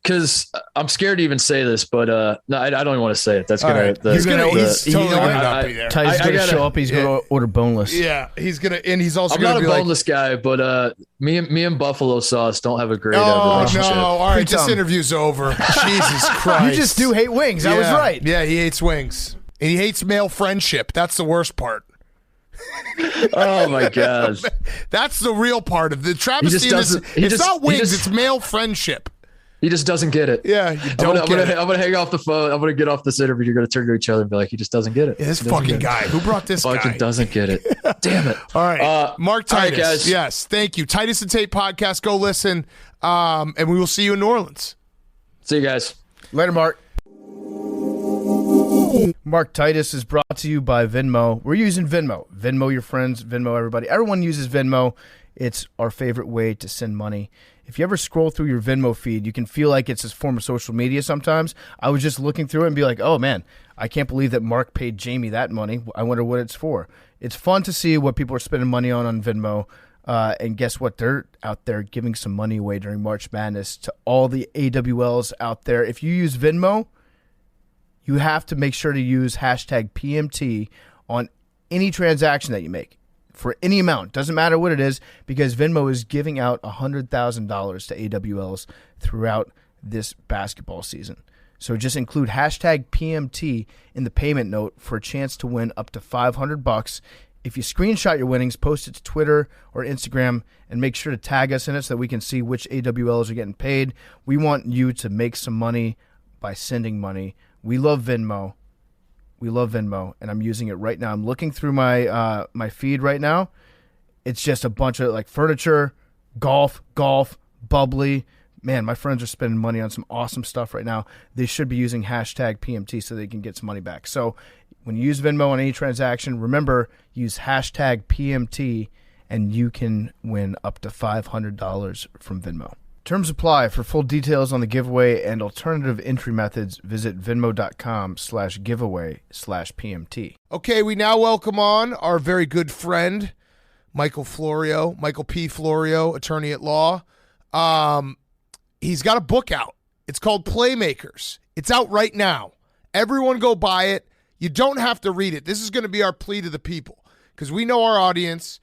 Because I'm scared to even say this, but no, I don't even want to say it. That's gonna. He's totally gonna not be there. Titus is gonna show up. He's gonna order boneless. Yeah, he's gonna, and he's also. I'm gonna not be a boneless guy, but me and Buffalo Sauce don't have a great relationship. No, all right, this interview's over. Jesus Christ, you just do hate wings. I was right. Yeah, he hates wings, and he hates male friendship. That's the worst part. Oh my gosh, that's the real part of the travesty. It's not wings; it's male friendship. He just doesn't get it. Yeah, you don't I'm gonna hang off the phone. I'm gonna get off this interview. You're gonna turn to each other and be like, he just doesn't get it. Yeah, this fucking guy. Who brought this guy? Fucking doesn't get it. Damn it. All right. Mark Titus. All right, guys. Yes, thank you. Titus and Tate podcast. Go listen. And we will see you in New Orleans. See you guys. Later, Mark. Mark Titus is brought to you by Venmo. We're using Venmo. Venmo your friends. Venmo everybody. Everyone uses Venmo. It's our favorite way to send money. If you ever scroll through your Venmo feed, you can feel like it's a form of social media sometimes. I was just looking through it and be like, oh, man, I can't believe that Mark paid Jamie that money. I wonder what it's for. It's fun to see what people are spending money on Venmo. And guess what? They're out there giving some money away during March Madness to all the AWLs out there. If you use Venmo, you have to make sure to use hashtag PMT on any transaction that you make. For any amount, doesn't matter what it is, because Venmo is giving out $100,000 to AWLs throughout this basketball season. So just include hashtag PMT in the payment note for a chance to win up to $500. If you screenshot your winnings, post it to Twitter or Instagram, and make sure to tag us in it so that we can see which AWLs are getting paid. We want you to make some money by sending money. We love Venmo. And I'm using it right now. I'm looking through my my feed right now. It's just a bunch of like furniture, golf, bubbly. Man, my friends are spending money on some awesome stuff right now. They should be using hashtag PMT so they can get some money back. So when you use Venmo on any transaction, remember, use hashtag PMT and you can win up to $500 from Venmo. Terms apply. For full details on the giveaway and alternative entry methods, visit venmo.com/giveaway/PMT. Okay, we now welcome on our very good friend, Michael Florio, Michael P. Florio, attorney at law. He's got a book out. It's called Playmakers. It's out right now. Everyone go buy it. You don't have to read it. This is going to be our plea to the people because we know our audience.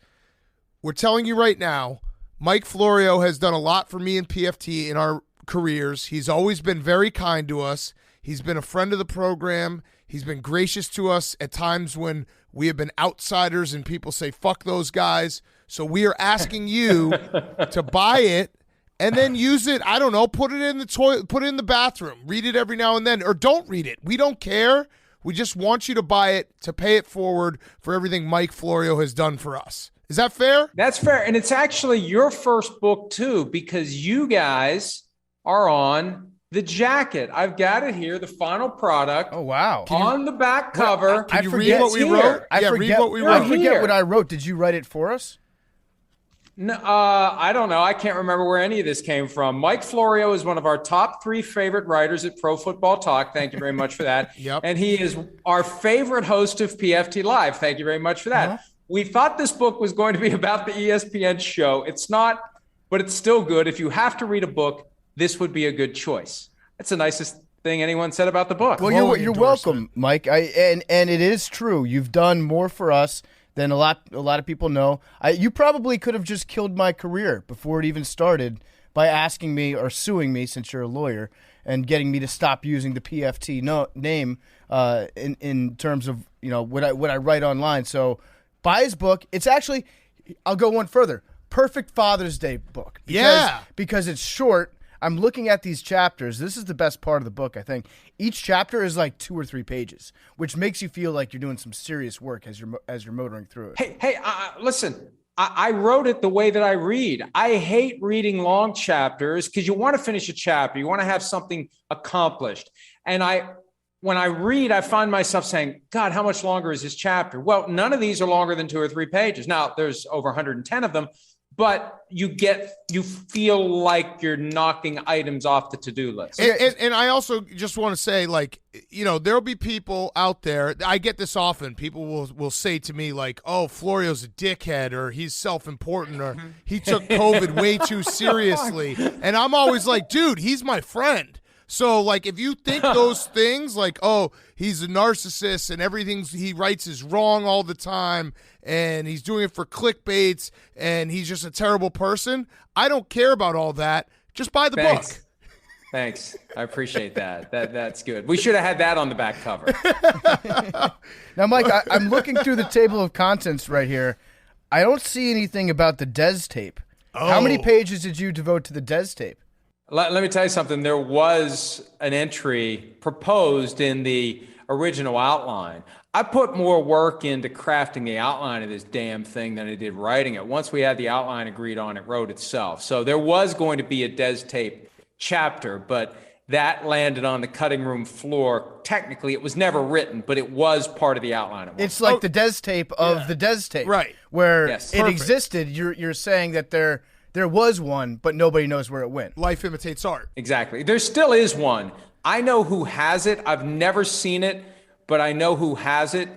We're telling you right now, Mike Florio has done a lot for me and PFT in our careers. He's always been very kind to us. He's been a friend of the program. He's been gracious to us at times when we have been outsiders and people say, fuck those guys. So we are asking you to buy it and then use it. I don't know, put it in the toilet, put it in the bathroom, read it every now and then, or don't read it. We don't care. We just want you to buy it to pay it forward for everything Mike Florio has done for us. Is that fair? That's fair. And it's actually your first book, too, because you guys are on the jacket. I've got it here, the final product. Oh, wow. On the back cover. Can you read what we wrote? Read what we wrote. I forget what I wrote. Did you write it for us? No, I don't know. I can't remember where any of this came from. Mike Florio is one of our top 3 favorite writers at Pro Football Talk. Thank you very much for that. Yep. And he is our favorite host of PFT Live. Thank you very much for that. We thought this book was going to be about the ESPN show. It's not, but it's still good. If you have to read a book, this would be a good choice. That's the nicest thing anyone said about the book. Well, you're welcome, Mike. And it is true. You've done more for us than a lot of people know. You probably could have just killed my career before it even started by asking me or suing me, since you're a lawyer, and getting me to stop using the PFT name in terms of what I write online. So buy his book. It's actually, I'll go one further, perfect Father's Day book. Because it's short. I'm looking at these chapters. This is the best part of the book, I think. Each chapter is like 2 or 3 pages, which makes you feel like you're doing some serious work as you're motoring through it. Hey, listen. I wrote it the way that I read. I hate reading long chapters because you want to finish a chapter. You want to have something accomplished. And when I read, I find myself saying, God, how much longer is this chapter? Well, none of these are longer than 2 or 3 pages. Now, there's over 110 of them, but you feel like you're knocking items off the to-do list. And I also just want to say, there'll be people out there. I get this often. People will say to me, like, oh, Florio's a dickhead, or he's self-important, or he took COVID way too seriously. And I'm always like, dude, he's my friend. So, if you think those things, like, oh, he's a narcissist and everything he writes is wrong all the time and he's doing it for clickbaits and he's just a terrible person, I don't care about all that. Just buy the book. Thanks. I appreciate that. That's good. We should have had that on the back cover. Now, Mike, I'm looking through the table of contents right here. I don't see anything about the Dez tape. Oh. How many pages did you devote to the Dez tape? Let me tell you something. There was an entry proposed in the original outline. I put more work into crafting the outline of this damn thing than I did writing it. Once we had the outline agreed on, it wrote itself. So there was going to be a Dez tape chapter, but that landed on the cutting room floor. Technically, it was never written, but it was part of the outline. It's like the Dez tape of the Dez tape. Right. Where it existed. You're saying that there was one, but nobody knows where it went. Life imitates art. Exactly. There still is one. I know who has it. I've never seen it, but I know who has it,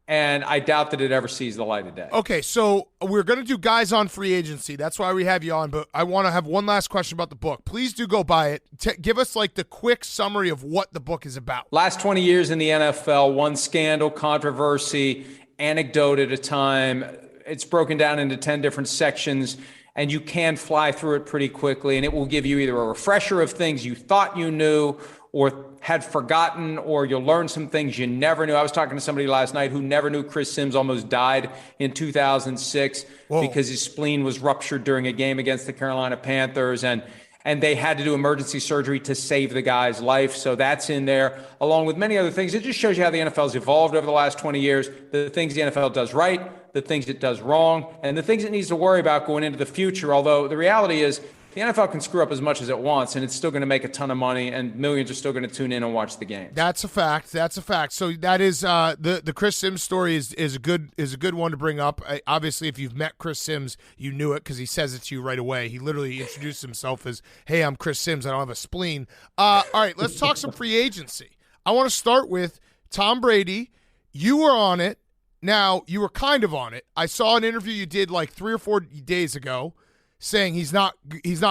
and I doubt that it ever sees the light of day. Okay, so we're going to do guys on free agency. That's why we have you on, but I want to have one last question about the book. Please do go buy it. Give us the quick summary of what the book is about. Last 20 years in the NFL, one scandal, controversy, anecdote at a time. It's broken down into 10 different sections, and you can fly through it pretty quickly, and it will give you either a refresher of things you thought you knew or had forgotten, or you'll learn some things you never knew. I was talking to somebody last night who never knew Chris Sims almost died in 2006 because his spleen was ruptured during a game against the Carolina Panthers. And and they had to do emergency surgery to save the guy's life. So that's in there, along with many other things. It just shows you how the NFL has evolved over the last 20 years, the things the NFL does right, the things it does wrong, and the things it needs to worry about going into the future. Although the reality is the NFL can screw up as much as it wants, and it's still going to make a ton of money, and millions are still going to tune in and watch the game. That's a fact. That's a fact. So that is the Chris Sims story is a good one to bring up. Obviously, if you've met Chris Sims, you knew it because he says it to you right away. He literally introduced himself as, "Hey, I'm Chris Sims. I don't have a spleen." All right, let's talk some free agency. I want to start with Tom Brady. You were on it. Now, you were kind of on it. I saw an interview you did like 3 or 4 days ago, saying he's not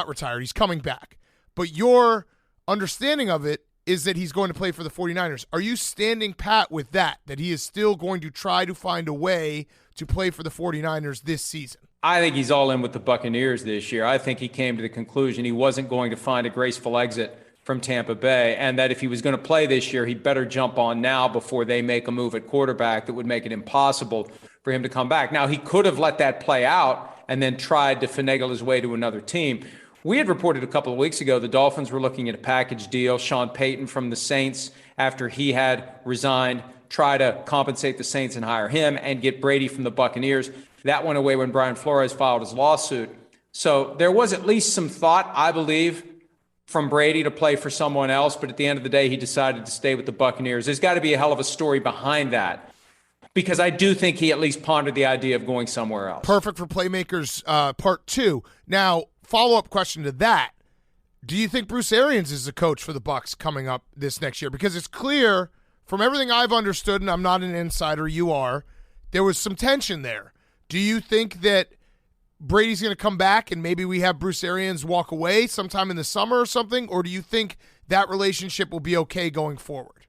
retired, he's coming back. But your understanding of it is that he's going to play for the 49ers. Are you standing pat with that he is still going to try to find a way to play for the 49ers this season? I think he's all in with the Buccaneers this year. I think he came to the conclusion he wasn't going to find a graceful exit from Tampa Bay, and that if he was going to play this year, he'd better jump on now before they make a move at quarterback that would make it impossible for him to come back. Now, he could have let that play out and then tried to finagle his way to another team. We had reported a couple of weeks ago the Dolphins were looking at a package deal. Sean Payton from the Saints, after he had resigned, try to compensate the Saints and hire him and get Brady from the Buccaneers. That went away when Brian Flores filed his lawsuit. So there was at least some thought, I believe, from Brady to play for someone else, but at the end of the day, he decided to stay with the Buccaneers. There's got to be a hell of a story behind that, because I do think he at least pondered the idea of going somewhere else. Perfect for Playmakers Part 2. Now, follow-up question to that. Do you think Bruce Arians is the coach for the Bucs coming up this next year? Because it's clear from everything I've understood, and I'm not an insider, you are, there was some tension there. Do you think that Brady's going to come back and maybe we have Bruce Arians walk away sometime in the summer or something? Or do you think that relationship will be okay going forward?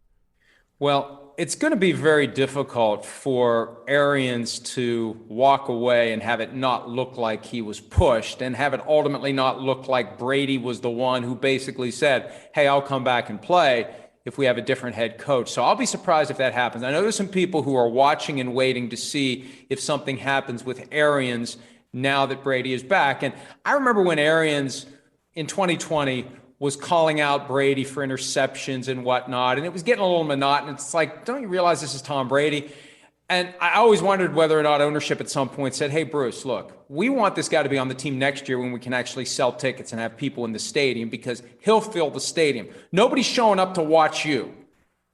Well, it's going to be very difficult for Arians to walk away and have it not look like he was pushed, and have it ultimately not look like Brady was the one who basically said, "Hey, I'll come back and play if we have a different head coach." So I'll be surprised if that happens. I know there's some people who are watching and waiting to see if something happens with Arians now that Brady is back. And I remember when Arians in 2020 was calling out Brady for interceptions and whatnot, and it was getting a little monotonous. It's like, don't you realize this is Tom Brady? And I always wondered whether or not ownership at some point said, "Hey, Bruce, look, we want this guy to be on the team next year when we can actually sell tickets and have people in the stadium, because he'll fill the stadium. Nobody's showing up to watch you.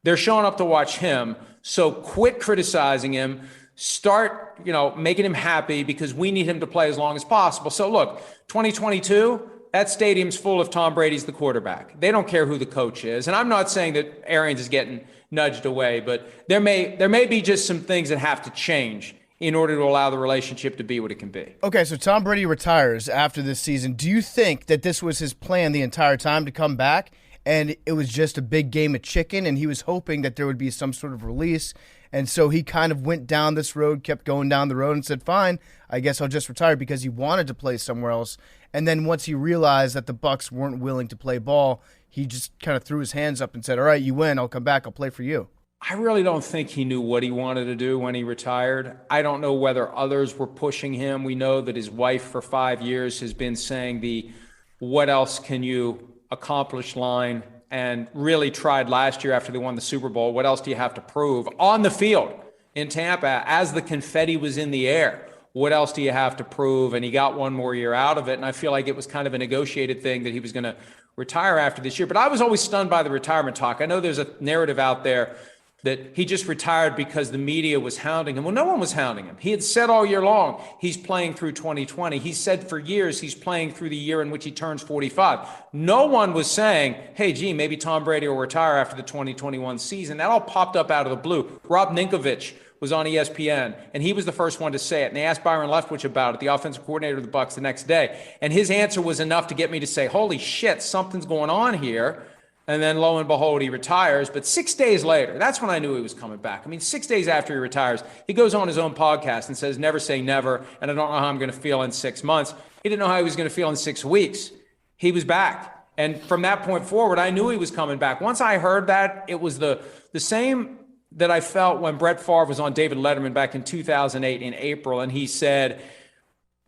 They're showing up to watch him. So quit criticizing him. Start, making him happy, because we need him to play as long as possible." So look, 2022, that stadium's full if Tom Brady's the quarterback. They don't care who the coach is. And I'm not saying that Arians is getting nudged away, but there may be just some things that have to change in order to allow the relationship to be what it can be. Okay, so Tom Brady retires after this season. Do you think that this was his plan the entire time to come back, and it was just a big game of chicken, and he was hoping that there would be some sort of release, and so he kind of went down this road, kept going down the road, and said, "Fine, I guess I'll just retire," because he wanted to play somewhere else. And then once he realized that the Bucs weren't willing to play ball, he just kind of threw his hands up and said, "All right, you win. I'll come back. I'll play for you." I really don't think he knew what he wanted to do when he retired. I don't know whether others were pushing him. We know that his wife for 5 years has been saying the "what else can you accomplish" line, and really tried last year after they won the Super Bowl. What else do you have to prove on the field in Tampa as the confetti was in the air? What else do you have to prove? And he got one more year out of it. And I feel like it was kind of a negotiated thing that he was going to retire after this year. But I was always stunned by the retirement talk. I know there's a narrative out there that he just retired because the media was hounding him. Well, no one was hounding him. He had said all year long he's playing through 2020. He said for years he's playing through the year in which he turns 45. No one was saying, "Hey, gee, maybe Tom Brady will retire after the 2021 season." That all popped up out of the blue. Rob Ninkovich was on ESPN, and he was the first one to say it. And they asked Byron Leftwich about it, the offensive coordinator of the Bucs, the next day. And his answer was enough to get me to say, holy shit, something's going on here. And then lo and behold, he retires. But 6 days later, that's when I knew he was coming back. I mean, 6 days after he retires, he goes on his own podcast and says, "Never say never, and I don't know how I'm going to feel in 6 months." He didn't know how he was going to feel in 6 weeks. He was back. And from that point forward, I knew he was coming back. Once I heard that, it was the same that I felt when Brett Favre was on David Letterman back in 2008 in April, and he said,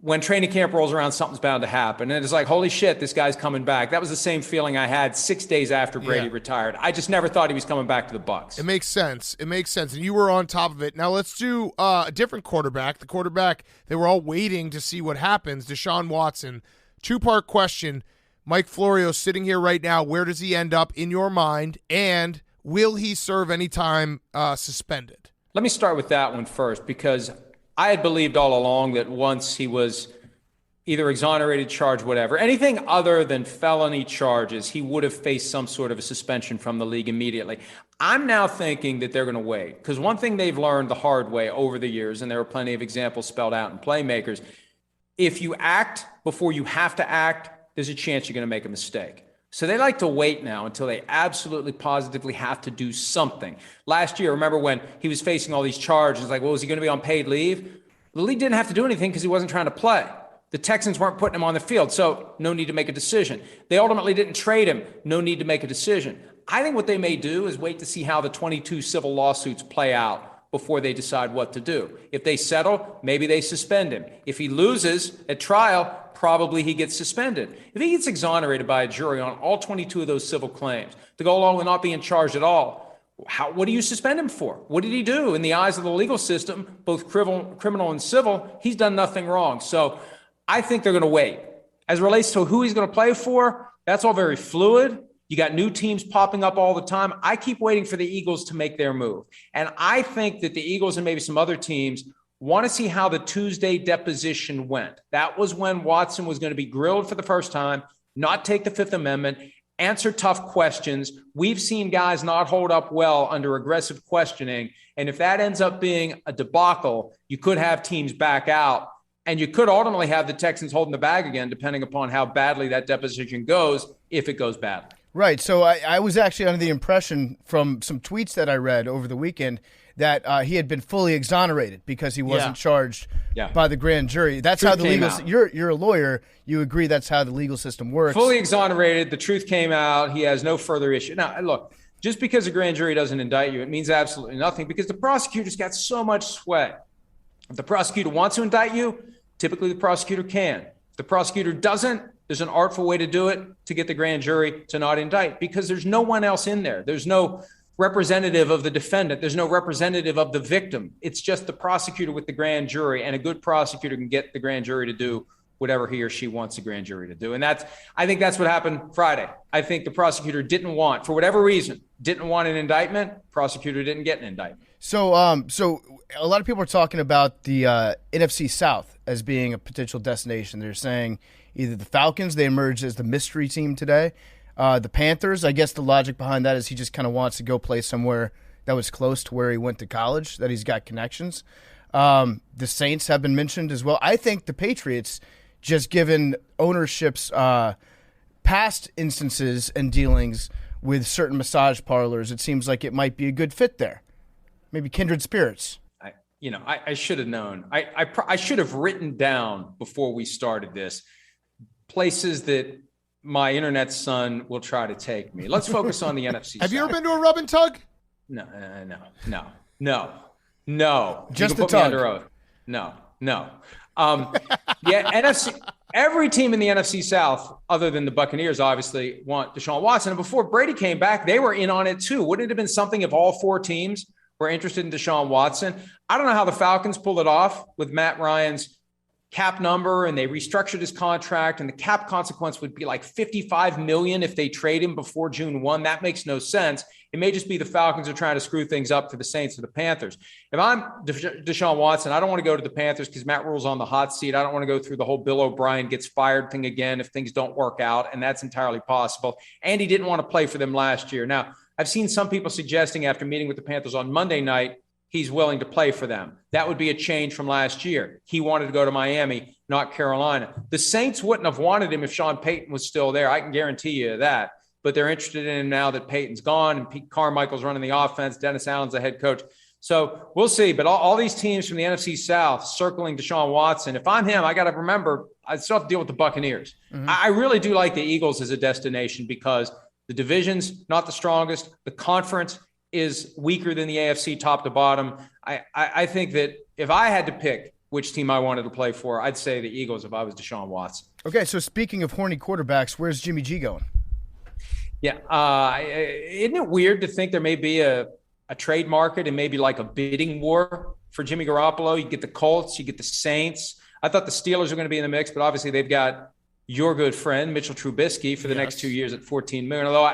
when training camp rolls around, something's bound to happen. And it's like, holy shit, this guy's coming back. That was the same feeling I had 6 days after Brady retired. I just never thought he was coming back to the Bucs. It makes sense. It makes sense. And you were on top of it. Now let's do a different quarterback. The quarterback, they were all waiting to see what happens. Deshaun Watson. 2-part question. Mike Florio sitting here right now. Where does he end up in your mind? And will he serve any time suspended? Let me start with that one first, because I had believed all along that once he was either exonerated, charged, whatever, anything other than felony charges, he would have faced some sort of a suspension from the league immediately. I'm now thinking that they're going to wait, because one thing they've learned the hard way over the years, and there are plenty of examples spelled out in Playmakers, if you act before you have to act, there's a chance you're going to make a mistake. So they like to wait now until they absolutely positively have to do something. Last year, remember when he was facing all these charges, like, well, was he going to be on paid leave? The league didn't have to do anything because he wasn't trying to play. The Texans weren't putting him on the field, so no need to make a decision. They ultimately didn't trade him, no need to make a decision. I think what they may do is wait to see how the 22 civil lawsuits play out before they decide what to do. If they settle, maybe they suspend him. If he loses at trial, probably he gets suspended. If he gets exonerated by a jury on all 22 of those civil claims, to go along with not being charged at all, what do you suspend him for? What did he do? In the eyes of the legal system, both criminal and civil, he's done nothing wrong. So I think they're going to wait. As it relates to who he's going to play for, that's all very fluid. You got new teams popping up all the time. I keep waiting for the Eagles to make their move. And I think that the Eagles and maybe some other teams want to see how the Tuesday deposition went. That was when Watson was going to be grilled for the first time, not take the Fifth Amendment, answer tough questions. We've seen guys not hold up well under aggressive questioning. And if that ends up being a debacle, you could have teams back out. And you could ultimately have the Texans holding the bag again, depending upon how badly that deposition goes, if it goes badly. Right. So I was actually under the impression from some tweets that I read over the weekend that he had been fully exonerated because he wasn't charged by the grand jury. That's how the legal. You're a lawyer. You agree that's how the legal system works. Fully exonerated. The truth came out. He has no further issue. Now, look, just because a grand jury doesn't indict you, it means absolutely nothing, because the prosecutor's got so much sway. If the prosecutor wants to indict you, typically the prosecutor can. If the prosecutor doesn't, there's an artful way to do it to get the grand jury to not indict, because there's no one else in there. There's no representative of the defendant. There's no representative of the victim. It's just the prosecutor with the grand jury, and a good prosecutor can get the grand jury to do whatever he or she wants the grand jury to do. And I think that's what happened Friday. I think the prosecutor didn't want, for whatever reason, didn't want an indictment. Prosecutor didn't get an indictment. So a lot of people are talking about the NFC South as being a potential destination. They're saying either the Falcons, they emerged as the mystery team today. The Panthers, I guess the logic behind that is he just kind of wants to go play somewhere that was close to where he went to college, that he's got connections. The Saints have been mentioned as well. I think the Patriots, just given ownership's past instances and dealings with certain massage parlors, it seems like it might be a good fit there. Maybe kindred spirits. I should have known. I should have written down before we started this places that my internet son will try to take me. Let's focus on the NFC. Have you ever been to a rub and tug? No. Just the tug. Under oath. No. NFC. Every team in the NFC South, other than the Buccaneers, obviously want Deshaun Watson. And before Brady came back, they were in on it too. Wouldn't it have been something if all four teams were interested in Deshaun Watson? I don't know how the Falcons pulled it off with Matt Ryan's cap number, and they restructured his contract, and the cap consequence would be like $55 million if they trade him before June 1. That makes no sense. It may just be the Falcons are trying to screw things up for the Saints or the Panthers. If I'm Deshaun Watson, I don't want to go to the Panthers because Matt Rule's on the hot seat. I don't want to go through the whole Bill O'Brien gets fired thing again if things don't work out, and that's entirely possible. And he didn't want to play for them last year. Now, I've seen some people suggesting after meeting with the Panthers on Monday night, he's willing to play for them. That would be a change from last year. He wanted to go to Miami, not Carolina. The Saints wouldn't have wanted him if Sean Payton was still there. I can guarantee you that. But they're interested in him now that Payton's gone and Pete Carmichael's running the offense. Dennis Allen's the head coach. So we'll see. But all these teams from the NFC South circling Deshaun Watson. If I'm him, I got to remember, I still have to deal with the Buccaneers. Mm-hmm. I really do like the Eagles as a destination because the division's not the strongest. The conference is weaker than the AFC top to bottom. I think that if I had to pick which team I wanted to play for, I'd say the Eagles if I was Deshaun Watson. Okay, so speaking of horny quarterbacks, where's Jimmy G going? Yeah. Isn't it weird to think there may be a trade market and maybe like a bidding war for Jimmy Garoppolo? You get the Colts, you get the Saints. I thought the Steelers were going to be in the mix, but obviously they've got your good friend, Mitchell Trubisky, for the next 2 years at $14 million. Although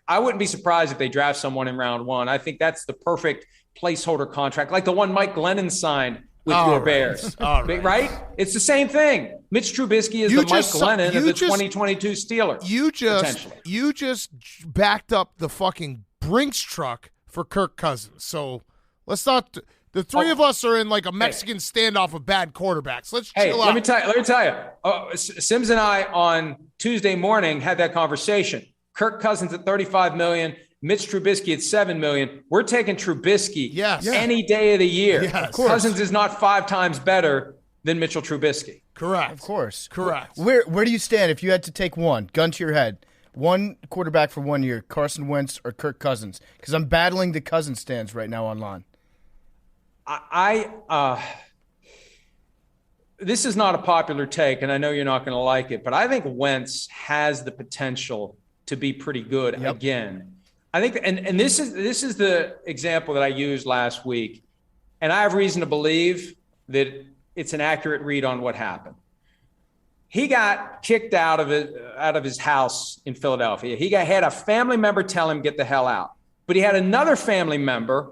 I wouldn't be surprised if they draft someone in round one. I think that's the perfect placeholder contract, like the one Mike Glennon signed with your Bears. Right? It's the same thing. Mitch Trubisky is the Mike Glennon of the 2022 Steelers. You just backed up the fucking Brinks truck for Kirk Cousins. So let's not. The three of us are in like a Mexican standoff of bad quarterbacks. Let's chill out. Let me tell you. Sims and I on Tuesday morning had that conversation. Kirk Cousins at $35 million. Mitch Trubisky at $7 million. We're taking Trubisky any day of the year. Yes. Cousins is not 5 times better than Mitchell Trubisky. Correct. Of course. Correct. Where do you stand if you had to take one, gun to your head, one quarterback for 1 year, Carson Wentz or Kirk Cousins? Because I'm battling the Cousins stands right now online. This is not a popular take, and I know you're not going to like it, but I think Wentz has the potential to be pretty good again. I think, and this is the example that I used last week, and I have reason to believe that it's an accurate read on what happened. He got kicked out of his house in Philadelphia. He had a family member tell him get the hell out, but he had another family member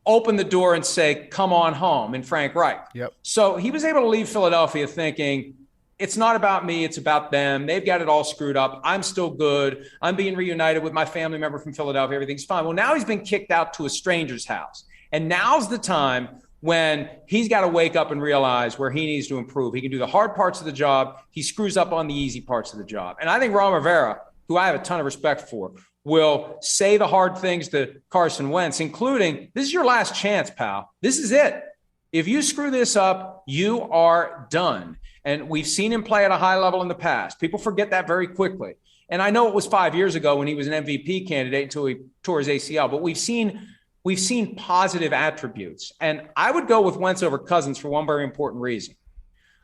open the door and say, come on home, in Frank Reich. Yep. So he was able to leave Philadelphia thinking, it's not about me, it's about them. They've got it all screwed up. I'm still good. I'm being reunited with my family member from Philadelphia. Everything's fine. Well, now he's been kicked out to a stranger's house. And now's the time when he's got to wake up and realize where he needs to improve. He can do the hard parts of the job. He screws up on the easy parts of the job. And I think Ron Rivera, who I have a ton of respect for, will say the hard things to Carson Wentz, including, this is your last chance, pal. This is it. If you screw this up, you are done. And we've seen him play at a high level in the past. People forget that very quickly. And I know it was 5 years ago when he was an MVP candidate until he tore his ACL, but we've seen positive attributes. And I would go with Wentz over Cousins for one very important reason.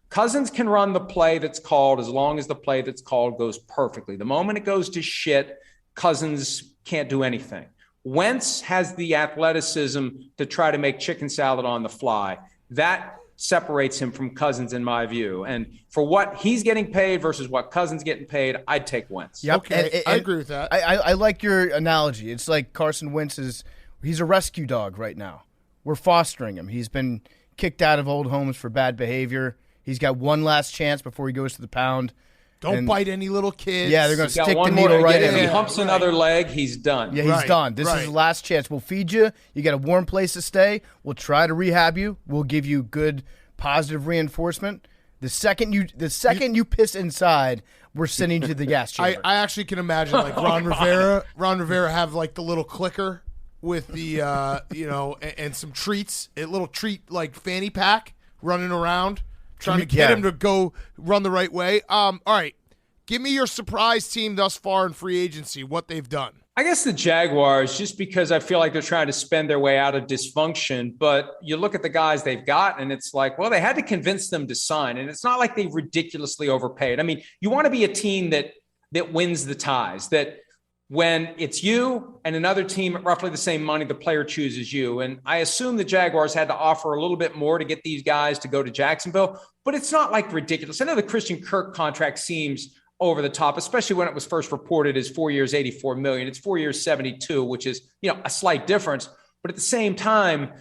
Cousins can run the play that's called as long as the play that's called goes perfectly. The moment it goes to shit, Cousins can't do anything. Wentz has the athleticism to try to make chicken salad on the fly. That separates him from Cousins in my view. And for what he's getting paid versus what Cousins getting paid, I'd take Wentz. Yep. Okay, I agree with that. I like your analogy. It's like Carson Wentz he's a rescue dog right now. We're fostering him. He's been kicked out of old homes for bad behavior. He's got one last chance before he goes to the pound. Don't bite any little kids. Yeah, they're going to stick the needle right in. If he humps another leg, he's done. Yeah, he's done. This is the last chance. We'll feed you. You got a warm place to stay. We'll try to rehab you. We'll give you good, positive reinforcement. The second you piss inside, we're sending you to the gas chamber. I actually can imagine like Ron Rivera have like the little clicker with the and some treats, a little treat like fanny pack running around, trying to get him to go run the right way. All right. Give me your surprise team thus far in free agency, what they've done. I guess the Jaguars, just because I feel like they're trying to spend their way out of dysfunction. But you look at the guys they've got, and it's like, well, they had to convince them to sign. And it's not like they ridiculously overpaid. I mean, you want to be a team that wins the ties, that when it's you and another team at roughly the same money, the player chooses you. And I assume the Jaguars had to offer a little bit more to get these guys to go to Jacksonville, but it's not like ridiculous. I know the Christian Kirk contract seems over the top, especially when it was first reported as 4 years, $84 million. It's 4 years, $72, which is, a slight difference. But at the same time,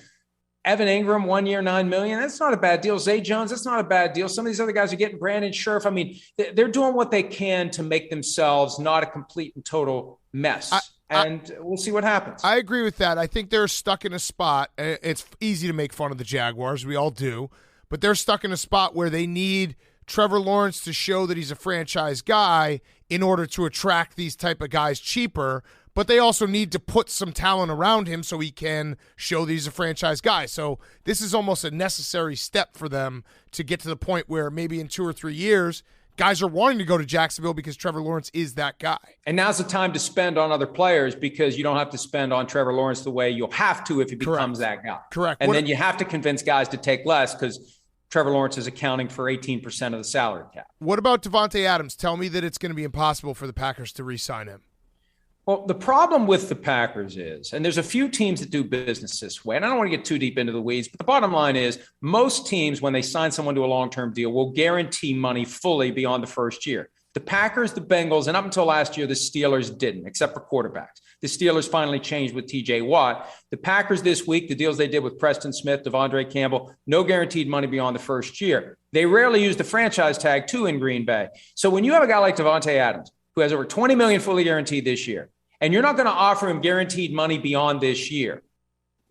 Evan Ingram, 1 year, $9 million. That's not a bad deal. Zay Jones, that's not a bad deal. Some of these other guys are getting Brandon Scherf. I mean, they're doing what they can to make themselves not a complete and total mess. And we'll see what happens. I agree with that. I think they're stuck in a spot. It's easy to make fun of the Jaguars. We all do. But they're stuck in a spot where they need Trevor Lawrence to show that he's a franchise guy in order to attract these type of guys cheaper. But they also need to put some talent around him so he can show that he's a franchise guy. So this is almost a necessary step for them to get to the point where maybe in 2 or 3 years, guys are wanting to go to Jacksonville because Trevor Lawrence is that guy. And now's the time to spend on other players because you don't have to spend on Trevor Lawrence the way you'll have to if he becomes that guy. Correct. And then you have to convince guys to take less because Trevor Lawrence is accounting for 18% of the salary cap. What about Devontae Adams? Tell me that it's going to be impossible for the Packers to re-sign him. Well, the problem with the Packers is, and there's a few teams that do business this way, and I don't want to get too deep into the weeds, but the bottom line is most teams, when they sign someone to a long-term deal, will guarantee money fully beyond the first year. The Packers, the Bengals, and up until last year, the Steelers didn't, except for quarterbacks. The Steelers finally changed with T.J. Watt. The Packers this week, the deals they did with Preston Smith, Devondre Campbell, no guaranteed money beyond the first year. They rarely use the franchise tag, too, in Green Bay. So when you have a guy like Devontae Adams, who has over $20 million fully guaranteed this year, and you're not going to offer him guaranteed money beyond this year,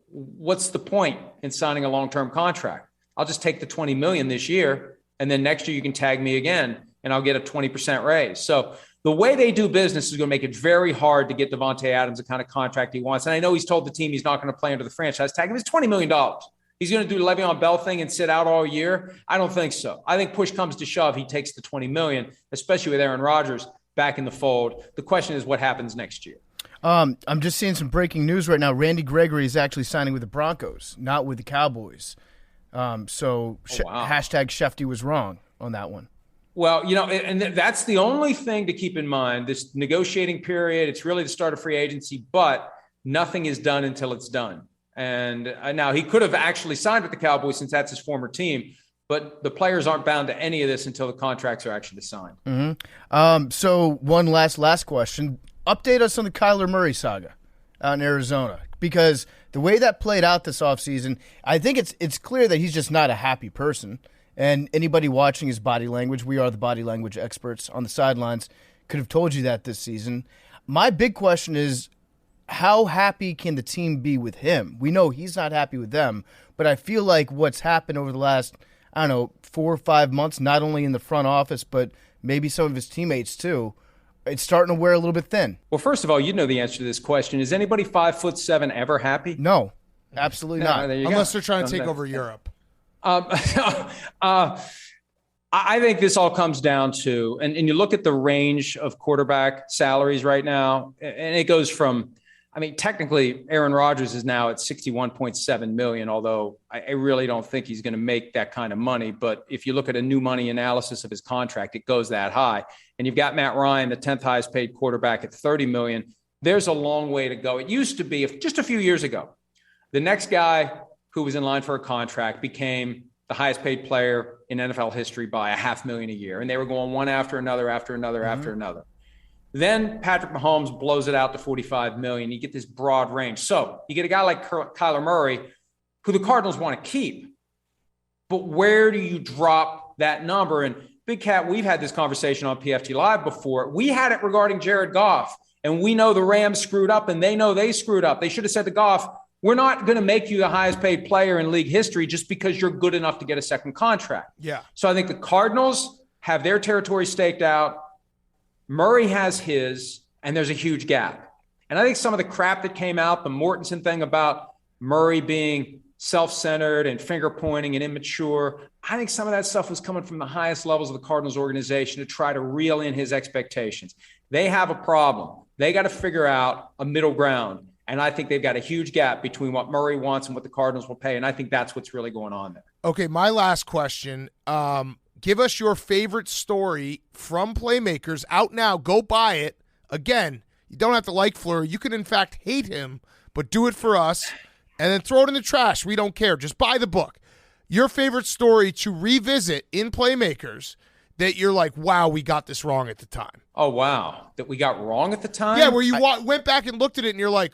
what's the point in signing a long-term contract? I'll just take the $20 million this year, and then next year you can tag me again, and I'll get a 20% raise. So the way they do business is going to make it very hard to get Devontae Adams the kind of contract he wants. And I know he's told the team he's not going to play under the franchise tag. It's $20 million. He's going to do the Le'Veon Bell thing and sit out all year? I don't think so. I think push comes to shove, he takes the $20 million, especially with Aaron Rodgers back in the fold. The question is what happens next year. I'm just seeing some breaking news right now. Randy Gregory is actually signing with the Broncos, not with the Cowboys. Hashtag Shefty was wrong on that one. Well, and that's the only thing to keep in mind. This negotiating period, it's really the start of free agency, but nothing is done until it's done. And now he could have actually signed with the Cowboys since that's his former team, but the players aren't bound to any of this until the contracts are actually signed. Mm-hmm. So one last question. Update us on the Kyler Murray saga out in Arizona, because the way that played out this offseason, I think it's clear that he's just not a happy person. And anybody watching his body language, we are the body language experts on the sidelines, could have told you that this season. My big question is, how happy can the team be with him? We know he's not happy with them, but I feel like what's happened over the last, 4 or 5 months, not only in the front office, but maybe some of his teammates too, it's starting to wear a little bit thin. Well, first of all, you know the answer to this question. Is anybody 5'7" ever happy? No, absolutely not. Unless they're trying to take over Europe. I think this all comes down to, and you look at the range of quarterback salaries right now, and it goes from, technically Aaron Rodgers is now at $61.7 million, although I really don't think he's going to make that kind of money. But if you look at a new money analysis of his contract, it goes that high. And you've got Matt Ryan, the 10th highest paid quarterback at $30 million. There's a long way to go. It used to be, just a few years ago, the next guy who was in line for a contract became the highest paid player in NFL history by $500,000 a year. And they were going one after another, after another. Then Patrick Mahomes blows it out to $45 million. You get this broad range. So you get a guy like Kyler Murray, who the Cardinals want to keep. But where do you drop that number? And Big Cat, we've had this conversation on PFT Live before. We had it regarding Jared Goff. And we know the Rams screwed up, and they know they screwed up. They should have said to Goff, we're not going to make you the highest paid player in league history just because you're good enough to get a second contract. Yeah. So I think the Cardinals have their territory staked out. Murray has his, and there's a huge gap. And I think some of the crap that came out, the Mortensen thing about Murray being self-centered and finger-pointing and immature, I think some of that stuff was coming from the highest levels of the Cardinals organization to try to reel in his expectations. They have a problem. They got to figure out a middle ground. And I think they've got a huge gap between what Murray wants and what the Cardinals will pay. And I think that's what's really going on there. Okay, my last question. Give us your favorite story from Playmakers out now. Go buy it. Again, you don't have to like Florio. You can, in fact, hate him, but do it for us. And then throw it in the trash. We don't care. Just buy the book. Your favorite story to revisit in Playmakers that you're like, wow, we got this wrong at the time. Oh, wow. That we got wrong at the time? Yeah, where you went back and looked at it and you're like,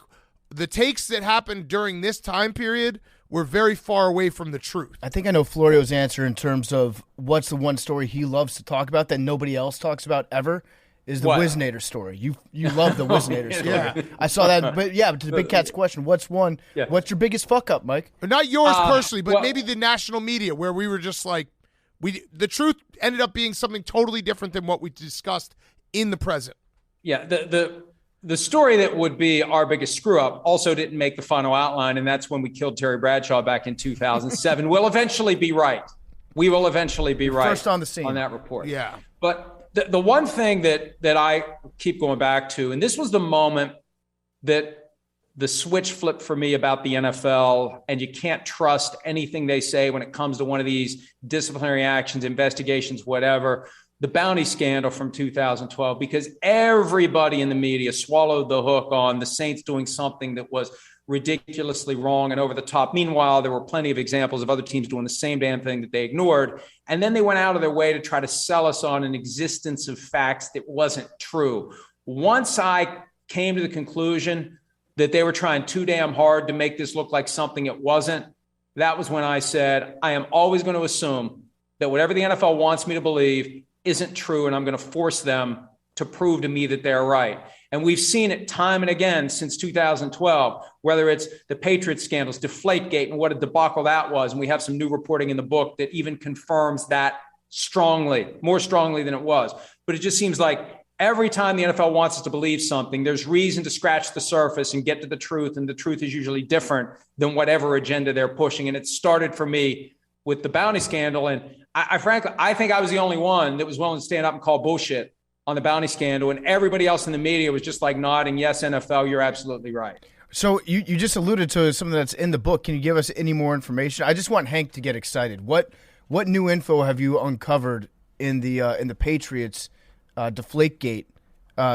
the takes that happened during this time period were very far away from the truth. I think I know Florio's answer in terms of what's the one story he loves to talk about that nobody else talks about ever is the Wiznator story. You love the Wiznator story. Yeah. I saw that. But yeah, to the Big Cat's question, what's your biggest fuck up, Mike? Not yours personally, but maybe the national media where we were just like, the truth ended up being something totally different than what we discussed in the present. Yeah, the story that would be our biggest screw-up also didn't make the final outline, and that's when we killed Terry Bradshaw back in 2007. We'll eventually be right. We will eventually be right. First on the scene. On that report. Yeah. But the one thing that I keep going back to, and this was the moment that the switch flipped for me about the NFL, and you can't trust anything they say when it comes to one of these disciplinary actions, investigations, whatever. The bounty scandal from 2012, because everybody in the media swallowed the hook on the Saints doing something that was ridiculously wrong and over the top. Meanwhile, there were plenty of examples of other teams doing the same damn thing that they ignored. And then they went out of their way to try to sell us on an existence of facts that wasn't true. Once I came to the conclusion that they were trying too damn hard to make this look like something it wasn't, that was when I said, I am always going to assume that whatever the NFL wants me to believe isn't true, and I'm going to force them to prove to me that they're right. And we've seen it time and again since 2012, whether it's the Patriots scandals, Deflategate, and what a debacle that was. And we have some new reporting in the book that even confirms that strongly, more strongly than it was. But it just seems like every time the NFL wants us to believe something, there's reason to scratch the surface and get to the truth. And the truth is usually different than whatever agenda they're pushing. And it started for me with the bounty scandal. And I frankly, I think I was the only one that was willing to stand up and call bullshit on the bounty scandal. And everybody else in the media was just like nodding, yes, NFL, you're absolutely right. So you just alluded to something that's in the book. Can you give us any more information? I just want Hank to get excited. What new info have you uncovered in the Patriots Deflategate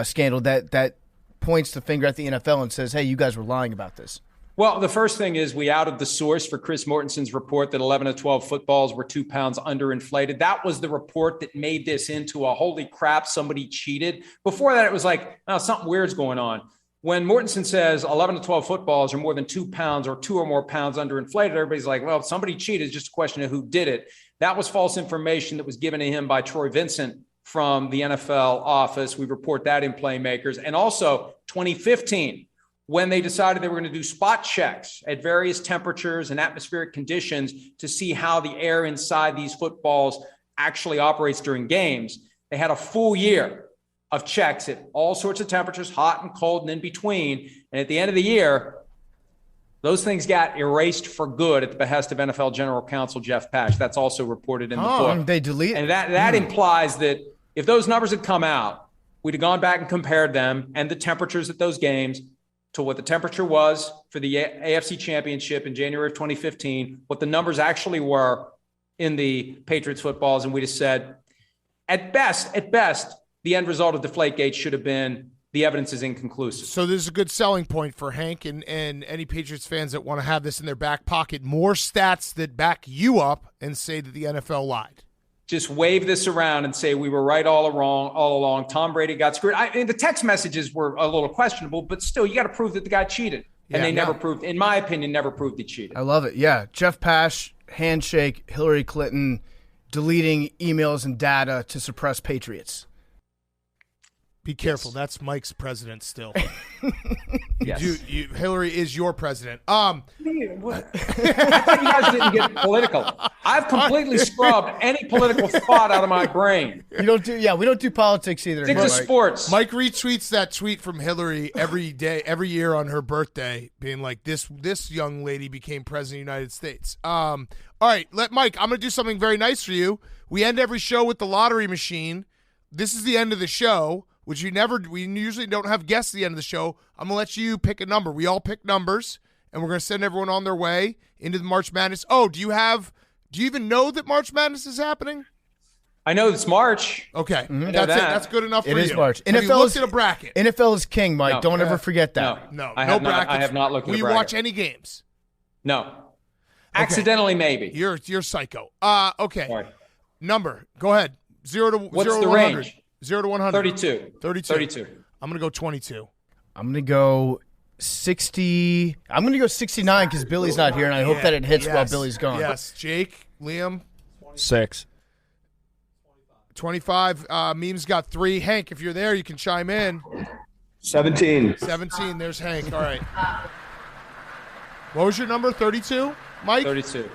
scandal that points the finger at the NFL and says, hey, you guys were lying about this? Well, the first thing is we outed the source for Chris Mortensen's report that 11 of 12 footballs were 2 pounds underinflated. That was the report that made this into a holy crap, somebody cheated. Before that, it was like, oh, something weird's going on. When Mortensen says 11 to 12 footballs are more than 2 pounds or 2 or more pounds underinflated, everybody's like, well, somebody cheated. It's just a question of who did it. That was false information that was given to him by Troy Vincent from the NFL office. We report that in Playmakers. And also 2015, when they decided they were going to do spot checks at various temperatures and atmospheric conditions to see how the air inside these footballs actually operates during games. They had a full year of checks at all sorts of temperatures, hot and cold and in between. And at the end of the year, those things got erased for good at the behest of NFL General Counsel Jeff Pash. That's also reported in the book. They delete. And that implies that if those numbers had come out, we'd have gone back and compared them and the temperatures at those games to what the temperature was for the AFC Championship in January of 2015, what the numbers actually were in the Patriots footballs. And we just said, at best, the end result of Deflategate should have been the evidence is inconclusive. So this is a good selling point for Hank and any Patriots fans that want to have this in their back pocket. More stats that back you up and say that the NFL lied. Just wave this around and say we were right all along. Tom Brady got screwed. I mean, the text messages were a little questionable, but still, you got to prove that the guy cheated. And they never proved, in my opinion, never proved he cheated. I love it. Yeah. Jeff Pash, handshake, Hillary Clinton, deleting emails and data to suppress Patriots. Be careful. Yes. That's Mike's president still. Yes. Hillary is your president. I thought you guys didn't get political. I've completely scrubbed any political thought out of my brain. We don't do politics either. Stick to sports. Mike retweets that tweet from Hillary every year on her birthday, being like, this young lady became president of the United States. All right, Mike, I'm going to do something very nice for you. We end every show with the lottery machine. This is the end of the show, which we usually don't have guests at the end of the show. I'm going to let you pick a number. We all pick numbers, and we're going to send everyone on their way into the March Madness. Oh, do you even know that March Madness is happening? I know it's March. Okay. Mm-hmm. That's it. That's good enough for you. It is March. Have you looked at a bracket? NFL is king, Mike. Don't ever forget that. No brackets. I have not looked at a bracket. Will you watch any games? No. Okay. Accidentally, maybe. You're psycho. Okay. Sorry. Number. Go ahead. What's the range? 0 to 100. 32. I'm going to go 22. I'm going to go 60. I'm going to go 69 because Billy's not here, and I hope that it hits while Billy's gone. Yes. Jake, Liam? 6. 25. Meme's got 3. Hank, if you're there, you can chime in. 17. 17. There's Hank. All right. What was your number? 32, Mike? 32.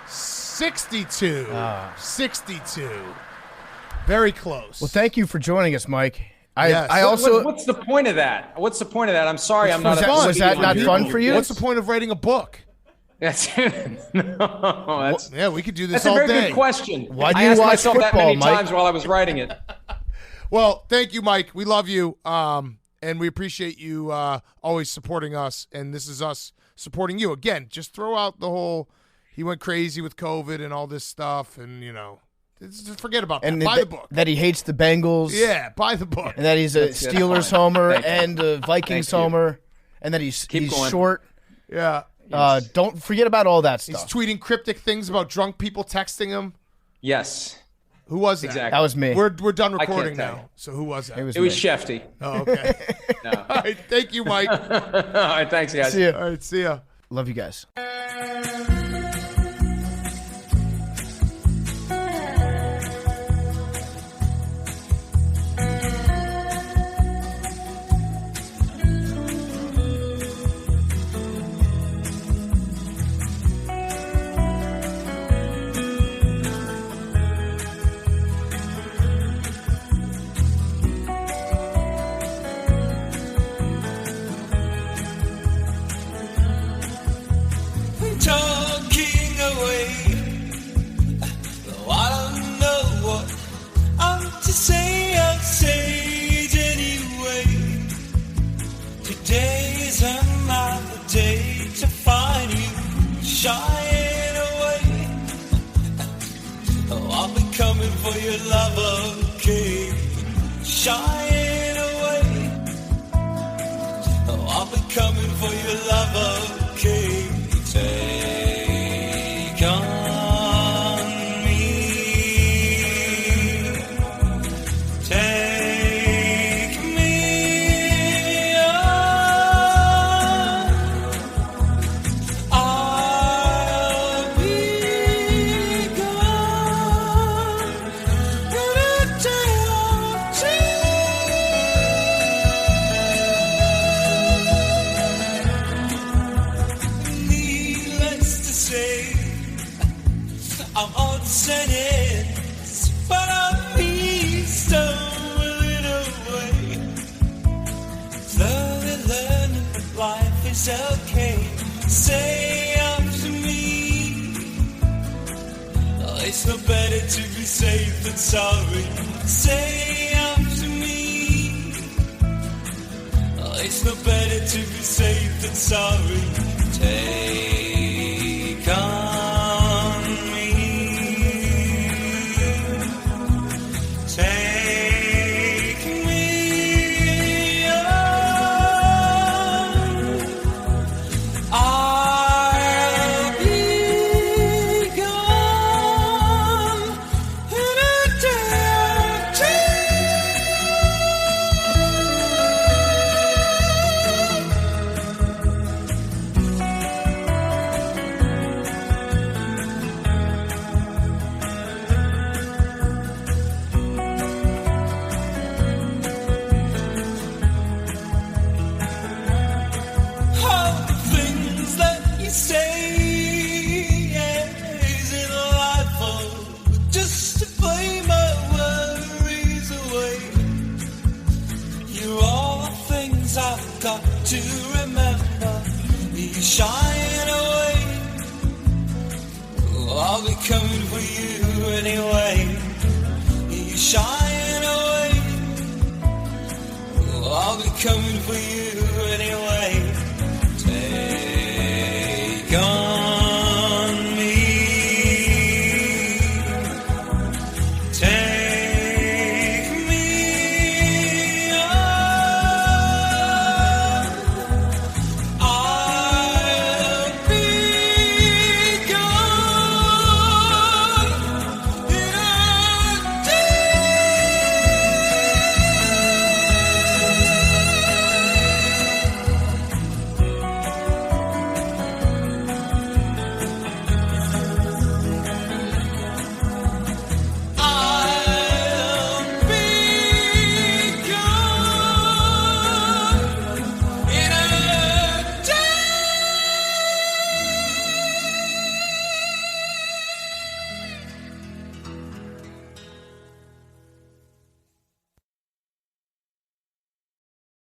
62. 62. Very close. Well, thank you for joining us, Mike. I also. What's the point of that? I'm sorry, I'm not. Was that not fun for you? What's the point of writing a book? That's we could do this all day. That's a very good question. Why do you watch football, that many times while I was writing it? Well, thank you, Mike. We love you, and we appreciate you always supporting us. And this is us supporting you. Again, just throw out the whole he went crazy with COVID and all this stuff, and, just forget about that. And buy the book. That he hates the Bengals. Yeah, buy the book. And that he's a Steelers homer and a Vikings Thank you. homer. And that he's going. short. Yeah. Don't forget about all that He's stuff. tweeting cryptic things about drunk people texting him. Yes. Who was that? Exactly. That was me. We're done recording tell now. you. So who was that? It was It was me. Shefty. Oh, okay. No. All right. Thank you, Mike. All right. Thanks, guys. See ya. All right. See ya. Love you guys. Talking away, though I don't know what I'm to say, I'll say it anyway. Today is another day to find you shying away. Oh, I'll be coming for your love, okay? Shying away. Oh, I'll be coming for your love, okay? Take on me, take me on. I'll be gone in a day or two. Needless to say, I'm on sentence, but I'll be stolen away. Slowly learning that life is okay. Say after me, oh, it's no better to be safe than sorry. Say after me, oh, it's no better to be safe than sorry. Take on me, take me on. I'll be gone in a day or all the things that you say is in life, oh, just to play my worries away. You're all the things I've got to remember. You shying away. Oh, I'll be coming for you anyway. You shying away. Oh, I'll be coming for you anyway.